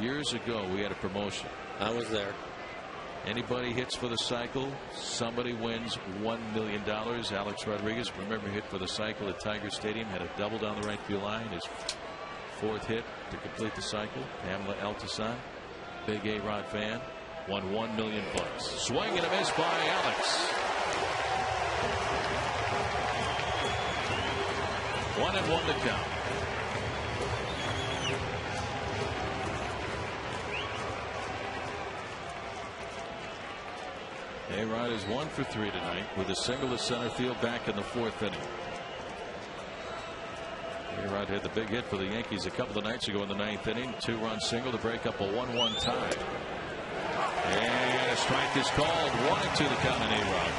Years ago, we had a promotion. I was there. Anybody hits for the cycle, somebody wins $1 million. Alex Rodriguez, remember, hit for the cycle at Tiger Stadium, had a double down the right field line. His 4th hit to complete the cycle. Pamela Altazan, big A-Rod fan, won $1 million. Swing and a miss by Alex. 1-1 to count. A-Rod is 1 for 3 tonight with a single to center field back in the 4th inning. A-Rod had the big hit for the Yankees a couple of nights ago in the 9th inning. 2-run single to break up a 1-1 tie. And a strike is called. 1-2 the count on A-Rod.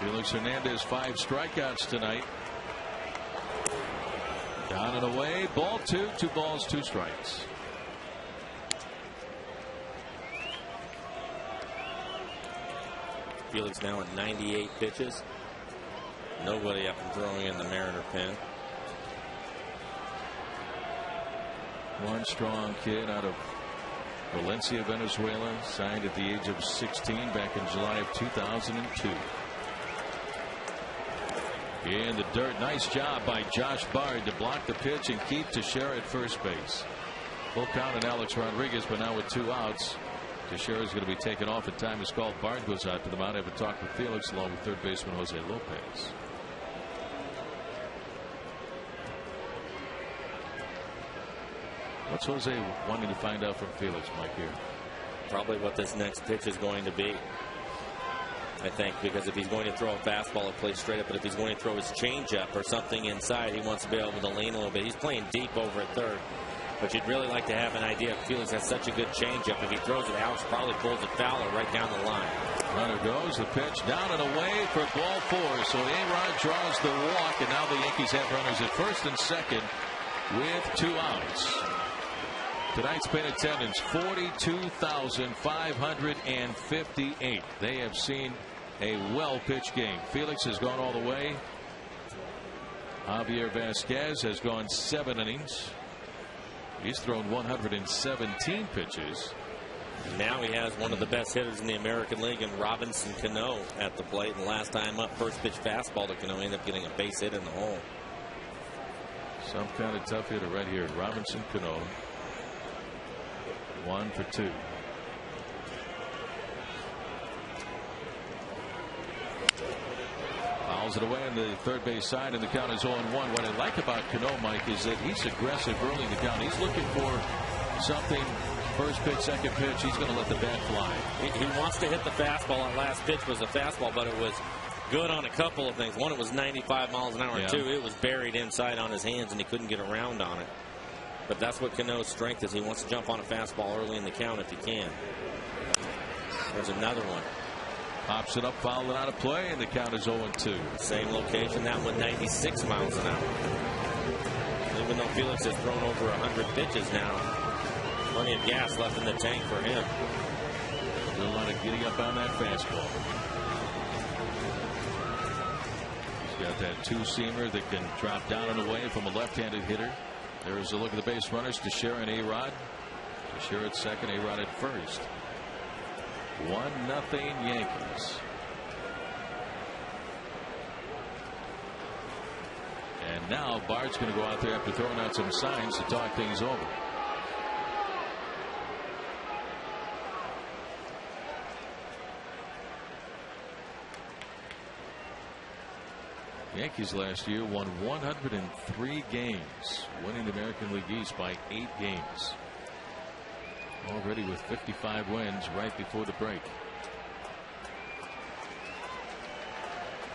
Felix Hernandez 5 strikeouts tonight. Down and away, ball 2, 2 balls, 2 strikes. Felix now at 98 pitches. Nobody up and throwing in the Mariner pen. One strong kid out of Valencia, Venezuela, signed at the age of 16 back in July of 2002. In the dirt, nice job by Josh Bard to block the pitch and keep Teixeira at first base. Full count on Alex Rodriguez, but now with 2 outs, Teixeira is going to be taken off and time is called. Bard goes out to the mound. Have a talk with Felix along with third baseman Jose Lopez. What's Jose wanting to find out from Felix, Mike, here? Probably what this next pitch is going to be. I think, because if he's going to throw a fastball, it plays straight up. But if he's going to throw his changeup or something inside, he wants to be able to lean a little bit. He's playing deep over at third. But you'd really like to have an idea if Felix has such a good changeup. If he throws it, Alex probably pulls it foul or right down the line. Runner goes, the pitch down and away for ball 4. So A-Rod draws the walk, and now the Yankees have runners at first and second with 2 outs. Tonight's paid attendance 42,558. They have seen a well-pitched game. Felix has gone all the way. Javier Vasquez has gone 7 innings. He's thrown 117 pitches. Now he has one of the best hitters in the American League in Robinson Cano at the plate. And last time up, first pitch fastball to Cano, ended up getting a base hit in the hole. Some kind of tough hitter right here. Robinson Cano. 1 for 2. Fouls it away on the third base side, and the count is 0-1. What I like about Cano, Mike, is that he's aggressive early in the count. He's looking for something. First pitch, second pitch, he's going to let the bat fly. He wants to hit the fastball. That last pitch was a fastball, but it was good on a couple of things. One, it was 95 miles an hour. Yeah. Two, it was buried inside on his hands, and he couldn't get around on it. But that's what Cano's strength is. He wants to jump on a fastball early in the count if he can. There's another one. Pops it up, fouled it out of play, and the count is 0-2. Same location. That one 96 miles an hour. Even though Felix has thrown over 100 pitches now, plenty of gas left in the tank for him. Still a lot of getting up on that fastball. He's got that two-seamer that can drop down and away from a left-handed hitter. There's a look at the base runners. Swisher and A-Rod. Swisher at second, A-Rod at first. 1-0 Yankees. And now Bart's going to go out there after throwing out some signs to talk things over. Yankees last year won 103 games, winning the American League East by 8 games. Already with 55 wins right before the break.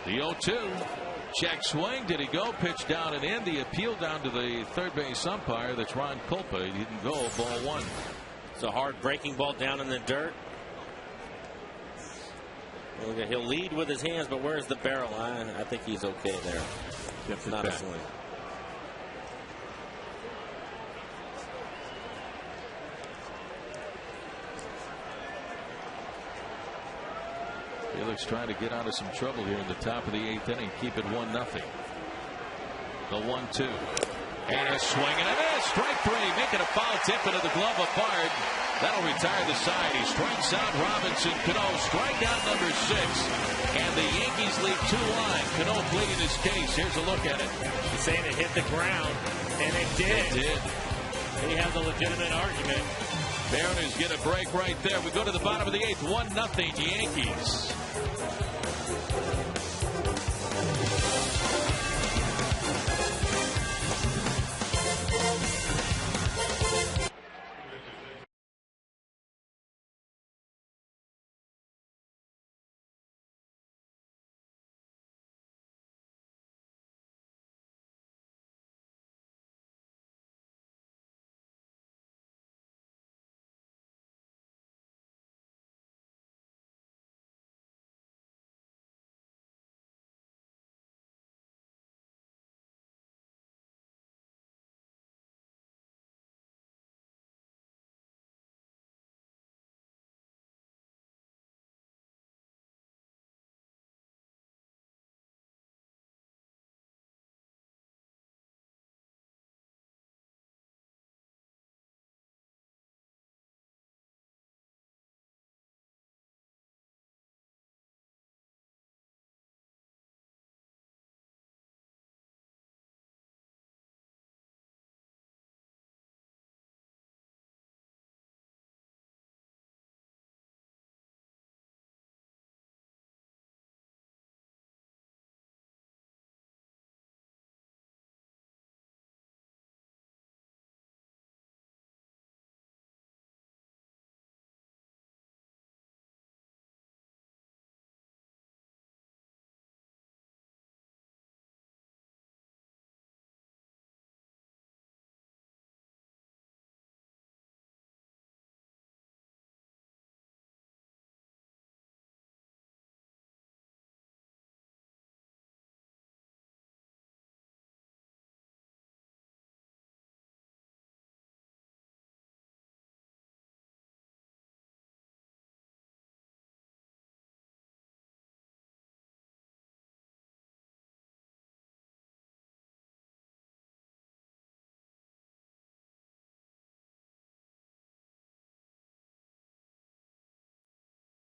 The 0-2. Check swing. Did he go? Pitch down and in. The appeal down to the third base umpire. That's Ron Culpa. He didn't go. Ball 1. It's a hard breaking ball down in the dirt. He'll lead with his hands, but where's the barrel? I think he's okay there. It's not a swing. Felix trying to get out of some trouble here in the top of the 8th inning. Keep it 1-0. The 1-2. And a swing and a miss. Strike 3. Making a foul tip into the glove of Bard. That'll retire the side. He strikes out Robinson Cano. Strikeout number 6. And the Yankees lead 2 on. Cano pleading his case. Here's a look at it. He's saying it hit the ground, and it did. It did. He has a legitimate argument. Mariners get a break right there. We go to the bottom of the 8th. 1-0 Yankees.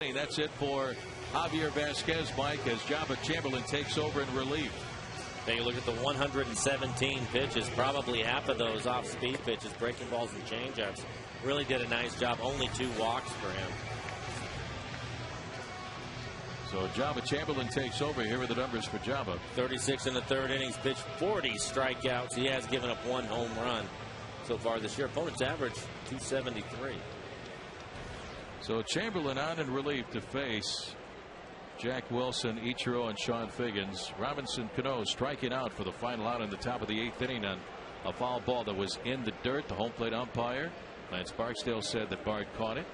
That's it for Javier Vasquez, Mike, as Jabba Chamberlain takes over in relief. Take a look at the 117 pitches. Probably half of those off-speed pitches, breaking balls and changeups. Really did a nice job. Only 2 walks for him. So Jabba Chamberlain takes over. Here are the numbers for Jabba. 36 in the 3rd innings, pitched 40 strikeouts. He has given up 1 home run so far this year. Opponent's average 273. So Chamberlain on in relief to face Jack Wilson, Ichiro, and Sean Figgins. Robinson Cano striking out for the final out in the top of the 8th inning on a foul ball that was in the dirt. The home plate umpire, Lance Barksdale, said that Bard caught it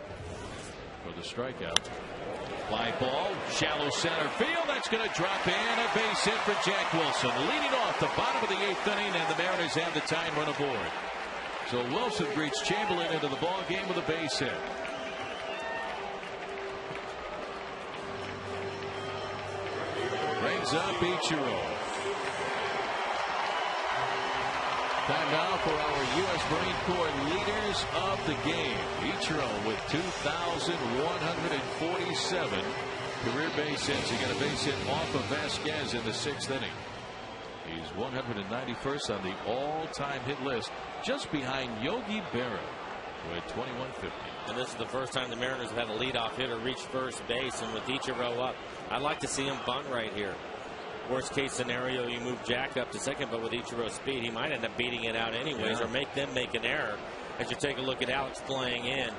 for the strikeout. Fly ball, shallow center field. That's going to drop in. A base hit for Jack Wilson. Leading off the bottom of the 8th inning, and the Mariners have the tying run aboard. So Wilson greets Chamberlain into the ball game with a base hit. Brings up Ichiro. Time now for our U.S. Marine Corps leaders of the game. Ichiro with 2,147 career base hits. He got a base hit off of Vasquez in the 6th inning. He's 191st on the all-time hit list, just behind Yogi Berra with 2150. And this is the first time the Mariners have had a leadoff hitter reach first base, and with Ichiro up, I'd like to see him bunt right here. Worst case scenario, you move Jack up to second, but with Ichiro's speed, he might end up beating it out anyways, or make them make an error. As you take a look at Alex playing in,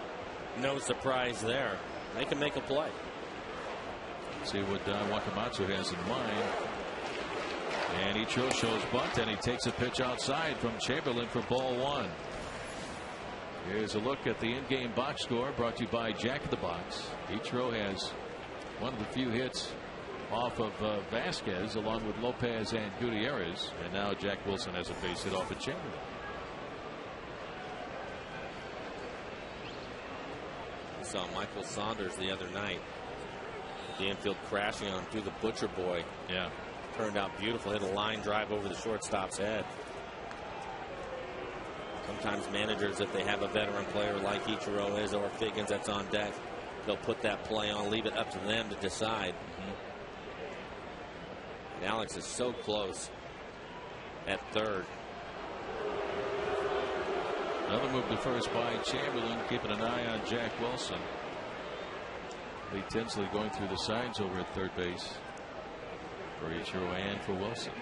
no surprise there. They can make a play. See what Wakamatsu has in mind. And Ichiro shows bunt, and he takes a pitch outside from Chamberlain for ball 1. Here's a look at the in-game box score, brought to you by Jack in the Box. Ichiro has one of the few hits off of Vasquez, along with Lopez and Gutierrez, and now Jack Wilson has a base hit off of Chamberlain. We saw Michael Saunders the other night at the infield crashing on through the Butcher Boy. Yeah. Turned out beautiful. Hit a line drive over the shortstop's head. Sometimes managers, if they have a veteran player like Ichiro is or Figgins that's on deck, they'll put that play on, leave it up to them to decide. And Alex is so close at 3rd. Another move to first by Chamberlain, keeping an eye on Jack Wilson. Lee Tinsley going through the signs over at 3rd base for Ichiro and for Wilson.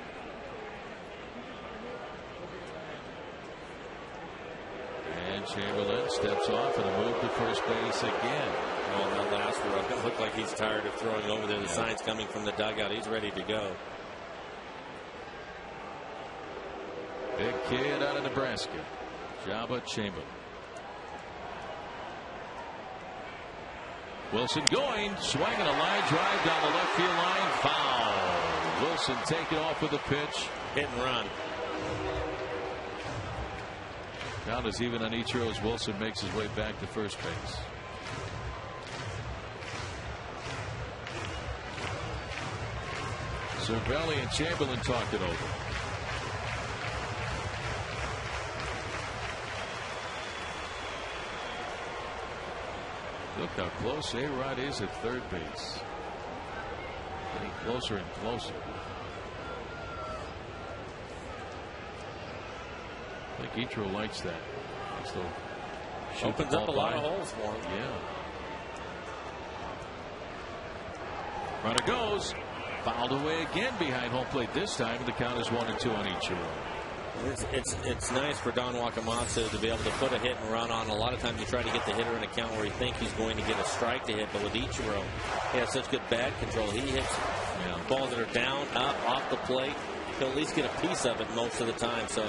And Chamberlain steps off and a move to first base again. Oh, that last one, it looked like he's tired of throwing over there. The sign's coming from the dugout. He's ready to go. Big kid out of Nebraska, Jabba Chamberlain. Wilson going, swinging a line drive down the left field line. Foul. Wilson taking off with a pitch. Hit and run. Count is even on Ichiro as Wilson makes his way back to first base. Cervelli and Chamberlain talked it over. Look how close A-Rod is at 3rd base. Getting closer and closer. I think Ichiro likes that. Opens up a lot of holes for him. Yeah. Runner goes. Fouled away again behind home plate this time, and the count is 1-2 on Ichiro. It's nice for Don Wakamatsu to be able to put a hit and run on. A lot of times you try to get the hitter in a count where you think he's going to get a strike to hit, but with Ichiro, he has such good bat control. He hits balls that are down, up, off the plate. He'll at least get a piece of it most of the time, so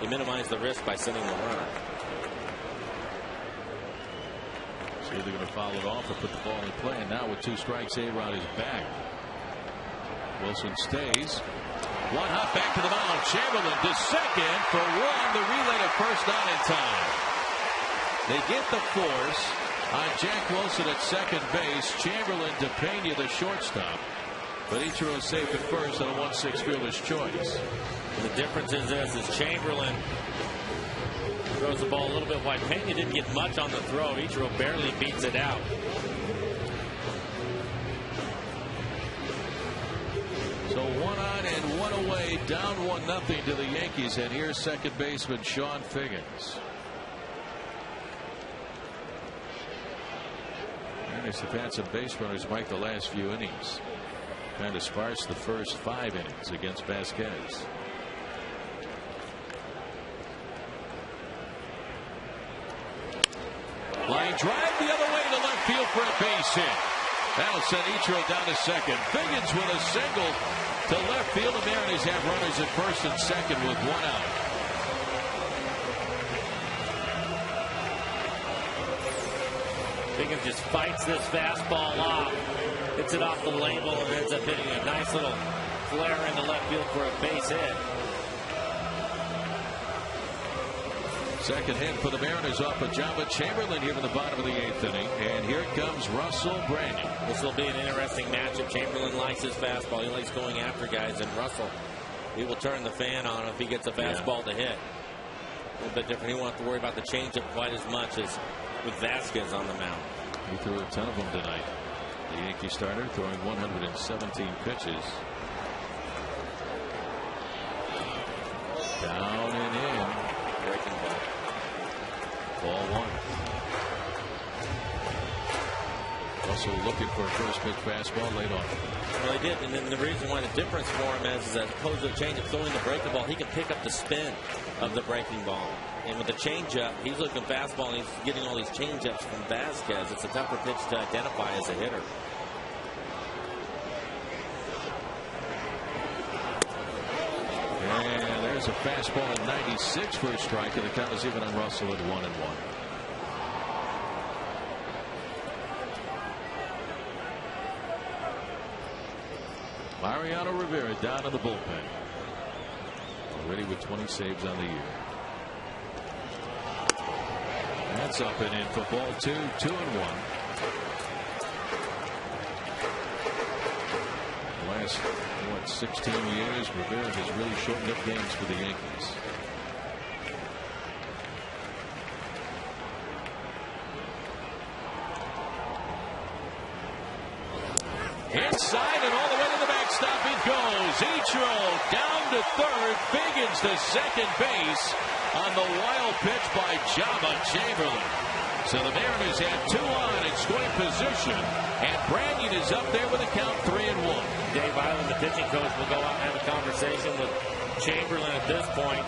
he minimized the risk by sending the runner. So they're going to foul it off or put the ball in play, and now with 2 strikes, A-Rod is back. Wilson stays. One hop back to the mound. Chamberlain to second for 1. The relay to first, not in time. They get the force on Jack Wilson at second base. Chamberlain to Pena, the shortstop. But Ichiro is safe at first on a 1-6 fielder's choice. The difference is this: is Chamberlain throws the ball a little bit wide. Pena didn't get much on the throw. Ichiro barely beats it out. down 1-0 to the Yankees, and here's second baseman Sean Figgins. Mariners have had some base runners, Mike, the last few innings. Kind of sparse the first 5 innings against Vasquez. Line drive the other way to left field for a base hit. That'll send Ichiro down to second. Figgins with a single to left field. The Mariners have runners at first and second with 1 out. Figgins just fights this fastball off. Hits it off the label and ends up hitting a nice little flare into left field for a base hit. Second hit for the Mariners off of Java Chamberlain here in the bottom of the 8th inning. And here comes Russell Brandon. This will be an interesting matchup. Chamberlain likes his fastball. He likes going after guys. And Russell, he will turn the fan on if he gets a fastball to hit. A little bit different. He won't have to worry about the changeup quite as much as with Vasquez on the mound. He threw a ton of them tonight. The Yankee starter throwing 117 pitches. Down and in. Breaking ball. Ball 1. Also looking for a first pitch fastball late on. Well, he did, and then the reason why the difference for him is as opposed to the changeup throwing the breaking ball, he can pick up the spin of the breaking ball. And with the changeup, he's looking fastball, and he's getting all these changeups from Vasquez. It's a tougher pitch to identify as a hitter. And there's a fastball at 96 for a strike, and the count is even on Russell at 1-1. Mariano Rivera down in the bullpen. Already with 20 saves on the year. That's up and in for ball 2, 2-1. The last, 16 years, Rivera has really shortened up games for the Yankees. Inside and all the way to the backstop it goes. Ichiro down to third. Figgins to second base on the wild pitch by Java Chamberlain. So the Mariners have 2 on in scoring position, and Brandon is up there with a count 3-1. Dave Island, the pitching coach, will go out and have a conversation with Chamberlain at this point.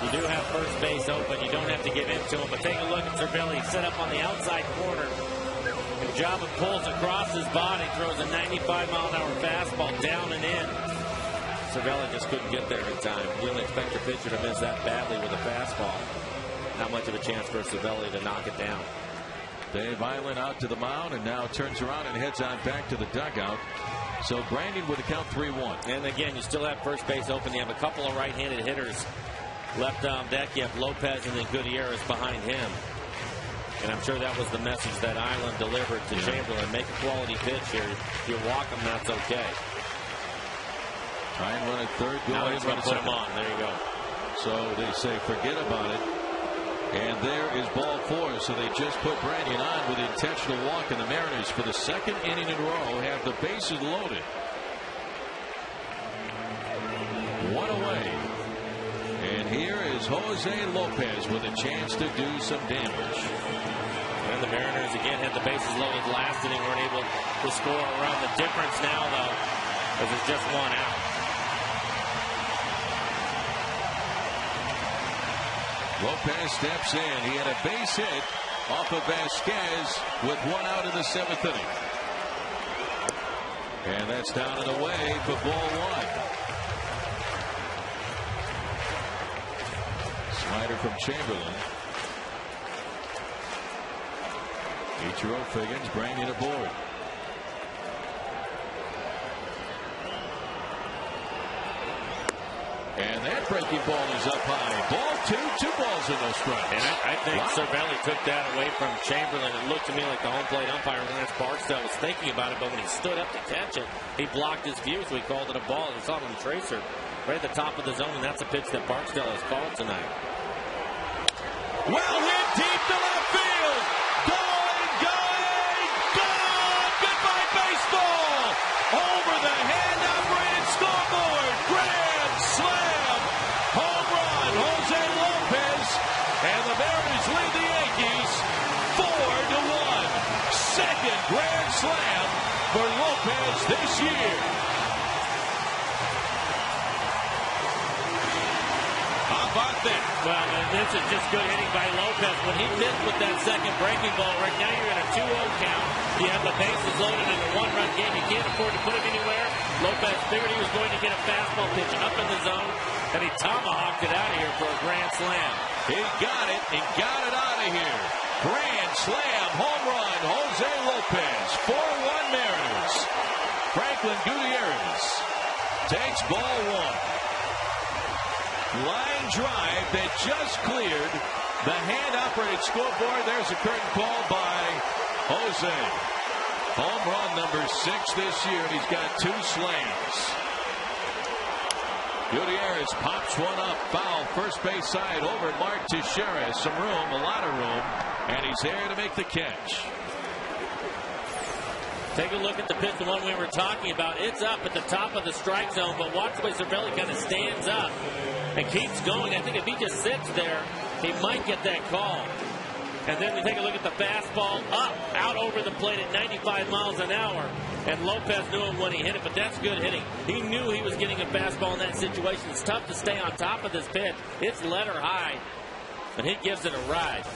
You do have first base open. You don't have to get into him, but take a look at Cervelli set up on the outside corner. And Java pulls across his body, throws a 95-mile-an-hour fastball down and in. Cervelli just couldn't get there in time. You don't expect your pitcher to miss that badly with a fastball. Not much of a chance for Cervelli to knock it down. Dave Island out to the mound and now turns around and heads on back to the dugout. So Brandon with a count 3-1. And again, you still have first base open. You have a couple of right-handed hitters left on deck. You have Lopez and then Gutierrez behind him. And I'm sure that was the message that Island delivered to Chamberlain. Make a quality pitch here. If you walk him, that's okay. Try and run at third. Go now ahead he's and going to put him on. There you go. So they say forget about it. And there is ball 4. So they just put Brandon on with intentional walk. And the Mariners, for the second inning in a row, have the bases loaded. 1 away. And here is Jose Lopez with a chance to do some damage. And the Mariners again had the bases loaded last inning, weren't able to score a run. The difference now, though, is it's just 1 out. Lopez steps in. He had a base hit off of Vasquez with 1 out in the 7th inning. And that's down and away for ball 1. Slider from Chamberlain. Ichiro, Figgins, Brandon aboard. And that breaking ball is up high. Ball 2, 2 balls and no strikes. And I think Cervelli took that away from Chamberlain. It looked to me like the home plate umpire, Lance Barksdale, was thinking about it, but when he stood up to catch it, he blocked his view, so he called it a ball. He saw it on the tracer right at the top of the zone, and that's a pitch that Barksdale has called tonight. Well hit deep to left field. Going. Gone. Goodbye baseball. Over the head of Brandon scoreboard. Grand slam. for Lopez this year. How about that? Well, this is just good hitting by Lopez. When he missed with that second breaking ball, right now you're in a 2-0 count. You have the bases loaded in a one-run game. You can't afford to put him anywhere. Lopez figured he was going to get a fastball pitch up in the zone, and he tomahawked it out of here for a grand slam. He got it. He got it out of here. Grand slam, home run, Jose Lopez. 4-1 Mariners. Franklin Gutierrez takes ball one. Line drive that just cleared the hand-operated scoreboard. There's a curtain call by Jose. Home run number 6 this year, and he's got 2 slams. Gutierrez pops one up, foul, first base side over Mark Teixeira. Some room, a lot of room, and he's there to make the catch. Take a look at the pitch, the one we were talking about. It's up at the top of the strike zone, but watch the way Cervelli kind of stands up and keeps going. I think if he just sits there, he might get that call. And then we take a look at the fastball up, out over the plate at 95 miles an hour. And Lopez knew him when he hit it, but that's good hitting. He knew he was getting a fastball in that situation. It's tough to stay on top of this pitch. It's letter high, and he gives it a ride.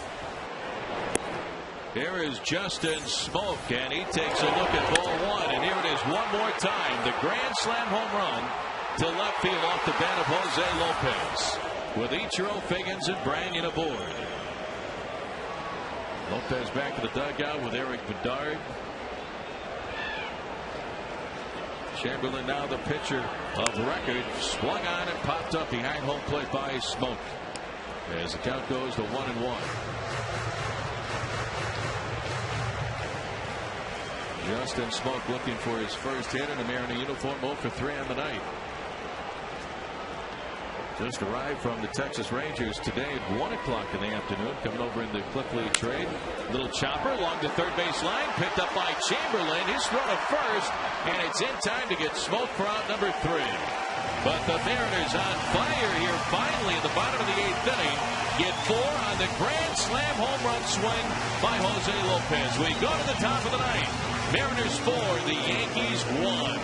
Here is Justin Smoke, and he takes a look at ball one. And here it is one more time. The grand slam home run to left field off the bat of Jose Lopez. With Ichiro, Figgins, and Branyan aboard. Lopez back to the dugout with Eric Bedard. Chamberlain now the pitcher of record. Swung on and popped up behind home plate by Smoke. As the count goes to 1-1. Justin Smoke looking for his first hit in a Mariner uniform. 0 for 3 on the night. Just arrived from the Texas Rangers today at 1 o'clock in the afternoon. Coming over in the Cliffley trade. Little chopper along the third base line. Picked up by Chamberlain. His throw to first. And it's in time to get Smoke for out number 3. But the Mariners on fire here finally in the bottom of the 8th inning. Get 4 on the grand slam home run swing by Jose Lopez. We go to the top of the 9th. Mariners 4, the Yankees 1.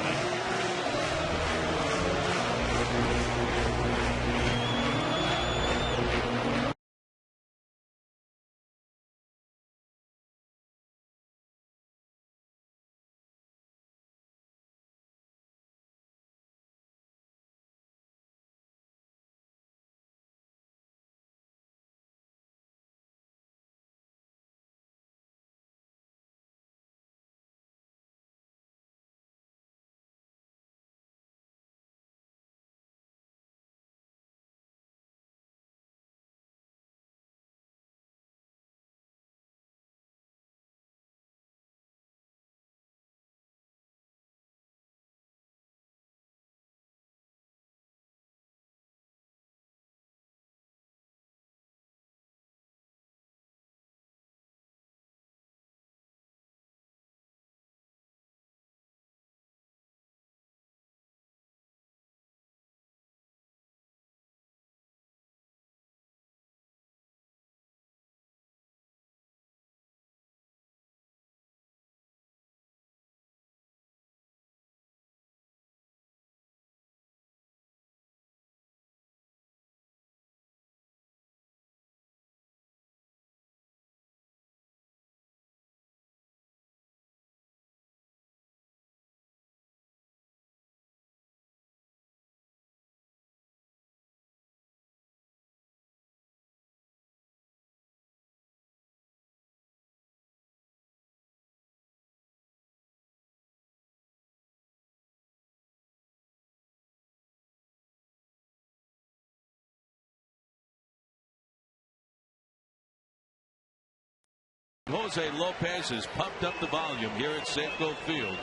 Jose Lopez has pumped up the volume here at Safeco Field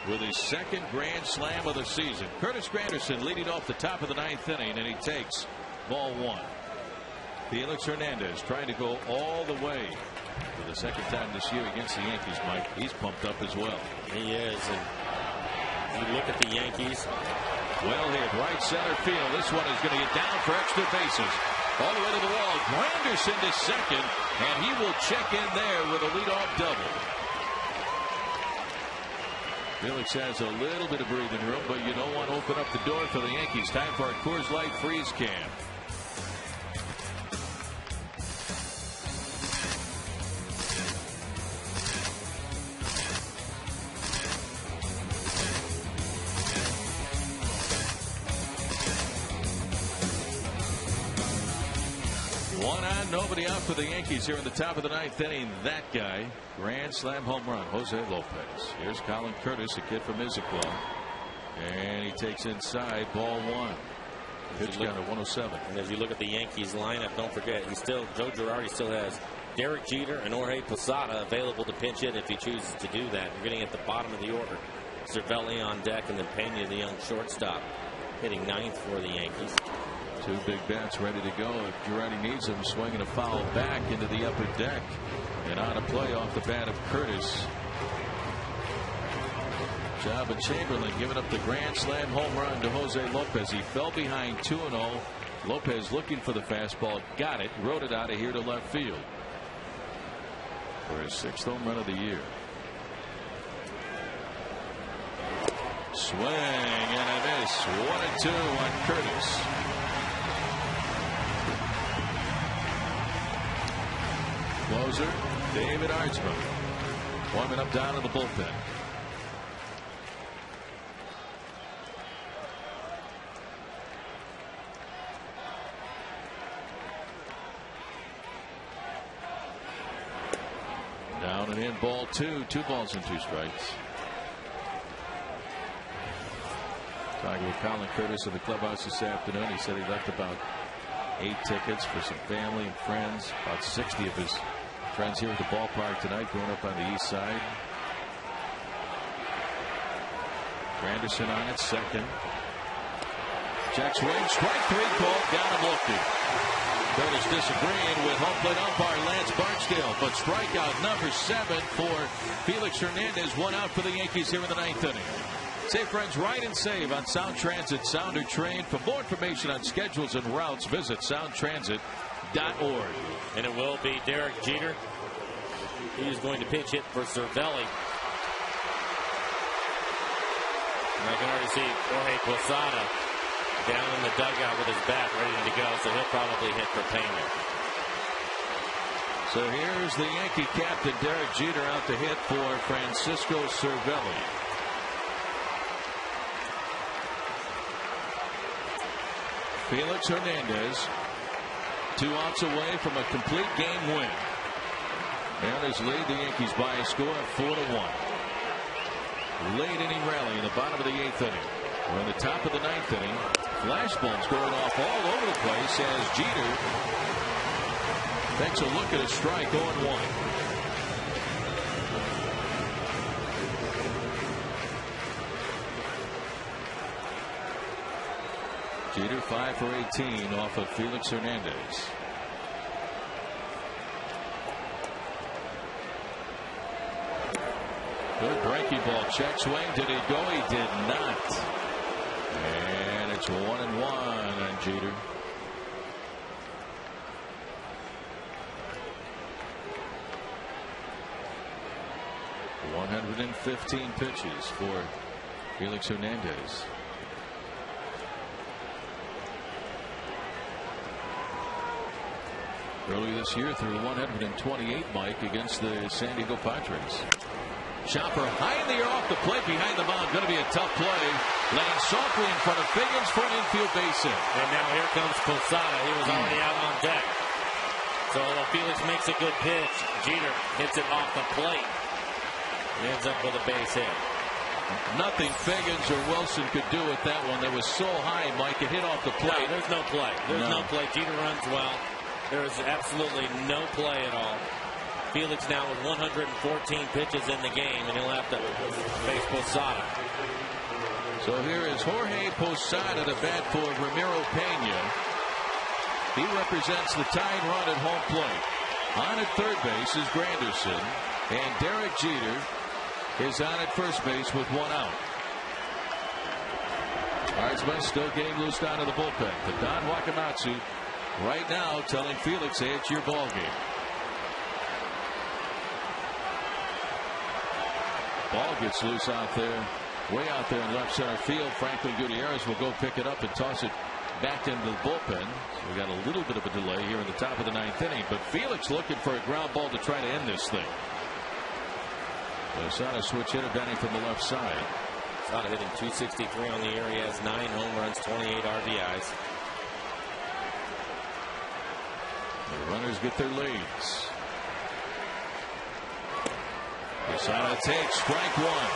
with his second grand slam of the season. Curtis Granderson leading off the top of the 9th inning, and he takes ball 1. Felix Hernandez trying to go all the way for the second time this year against the Yankees. Mike, he's pumped up as well. He is. And you look at the Yankees. Well hit right center field. This one is going to get down for extra bases. All the way to the wall. Granderson to second, and he will check in there with a leadoff double. Felix has a little bit of breathing room, but you don't want to open up the door for the Yankees. Time for our Coors Light freeze can. One on, nobody out for the Yankees here in the top of the ninth inning. That guy, grand slam home run, Jose Lopez. Here's Colin Curtis, a kid from Issaquah, and he takes inside, ball one. Pitch count at 107. And as you look at the Yankees lineup, don't forget Joe Girardi still has Derek Jeter and Jorge Posada available to pinch hit if he chooses to do that. You're getting at the bottom of the order. Cervelli on deck, and then Pena, the young shortstop, hitting ninth for the Yankees. Two big bats ready to go if Girardi needs them. Swinging a foul back into the upper deck, and on a play off the bat of Curtis. Jabba Chamberlain giving up the grand slam home run to Jose Lopez. He fell behind 2-0. Lopez looking for the fastball, got it, rode it out of here to left field for his 6th home run of the year. Swing and a miss. 1-2 on Curtis. Closer, David Artsman, warming up down in the bullpen. Down and in, ball two. 2 balls and 2 strikes. Talking with Colin Curtis of the clubhouse this afternoon. He said he left about 8 tickets for some family and friends. About 60 of his friends here at the ballpark tonight, growing up on the east side. Granderson on it, second. Check swing, strike 3 called, got him looking. Curtis disagreeing with home plate umpire Lance Barksdale, but strikeout number 7 for Felix Hernandez. 1 out for the Yankees here in the 9th inning. Say, friends, ride and save on Sound Transit Sounder Train. For more information on schedules and routes, visit soundtransit.org. And it will be Derek Jeter. He is going to pitch hit for Cervelli. And I can already see Jorge Posada down in the dugout with his bat ready to go, so he'll probably hit for Pena. So here's the Yankee captain, Derek Jeter, out to hit for Francisco Cervelli. Felix Hernandez 2 outs away from a complete game win. Mariners lead the Yankees by a score of 4-1. Late inning rally in the bottom of the 8th inning. We're in the top of the 9th inning. Flashballs going off all over the place as Jeter takes a look at a strike, 0-1. Jeter 5 for 18 off of Felix Hernandez. Good breaking ball. Check swing. Did he go? He did not. And it's 1-1 on Jeter. (115 pitches for Felix Hernandez. Earlier this year threw 128, Mike, against the San Diego Padres. Chopper high in the air off the plate behind the mound. Going to be a tough play. Laying softly in front of Figgins for an infield base hit. And now here comes Posada. He was already out on deck. So although Felix makes a good pitch, Jeter hits it off the plate. He ends up with a base hit. Nothing Figgins or Wilson could do with that one. That was so high, Mike. It hit off the plate. No, there's no play. There's no play. Jeter runs well. There is absolutely no play at all. Felix now with 114 pitches in the game, and he'll have to face Posada. So here is Jorge Posada to bat for Ramiro Pena. He represents the tying run at home plate. On at third base is Granderson, and Derek Jeter is on at first base with 1 out. Artsman still getting loose down to the bullpen. But Don Wakamatsu right now telling Felix, hey, it's your ball game. Ball gets loose out there, way out there in left center field. Franklin Gutierrez will go pick it up and toss it back into the bullpen. So we got a little bit of a delay here in the top of the 9th inning, but Felix looking for a ground ball to try to end this thing. Posada switch hitter batting from the left side. Posada hitting .263 on the year. He has 9 home runs, 28 RBIs. The runners get their leads. Posada takes strike one.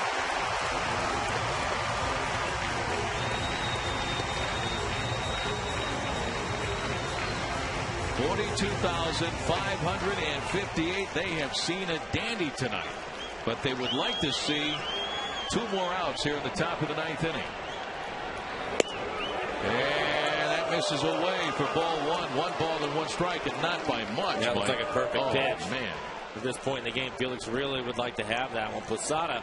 $42,558. They have seen a dandy tonight, but they would like to see 2 more outs here in the top of the 9th inning. And that misses away for ball 1. 1 ball and 1 strike, and not by much. That looks like a perfect pitch. Man. At this point in the game, Felix really would like to have that one. Posada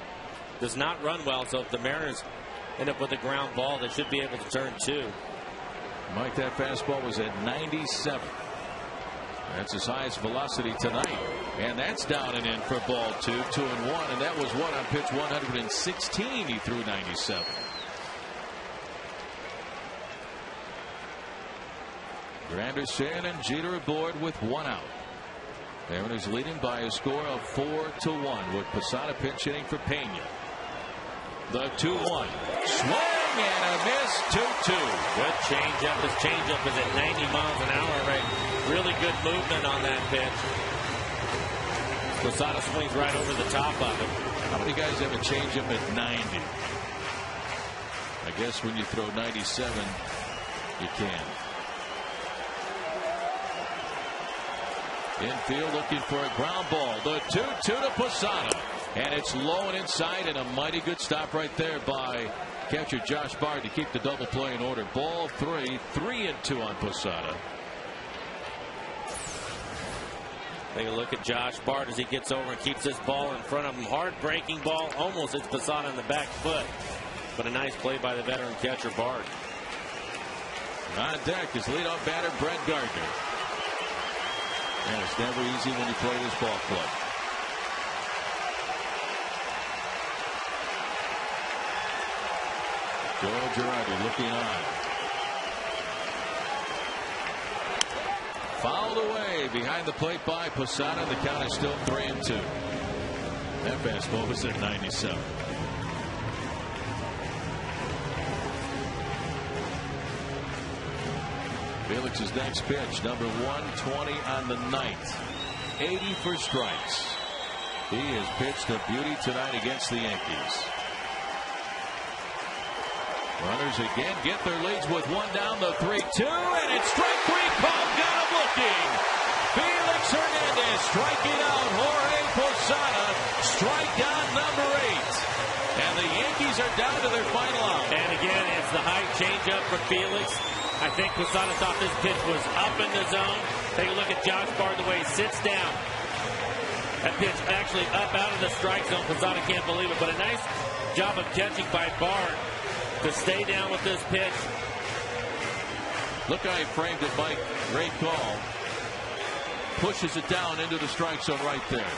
does not run well, so if the Mariners end up with a ground ball, they should be able to turn 2. Mike, that fastball was at 97. That's his highest velocity tonight. And that's down and in for ball 2, 2-1. And that was what on pitch 116 he threw 97. Granderson and Jeter aboard with 1 out. Mariners leading by a score of 4-1 with Posada pinch hitting for Pena. The 2-1 swing and a miss. 2-2. Good changeup. His changeup is at 90 miles an hour rate. Really good movement on that pitch. Posada swings right over the top of it. How many guys have a changeup at 90? I guess when you throw 97, you can. Infield looking for a ground ball. The 2-2 to Posada. And it's low and inside, and a mighty good stop right there by catcher Josh Bard to keep the double play in order. Ball 3, 3-2 on Posada. Take a look at Josh Bard as he gets over and keeps this ball in front of him. Hard breaking ball. Almost hits Posada on the back foot. But a nice play by the veteran catcher Bard. On deck is leadoff batter Brett Gardner. And it's never easy when you play this ball club. Joe Girardi looking on. Fouled away behind the plate by Posada. The count is still 3-2. That fastball was at 97. Felix's next pitch, number 120 on the night. 80 for strikes. He has pitched a beauty tonight against the Yankees. Runners again get their leads with 1 down, the 3-2, and it's strike 3 called. Got him looking. Felix Hernandez striking out Jorge Posada. Strikeout number 8. And the Yankees are down to their final out. And again, it's the high changeup for Felix. I think Posada thought this pitch was up in the zone. Take a look at Josh Bard, the way he sits down. That pitch actually up out of the strike zone. Posada can't believe it, but a nice job of catching by Bard to stay down with this pitch. Look how he framed it, Mike. Great call. Pushes it down into the strike zone right there.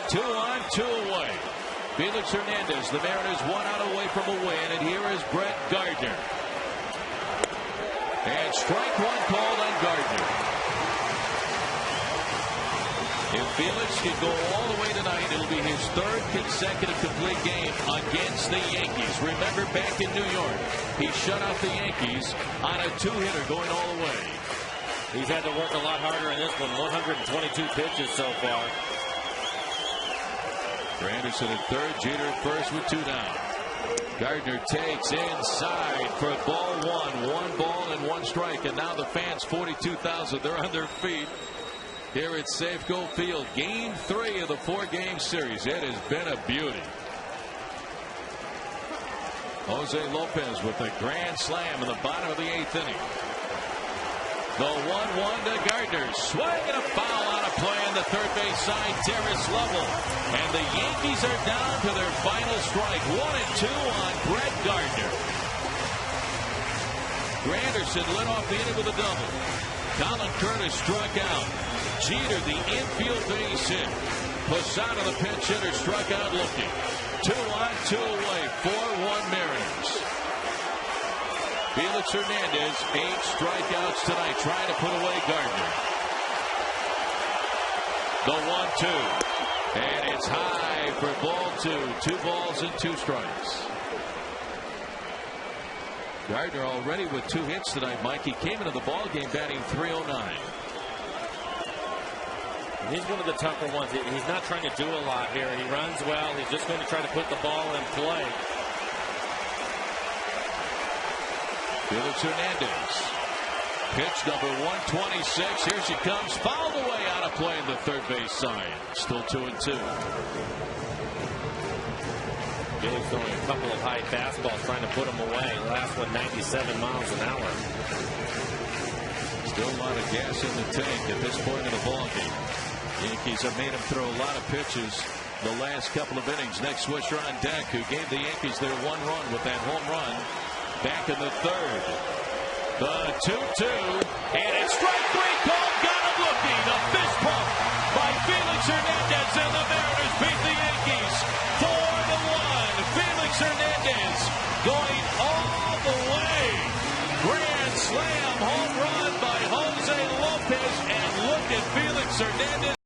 Two on, 2 away. Felix Hernandez, the Mariners 1 out away from a win, and here is Brett Gardner. And strike 1 called on Gardner. If Felix can go all the way tonight, it'll be his 3rd consecutive complete game against the Yankees. Remember, back in New York, he shut out the Yankees on a 2-hitter going all the way. He's had to work a lot harder in this one. 122 pitches so far. Granderson at 3rd, Jeter at 1st with 2 down. Gardner takes inside for ball 1. 1 ball and 1 strike. And now the fans, 42,000, they're on their feet here at Safeco Field. Game 3 of the 4-game series. It has been a beauty. Jose Lopez with a grand slam in the bottom of the 8th inning. The 1-1 to Gardner. Swing and a foul on a play on the third base side, terrace level. And the Yankees are down to their final strike. 1-2 on Brett Gardner. Granderson led off the inning with a double. Colin Curtis struck out. Jeter, the infield base hit. Posada, the pinch hitter, struck out looking. 2 on, 2 away. 4-1 Mariners. Felix Hernandez, 8 strikeouts tonight, trying to put away Gardner. The 1-2. And it's high for ball 2. 2 balls and 2 strikes. Gardner already with 2 hits tonight, Mike. He came into the ball game batting .309. He's one of the tougher ones. He's not trying to do a lot here. He runs well. He's just going to try to put the ball in play. Felix Hernandez. Pitch number 126. Here she comes. Fouled away out of play in the third base side. Still 2-2. Gil's throwing a couple of high fastballs, trying to put them away. Last one 97 miles an hour. Still a lot of gas in the tank at this point in the ball game. Yankees have made him throw a lot of pitches the last couple of innings. Next Swisher on deck, who gave the Yankees their 1 run with that home run back in the third. The 2-2, and it's strike 3 called. Got him looking. A fist pump by Felix Hernandez, and the Mariners beat the Yankees 4-1. Felix Hernandez going all the way. Grand slam home run by Jose Lopez, and look at Felix Hernandez.